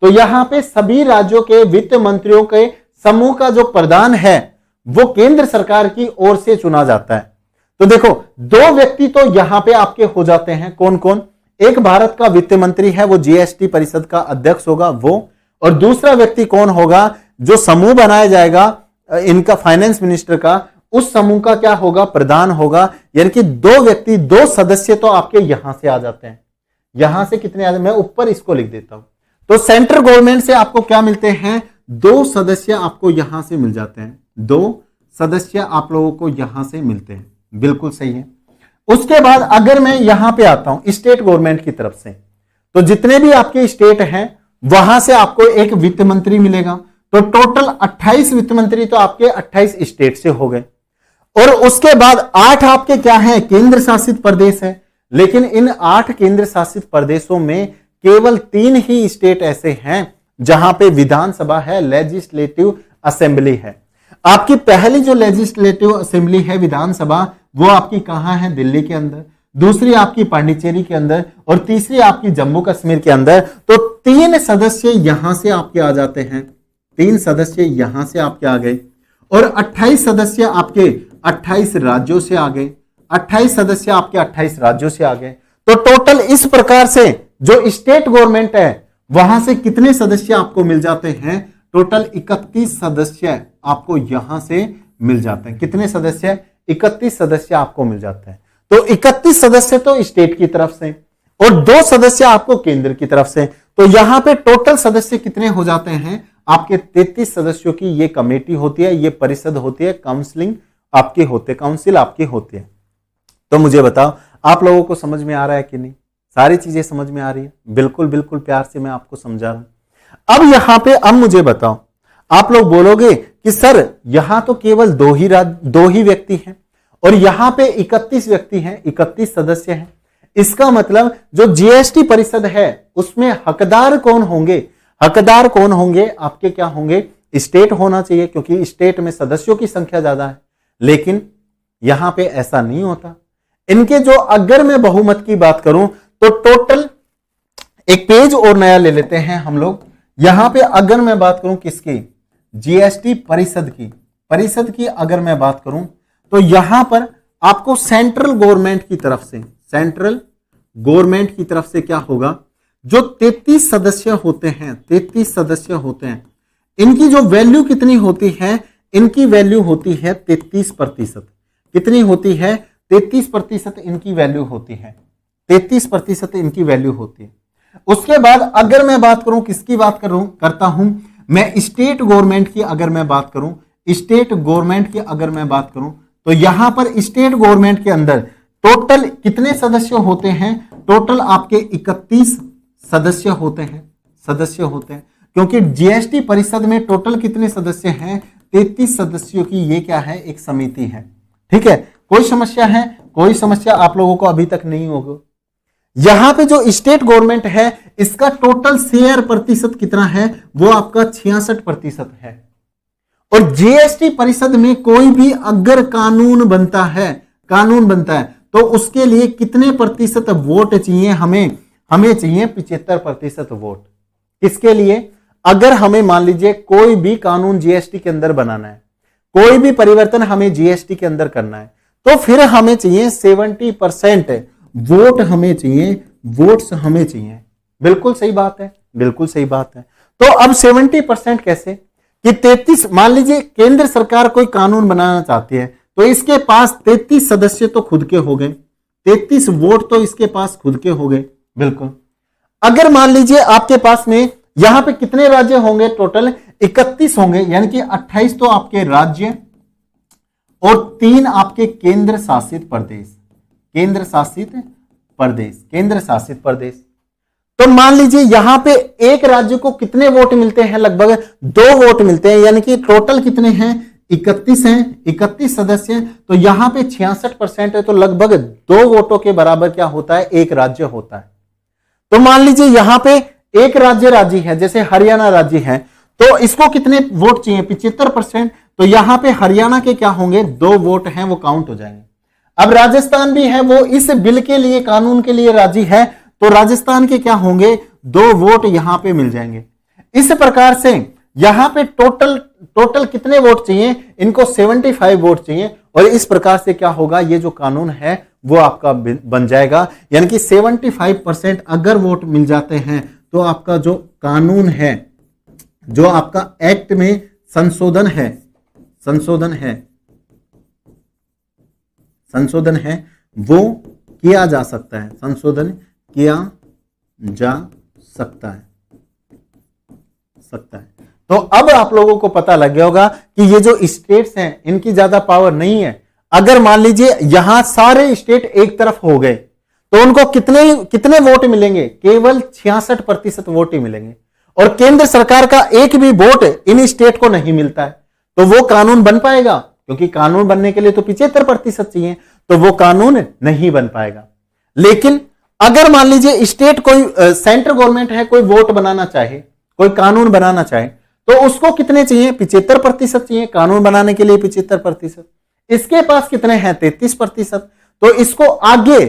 तो यहां पे सभी राज्यों के वित्त मंत्रियों के समूह का जो प्रधान है वो केंद्र सरकार की ओर से चुना जाता है। तो देखो, 2 व्यक्ति तो यहां पे आपके हो जाते हैं। कौन कौन? एक भारत का वित्त मंत्री है, वो जीएसटी परिषद का अध्यक्ष होगा वो, और दूसरा व्यक्ति कौन होगा, जो समूह बनाया जाएगा इनका फाइनेंस मिनिस्टर का, उस समूह का क्या होगा, प्रधान होगा। यानी कि दो व्यक्ति, दो सदस्य तो आपके यहां से आ जाते हैं। यहां से कितने आ जाते, मैं ऊपर इसको लिख देता हूं। तो सेंट्रल गवर्नमेंट से आपको क्या मिलते हैं, दो सदस्य आपको यहां से मिल जाते हैं, दो सदस्य आप लोगों को यहां से मिलते हैं, बिल्कुल सही है। उसके बाद अगर मैं यहां पे आता हूं स्टेट गवर्नमेंट की तरफ से, तो जितने भी आपके स्टेट हैं वहां से आपको एक वित्त मंत्री मिलेगा। तो टोटल 28 वित्त मंत्री तो आपके 28 स्टेट से हो गए। और उसके बाद 8 आपके क्या हैं, केंद्र शासित प्रदेश है। लेकिन इन 8 केंद्र शासित प्रदेशों में केवल 3 ही स्टेट ऐसे हैं जहां पे विधानसभा है, लेजिस्लेटिव असेंबली है। आपकी पहली जो लेजिस्लेटिव असेंबली है, विधानसभा, वो आपकी कहां है, दिल्ली के अंदर। दूसरी आपकी पांडिचेरी के अंदर, और तीसरी आपकी जम्मू कश्मीर के अंदर। तो 3 सदस्य यहां से आपके आ जाते हैं, 3 सदस्य यहां से आपके आ गए, और 28 सदस्य आपके 28 राज्यों से आ गए, 28 सदस्य आपके 28 राज्यों से आ गए। तो टोटल इस प्रकार से जो स्टेट गवर्नमेंट है वहां से कितने सदस्य आपको मिल जाते हैं, टोटल 31 सदस्य आपको यहां से मिल जाते हैं। कितने सदस्य, 31 सदस्य आपको मिल जाते हैं। तो 31 सदस्य तो स्टेट की तरफ से, और 2 सदस्य आपको केंद्र की तरफ से। तो यहां पे टोटल सदस्य कितने हो जाते हैं, आपके 33 सदस्यों की ये कमेटी होती है, ये परिषद होती है, काउंसलिंग आपके होते, काउंसिल आपकी होती है। तो मुझे बताओ आप लोगों को समझ में आ रहा है कि नहीं, सारी चीजें समझ में आ रही है? बिल्कुल बिल्कुल प्यार से मैं आपको समझा रहा हूं। अब यहां पे अब मुझे बताओ, आप लोग बोलोगे कि सर यहां तो केवल 2 ही व्यक्ति हैं, और यहां पे 31 व्यक्ति हैं, 31 सदस्य हैं। इसका मतलब जो जीएसटी परिषद है उसमें हकदार कौन होंगे, हकदार कौन होंगे, आपके क्या होंगे, स्टेट होना चाहिए, क्योंकि स्टेट में सदस्यों की संख्या ज्यादा है। लेकिन यहां पे ऐसा नहीं होता। इनके जो, अगर मैं बहुमत की बात करूं तो टोटल, एक पेज और नया ले लेते हैं हम लोग। यहां पे अगर मैं बात करूं किसकी, जीएसटी परिषद की अगर मैं बात करूं तो यहां पर आपको सेंट्रल गवर्नमेंट की तरफ से, सेंट्रल गवर्नमेंट की तरफ से क्या होगा, जो 33 सदस्य होते हैं, 33 सदस्य होते हैं, इनकी जो वैल्यू कितनी होती है, इनकी वैल्यू होती है 33%। कितनी होती है, 33% इनकी वैल्यू होती है, 33% इनकी वैल्यू होती है। उसके बाद अगर मैं बात करूं, किसकी बात करता हूं मैं, स्टेट गवर्नमेंट की अगर मैं बात करूं, स्टेट गवर्नमेंट की अगर मैं बात करूं, तो यहां पर स्टेट गवर्नमेंट के अंदर टोटल कितने सदस्य होते हैं, टोटल आपके 31 सदस्य होते हैं, क्योंकि जीएसटी परिषद में टोटल कितने सदस्य हैं, 33 सदस्यों की ये क्या है, एक समिति है। ठीक है, कोई समस्या है, कोई समस्या आप लोगों को अभी तक नहीं होगी। यहां पे जो स्टेट गवर्नमेंट है इसका टोटल शेयर प्रतिशत कितना है, वो आपका 66% है। और जीएसटी परिषद में कोई भी अगर कानून बनता है तो उसके लिए कितने प्रतिशत वोट चाहिए, हमें चाहिए 75% वोट। किसके लिए, अगर हमें मान लीजिए कोई भी कानून जीएसटी के अंदर बनाना है, कोई भी परिवर्तन हमें जीएसटी के अंदर करना है, तो फिर हमें चाहिए 70% वोट, हमें चाहिए वोट्स, हमें चाहिए। बिल्कुल सही बात है, बिल्कुल सही बात है। तो अब 70% कैसे, कि 33, मान लीजिए केंद्र सरकार कोई कानून बनाना चाहती है, तो इसके पास 33 सदस्य तो खुद के हो गए, 33 वोट तो इसके पास खुद के हो गए। बिल्कुल, अगर मान लीजिए आपके पास में यहां पे कितने राज्य होंगे, टोटल 31 होंगे, यानी कि 28 तो आपके राज्य और 3 आपके केंद्र शासित प्रदेश। तो मान लीजिए यहां पे एक राज्य को कितने वोट मिलते हैं, लगभग 2 वोट मिलते हैं, यानी कि टोटल कितने हैं, 31 हैं, 31 सदस्य हैं। तो यहां पे 66% है, तो लगभग 2 वोटों के बराबर क्या होता है, एक राज्य होता है। तो मान लीजिए यहां पे एक राज्य है, जैसे हरियाणा राज्य है, तो इसको कितने वोट चाहिए, 75%। तो यहां पे हरियाणा के क्या होंगे, 2 वोट हैं, वो काउंट हो जाएंगे। अब राजस्थान भी है, वो इस बिल के लिए, कानून के लिए राजी है, तो राजस्थान के क्या होंगे, 2 वोट यहां पे मिल जाएंगे। इस प्रकार से यहां पे टोटल कितने वोट चाहिए, इनको 75 वोट चाहिए। और इस प्रकार से क्या होगा, ये जो कानून है वो आपका बन जाएगा। यानी कि 75% अगर वोट मिल जाते हैं तो आपका जो कानून है, जो आपका एक्ट में संशोधन है वो किया जा सकता है, संशोधन किया जा सकता है। तो अब आप लोगों को पता लग गया होगा कि ये जो स्टेट्स हैं इनकी ज्यादा पावर नहीं है। अगर मान लीजिए यहां सारे स्टेट एक तरफ हो गए तो उनको कितने वोट मिलेंगे? केवल 66% वोट ही मिलेंगे। और केंद्र सरकार का एक भी वोट इन स्टेट को नहीं मिलता है, तो वो कानून बन पाएगा? क्योंकि कानून बनने के लिए तो 75% चाहिए, तो वो कानून नहीं बन पाएगा। लेकिन अगर मान लीजिए स्टेट कोई सेंट्रल गवर्नमेंट है, कोई वोट बनाना चाहे, कोई कानून बनाना चाहे, तो उसको कितने चाहिए? 75% चाहिए कानून बनाने के लिए, 75%। इसके पास कितने हैं? 33%। तो इसको आगे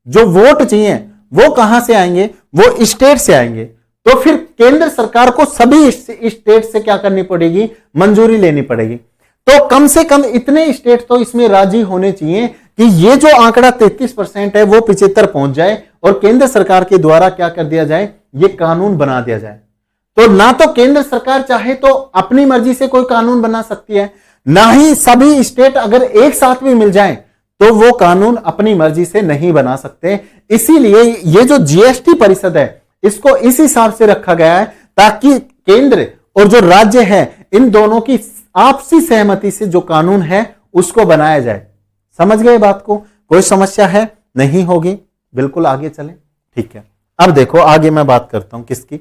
जो वोट चाहिए वो कहां से आएंगे? वो स्टेट से आएंगे। तो फिर केंद्र सरकार को सभी स्टेट से क्या करनी पड़ेगी? मंजूरी लेनी पड़ेगी। तो कम से कम इतने स्टेट तो इसमें राजी होने चाहिए कि ये जो आंकड़ा 33% है वो 75 पहुंच जाए और केंद्र सरकार के द्वारा क्या कर दिया जाए? ये कानून बना दिया जाए। तो ना तो केंद्र सरकार चाहे तो अपनी मर्जी से कोई कानून बना सकती है, ना ही सभी स्टेट अगर एक साथ भी मिल जाएं तो वो कानून अपनी मर्जी से नहीं बना सकते। इसीलिए ये जो जीएसटी परिषद है इसको इस हिसाब से रखा गया है ताकि केंद्र और जो राज्य है इन दोनों की आपसी सहमति से जो कानून है उसको बनाया जाए। समझ गए बात को? कोई समस्या है? नहीं होगी? बिल्कुल आगे चलें। ठीक है, अब देखो आगे मैं बात करता हूं किसकी।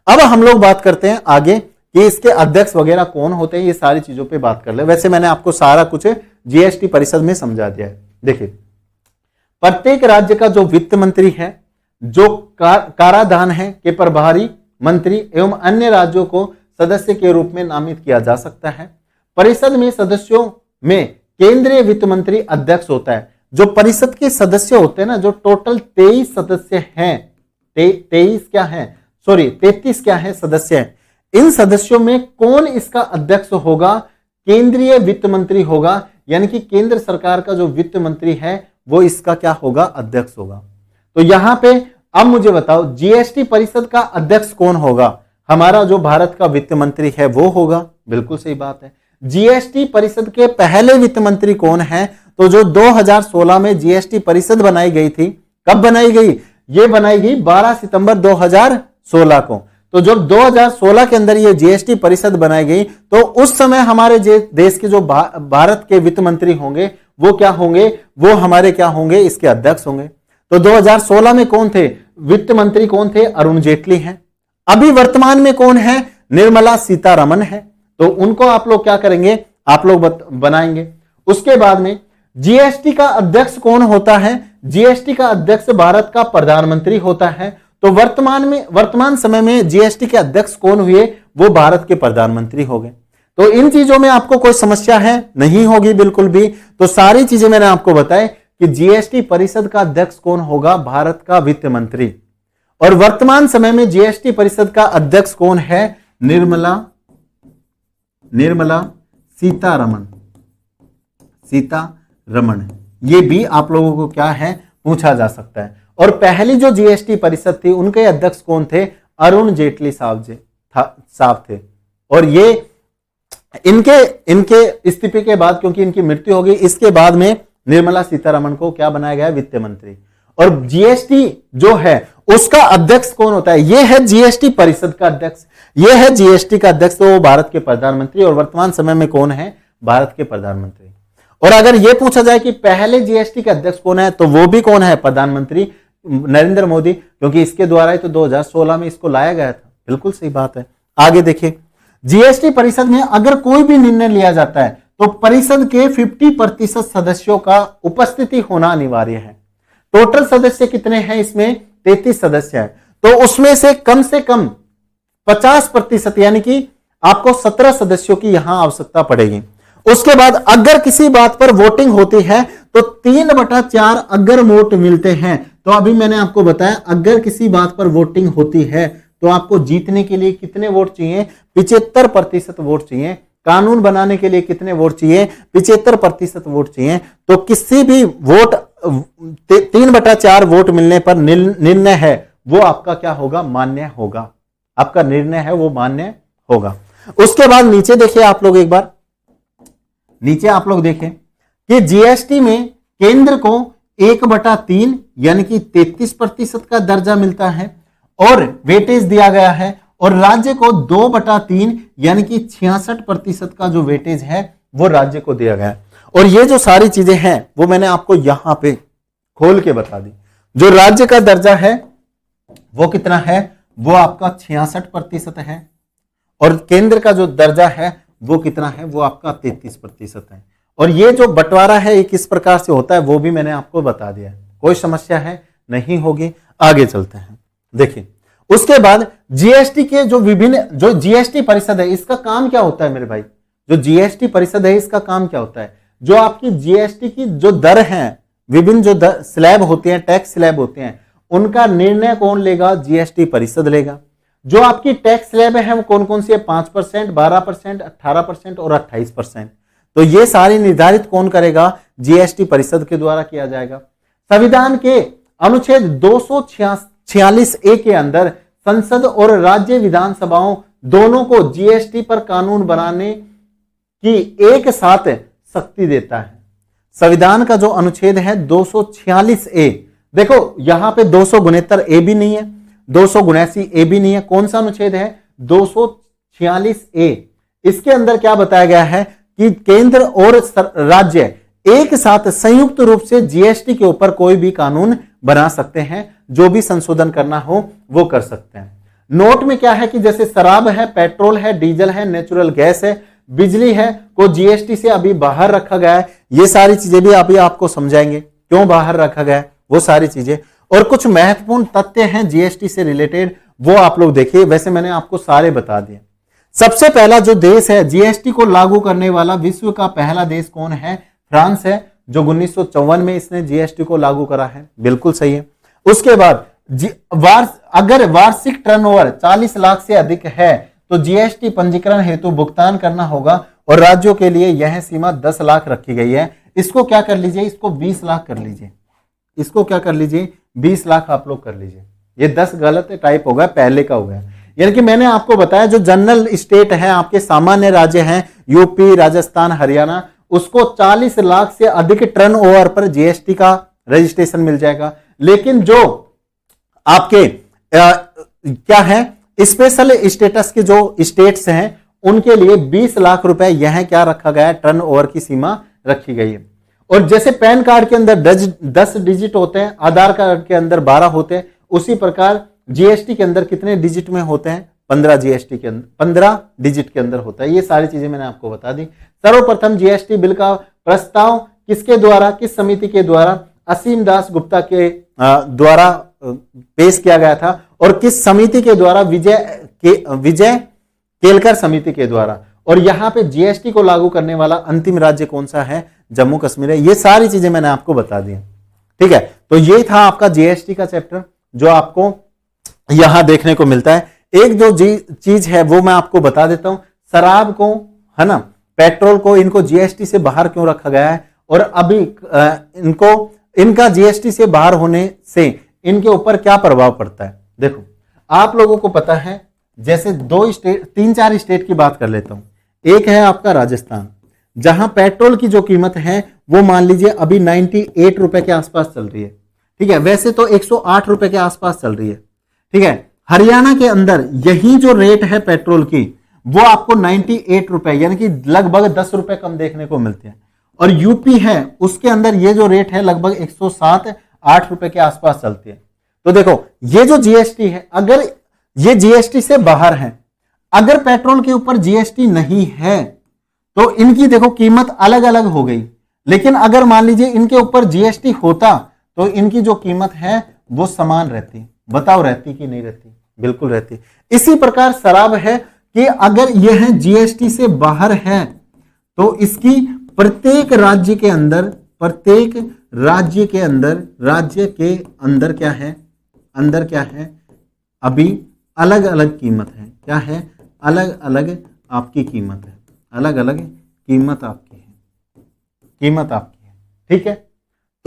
अब हम लोग बात करते हैं आगे कि इसके अध्यक्ष वगैरह कौन होते हैं, ये सारी चीजों पे बात कर ले। वैसे मैंने आपको सारा कुछ जीएसटी परिषद में समझा दिया है। देखिए, प्रत्येक राज्य का जो वित्त मंत्री है, जो कराधान है के प्रभारी मंत्री एवं अन्य राज्यों को सदस्य के रूप में नामित किया जा सकता है। परिषद में सदस्यों में केंद्रीय वित्त मंत्री अध्यक्ष होता है। जो परिषद के सदस्य होते हैं ना, जो टोटल 23 सदस्य हैं, 23 क्या है, सॉरी 33 क्या है सदस्य हैं। इन सदस्यों में कौन इसका अध्यक्ष होगा? केंद्रीय वित्त मंत्री होगा। यानी कि केंद्र सरकार का जो वित्त मंत्री है वो इसका क्या होगा? अध्यक्ष होगा। तो यहां पे अब मुझे बताओ जीएसटी परिषद का अध्यक्ष कौन होगा? हमारा जो भारत का वित्त मंत्री है वो होगा। बिल्कुल सही बात है। जीएसटी परिषद के पहले वित्त मंत्री कौन है? तो जो 2016 में जीएसटी परिषद बनाई गई थी, कब बनाई गई? ये बनाई गई 12 सितंबर 2016 को। तो जब 2016 के अंदर ये जीएसटी परिषद बनाई गई तो उस समय हमारे देश के जो भारत के वित्त मंत्री होंगे वो क्या होंगे? वो हमारे क्या होंगे? इसके अध्यक्ष होंगे। तो 2016 में कौन थे? वित्त मंत्री कौन थे? अरुण जेटली हैं। अभी वर्तमान में कौन है? निर्मला सीतारमण है। तो उनको आप लोग क्या करेंगे? आप लोग बनाएंगे। उसके बाद में जीएसटी का अध्यक्ष कौन होता है? जीएसटी का अध्यक्ष भारत का प्रधानमंत्री होता है। तो वर्तमान समय में जीएसटी के अध्यक्ष कौन हुए? वो भारत के प्रधानमंत्री हो गए। तो इन चीजों में आपको कोई समस्या है? नहीं होगी बिल्कुल भी। तो सारी चीजें मैंने आपको बताई कि जीएसटी परिषद का अध्यक्ष कौन होगा? भारत का वित्त मंत्री। और वर्तमान समय में जीएसटी परिषद का अध्यक्ष कौन है? निर्मला सीतारमण। ये भी आप लोगों को क्या है? पूछा जा सकता है। और पहली जो जीएसटी परिषद थी उनके अध्यक्ष कौन थे? अरुण जेटली साहब थे। और ये इनके इस्तीफे के बाद, क्योंकि इनकी मृत्यु हो गई, इसके बाद में निर्मला सीतारमण को क्या बनाया गया? वित्त मंत्री। और जीएसटी जो है उसका अध्यक्ष कौन होता है? ये है जीएसटी परिषद का अध्यक्ष, ये है जीएसटी का अध्यक्ष, तो वो भारत के प्रधानमंत्री। और वर्तमान समय में कौन है? भारत के प्रधानमंत्री। और अगर यह पूछा जाए कि पहले जीएसटी के अध्यक्ष कौन है, तो वो भी कौन है? प्रधानमंत्री नरेंद्र मोदी, क्योंकि इसके द्वारा ही तो 2016 में इसको लाया गया था। बिल्कुल सही बात है। आगे देखिए, जीएसटी परिषद में अगर कोई भी निर्णय लिया जाता है तो परिषद के 50% सदस्यों का उपस्थिति होना अनिवार्य है। टोटल सदस्य कितने हैं? इसमें 33 सदस्य हैं। तो उसमें से कम 50% यानी कि आपको 17 सदस्यों की यहां आवश्यकता पड़ेगी। उसके बाद अगर किसी बात पर वोटिंग होती है तो 3/4 अगर वोट मिलते हैं, तो अभी मैंने आपको बताया अगर किसी बात पर वोटिंग होती है तो आपको जीतने के लिए कितने वोट चाहिए? 75% वोट चाहिए। कानून बनाने के लिए कितने वोट चाहिए? 75% वोट चाहिए। तो किसी भी वोट 3/4 वोट मिलने पर निर्णय है वो आपका क्या होगा? मान्य होगा। आपका निर्णय है वो मान्य होगा। उसके बाद नीचे देखिए आप लोग, एक बार नीचे आप लोग देखें कि जीएसटी में केंद्र को 1/3 यानी कि 33% का दर्जा मिलता है और वेटेज दिया गया है, और राज्य को 2/3 यानी कि 66% का जो वेटेज है वो राज्य को दिया गया है। और ये जो सारी चीजें हैं वो मैंने आपको यहां पे खोल के बता दी। जो राज्य का दर्जा है वो कितना है? वो आपका 66% है, और केंद्र का जो दर्जा है वो कितना है? वो आपका 33% है। और ये जो बंटवारा है ये किस प्रकार से होता है वो भी मैंने आपको बता दिया है। कोई समस्या है? नहीं होगी। आगे चलते हैं। देखिए उसके बाद जीएसटी के जो विभिन्न, जो जीएसटी परिषद है इसका काम क्या होता है मेरे भाई? जो जीएसटी परिषद है इसका काम क्या होता है? जो आपकी जीएसटी की जो दर है, विभिन्न जो स्लैब होते हैं, टैक्स स्लैब होते हैं, उनका निर्णय कौन लेगा? जीएसटी परिषद लेगा। जो आपकी टैक्स स्लैब है वो कौन कौन सी है? 5%, 12%, 18% और 28%। तो ये सारी निर्धारित कौन करेगा? जीएसटी परिषद के द्वारा किया जाएगा। संविधान के अनुच्छेद 246A के अंदर संसद और राज्य विधानसभाओं दोनों को जीएसटी पर कानून बनाने की एक साथ शक्ति देता है। संविधान का जो अनुच्छेद है 246A, देखो यहां पे 269A भी नहीं है, 279A भी नहीं है। कौन सा अनुच्छेद है? 246A। इसके अंदर क्या बताया गया है कि केंद्र और राज्य एक साथ संयुक्त रूप से जीएसटी के ऊपर कोई भी कानून बना सकते हैं, जो भी संशोधन करना हो वो कर सकते हैं। नोट में क्या है कि जैसे शराब है, पेट्रोल है, डीजल है, नेचुरल गैस है, बिजली है, को जीएसटी से अभी बाहर रखा गया है। ये सारी चीजें भी अभी आपको समझाएंगे क्यों बाहर रखा गया है, वो सारी चीजें। और कुछ महत्वपूर्ण तथ्य हैं जीएसटी से रिलेटेड, वो आप लोग देखिए। वैसे मैंने आपको सारे बता दिए। सबसे पहला जो देश है जीएसटी को लागू करने वाला, विश्व का पहला देश कौन है? फ्रांस है, जो 1954 में इसने जीएसटी को लागू करा है। बिल्कुल सही है। उसके बाद अगर वार्षिक टर्नओवर 40 लाख से अधिक है तो जीएसटी पंजीकरण हेतु भुगतान करना होगा, और राज्यों के लिए यह सीमा 10 लाख रखी गई है। इसको क्या कर लीजिए? इसको 20 लाख कर लीजिए। इसको क्या कर लीजिए? 20 लाख आप लोग कर लीजिए। ये 10 गलत टाइप हो गया, पहले का हो गया। यानी कि मैंने आपको बताया जो जनरल स्टेट है, आपके सामान्य राज्य हैं, यूपी, राजस्थान, हरियाणा, उसको 40 लाख से अधिक टर्नओवर पर जीएसटी का रजिस्ट्रेशन मिल जाएगा। लेकिन जो आपके क्या है, स्पेशल स्टेटस के जो स्टेट्स हैं उनके लिए 20 लाख रुपए यह क्या रखा गया है? टर्नओवर की सीमा रखी गई है। और जैसे पैन कार्ड के अंदर 10 डिजिट होते हैं, आधार कार्ड के अंदर 12 होते हैं, उसी प्रकार जीएसटी के अंदर कितने डिजिट में होते हैं? 15 जीएसटी के अंदर 15 डिजिट के अंदर होता है। ये सारी चीजें मैंने आपको बता दी। सर्वप्रथम जीएसटी बिल का प्रस्ताव किसके द्वारा, किस समिति के द्वारा? असीम दास गुप्ता के द्वारा पेश किया गया था, और किस समिति के द्वारा? विजय केलकर समिति के द्वारा। और यहां पे जीएसटी को लागू करने वाला अंतिम राज्य कौन सा है? जम्मू कश्मीर है। ये सारी चीजें मैंने आपको बता दी। ठीक है, तो ये था आपका जीएसटी का चैप्टर जो आपको यहां देखने को मिलता है। एक जो चीज है वो मैं आपको बता देता हूं, शराब को, है ना, पेट्रोल को, इनको जीएसटी से बाहर क्यों रखा गया है, और अभी इनका जीएसटी से बाहर होने से इनके ऊपर क्या प्रभाव पड़ता है। देखो आप लोगों को पता है, जैसे 3-4 स्टेट की बात कर लेता हूं। एक है आपका राजस्थान, जहां पेट्रोल की जो कीमत है वो मान लीजिए अभी 98 रुपए के आसपास चल रही है। ठीक है, वैसे तो 108 रुपए के आसपास चल रही है। ठीक है, हरियाणा के अंदर यही जो रेट है पेट्रोल की वो आपको 98 रुपए यानी कि लगभग 10 रुपए कम देखने को मिलते हैं। और यूपी है उसके अंदर ये जो रेट है लगभग 107-8 रुपए के आसपास चलती है। तो देखो ये जो जीएसटी है, अगर ये जीएसटी से बाहर है, अगर पेट्रोल के ऊपर जीएसटी नहीं है तो इनकी देखो कीमत अलग अलग हो गई। लेकिन अगर मान लीजिए इनके ऊपर जीएसटी होता तो इनकी जो कीमत है वो समान रहती। बताओ रहती कि नहीं रहती? बिल्कुल रहती। इसी प्रकार शराब है कि अगर यह जीएसटी से बाहर है तो इसकी प्रत्येक राज्य के अंदर क्या है अभी अलग अलग कीमत है। क्या है? अलग अलग आपकी कीमत है। अलग अलग कीमत आपकी है, ठीक है।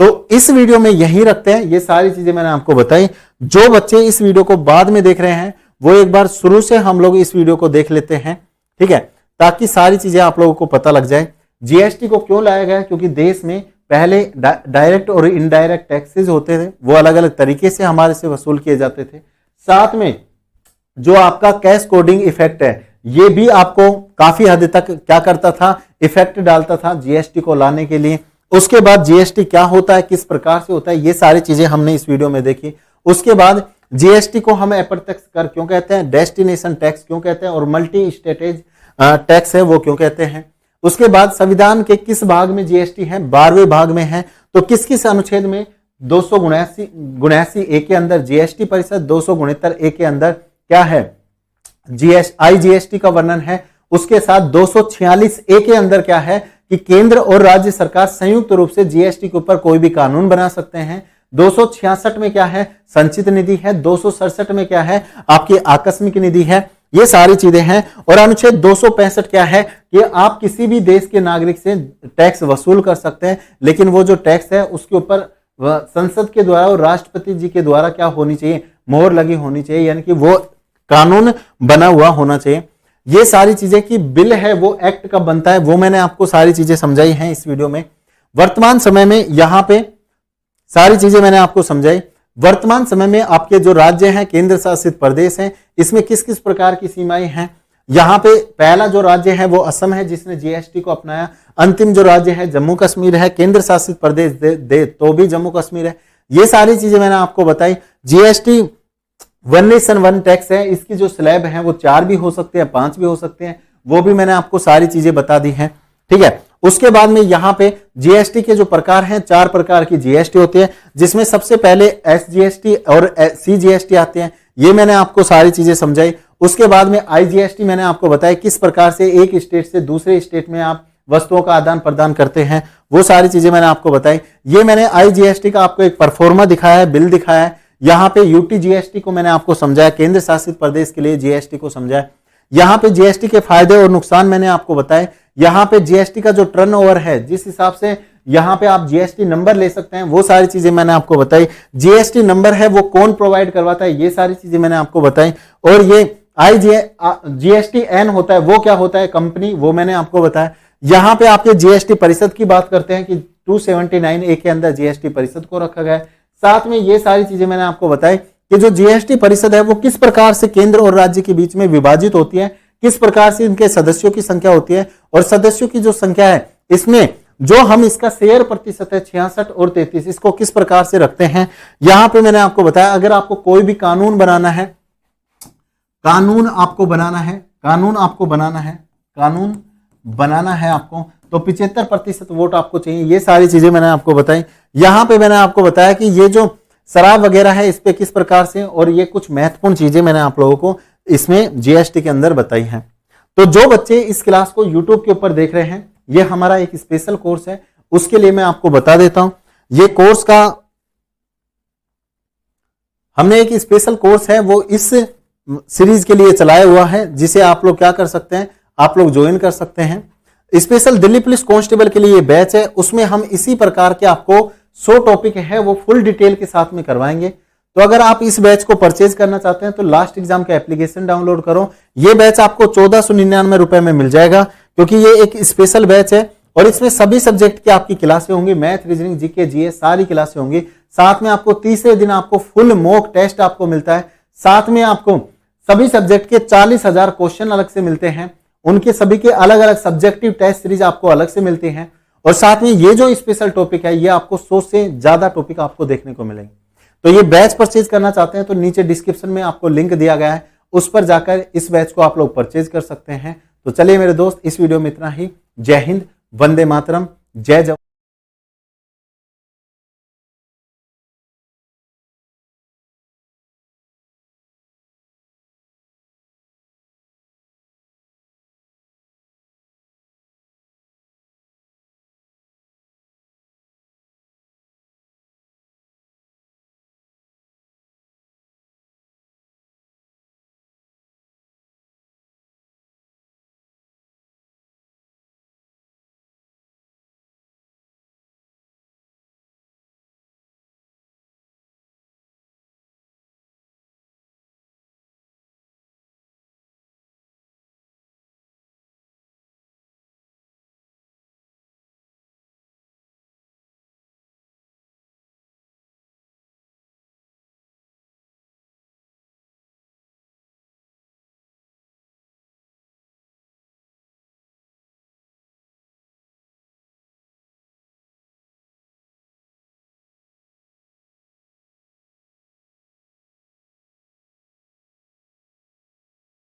तो इस वीडियो में यही रखते हैं, ये सारी चीजें मैंने आपको बताई। जो बच्चे इस वीडियो को बाद में देख रहे हैं वो एक बार शुरू से हम लोग इस वीडियो को देख लेते हैं, ठीक है, ताकि सारी चीजें आप लोगों को पता लग जाए। जीएसटी को क्यों लाया गया, क्योंकि देश में पहले डायरेक्ट और इनडायरेक्ट टैक्सेस होते थे, वो अलग अलग तरीके से हमारे से वसूल किए जाते थे। साथ में जो आपका कैश कोडिंग इफेक्ट है, ये भी आपको काफी हद तक क्या करता था, इफेक्ट डालता था जीएसटी को लाने के लिए। उसके बाद जीएसटी क्या होता है, किस प्रकार से होता है, ये सारी चीजें हमने इस वीडियो में देखी। उसके बाद जीएसटी को हम अप्रत्यक्ष कर क्यों कहते हैं, डेस्टिनेशन टैक्स क्यों कहते हैं, और मल्टी स्टेटेज टैक्स है वो क्यों कहते हैं। उसके बाद संविधान के किस भाग में जीएसटी है, 12वें भाग में है। तो किस किस अनुच्छेद में, 279 ए के अंदर जीएसटी परिषद, 269 ए के अंदर क्या है, आईजीएसटी का वर्णन है। उसके साथ 246 ए के अंदर क्या है कि केंद्र और राज्य सरकार संयुक्त रूप से जीएसटी के ऊपर कोई भी कानून बना सकते हैं। 266 में क्या है, संचित निधि है। 267 में क्या है, आपकी आकस्मिक निधि है। ये सारी चीजें हैं। और अनुच्छेद 265 क्या है कि आप किसी भी देश के नागरिक से टैक्स वसूल कर सकते हैं, लेकिन वो जो टैक्स है उसके ऊपर संसद के द्वारा और राष्ट्रपति जी के द्वारा क्या होनी चाहिए, मोहर लगी होनी चाहिए, यानी कि वो कानून बना हुआ होना चाहिए। ये सारी चीजें की बिल है वो एक्ट कब बनता है, वो मैंने आपको सारी चीजें समझाई हैं इस वीडियो में। वर्तमान समय में यहां पे सारी चीजें मैंने आपको समझाई। वर्तमान समय में आपके जो राज्य हैं, केंद्र शासित प्रदेश हैं, इसमें किस किस प्रकार की सीमाएं हैं। यहां पे पहला जो राज्य है वो असम है, जिसने जीएसटी को अपनाया। अंतिम जो राज्य है जम्मू कश्मीर है, केंद्र शासित प्रदेश दे तो भी जम्मू कश्मीर है। ये सारी चीजें मैंने आपको बताई। जीएसटी 1 नेशन 1 टैक्स है, इसकी जो स्लैब है वो 4 भी हो सकते हैं, 5 भी हो सकते हैं, वो भी मैंने आपको सारी चीजें बता दी हैं, ठीक है। उसके बाद में यहाँ पे जीएसटी के जो प्रकार हैं, 4 प्रकार की जीएसटी होती है, जिसमें सबसे पहले एसजीएसटी और सीजीएसटी आते हैं। ये मैंने आपको सारी चीजें समझाई। उसके बाद में आईजीएसटी मैंने आपको बताया किस प्रकार से एक स्टेट से दूसरे स्टेट में आप वस्तुओं का आदान प्रदान करते हैं, वो सारी चीजें मैंने आपको बताई। ये मैंने आईजीएसटी का आपको एक परफॉर्मा दिखाया है, बिल दिखाया है। यहाँ पे यूटी जीएसटी को मैंने आपको समझाया, केंद्र शासित प्रदेश के लिए जीएसटी को समझाया। यहाँ पे जीएसटी के फायदे और नुकसान मैंने आपको बताए। यहाँ पे जीएसटी का जो टर्नओवर है, जिस हिसाब से यहाँ पे आप जीएसटी नंबर ले सकते हैं, वो सारी चीजें मैंने आपको बताई। जीएसटी नंबर है वो कौन प्रोवाइड करवाता है, ये सारी चीजें मैंने आपको बताई। और ये जीएसटी एन होता है, वो क्या होता है, कंपनी, वो मैंने आपको बताया। यहाँ पे आपके जीएसटी परिषद की बात करते हैं कि 279 ए के अंदर जीएसटी परिषद को रखा गया है। साथ में ये सारी चीजें मैंने आपको बताई कि जो जीएसटी परिषद है वो किस प्रकार से केंद्र और राज्य के बीच में विभाजित होती है, किस प्रकार से इनके सदस्यों की संख्या होती है, और सदस्यों की जो संख्या है इसमें जो हम इसका शेयर प्रतिशत है 66 और 33, इसको किस प्रकार से रखते हैं। यहां पे मैंने आपको बताया अगर आपको कोई भी कानून बनाना है, कानून बनाना है आपको, तो 75% वोट आपको चाहिए। ये सारी चीजें मैंने आपको बताई। यहां पे मैंने आपको बताया कि ये जो शराब वगैरह है इस पे किस प्रकार से, और ये कुछ महत्वपूर्ण चीजें मैंने आप लोगों को इसमें जीएसटी के अंदर बताई हैं। तो जो बच्चे इस क्लास को यूट्यूब के ऊपर देख रहे हैं, ये हमारा एक स्पेशल कोर्स है, उसके लिए मैं आपको बता देता हूं। ये कोर्स का हमने एक स्पेशल कोर्स है वो इस सीरीज के लिए चलाया हुआ है, जिसे आप लोग क्या कर सकते हैं, आप लोग ज्वाइन कर सकते हैं। स्पेशल दिल्ली पुलिस कांस्टेबल के लिए बैच है, उसमें हम इसी प्रकार के आपको 100 टॉपिक है वो फुल डिटेल के साथ में करवाएंगे। तो अगर आप इस बैच को परचेज करना चाहते हैं तो लास्ट एग्जाम का एप्लीकेशन डाउनलोड करो। ये बैच आपको 1499 रुपए में मिल जाएगा, क्योंकि ये एक स्पेशल बैच है और इसमें सभी सब्जेक्ट की आपकी क्लासें होंगी, मैथ, रीजनिंग, जीके, जीएस सारी क्लासें होंगी। साथ में आपको तीसरे दिन आपको फुल मॉक टेस्ट आपको मिलता है। साथ में आपको सभी सब्जेक्ट के 40,000 क्वेश्चन अलग से मिलते हैं, उनके सभी के अलग अलग सब्जेक्टिव टेस्ट सीरीज आपको अलग से मिलती हैं। और साथ में ये जो स्पेशल टॉपिक है, ये आपको 100 से ज्यादा टॉपिक आपको देखने को मिलेंगे। तो ये बैच परचेज करना चाहते हैं तो नीचे डिस्क्रिप्शन में आपको लिंक दिया गया है, उस पर जाकर इस बैच को आप लोग परचेज कर सकते हैं। तो चलिए मेरे दोस्त, इस वीडियो में इतना ही। जय हिंद, वंदे मातरम, जय जवान।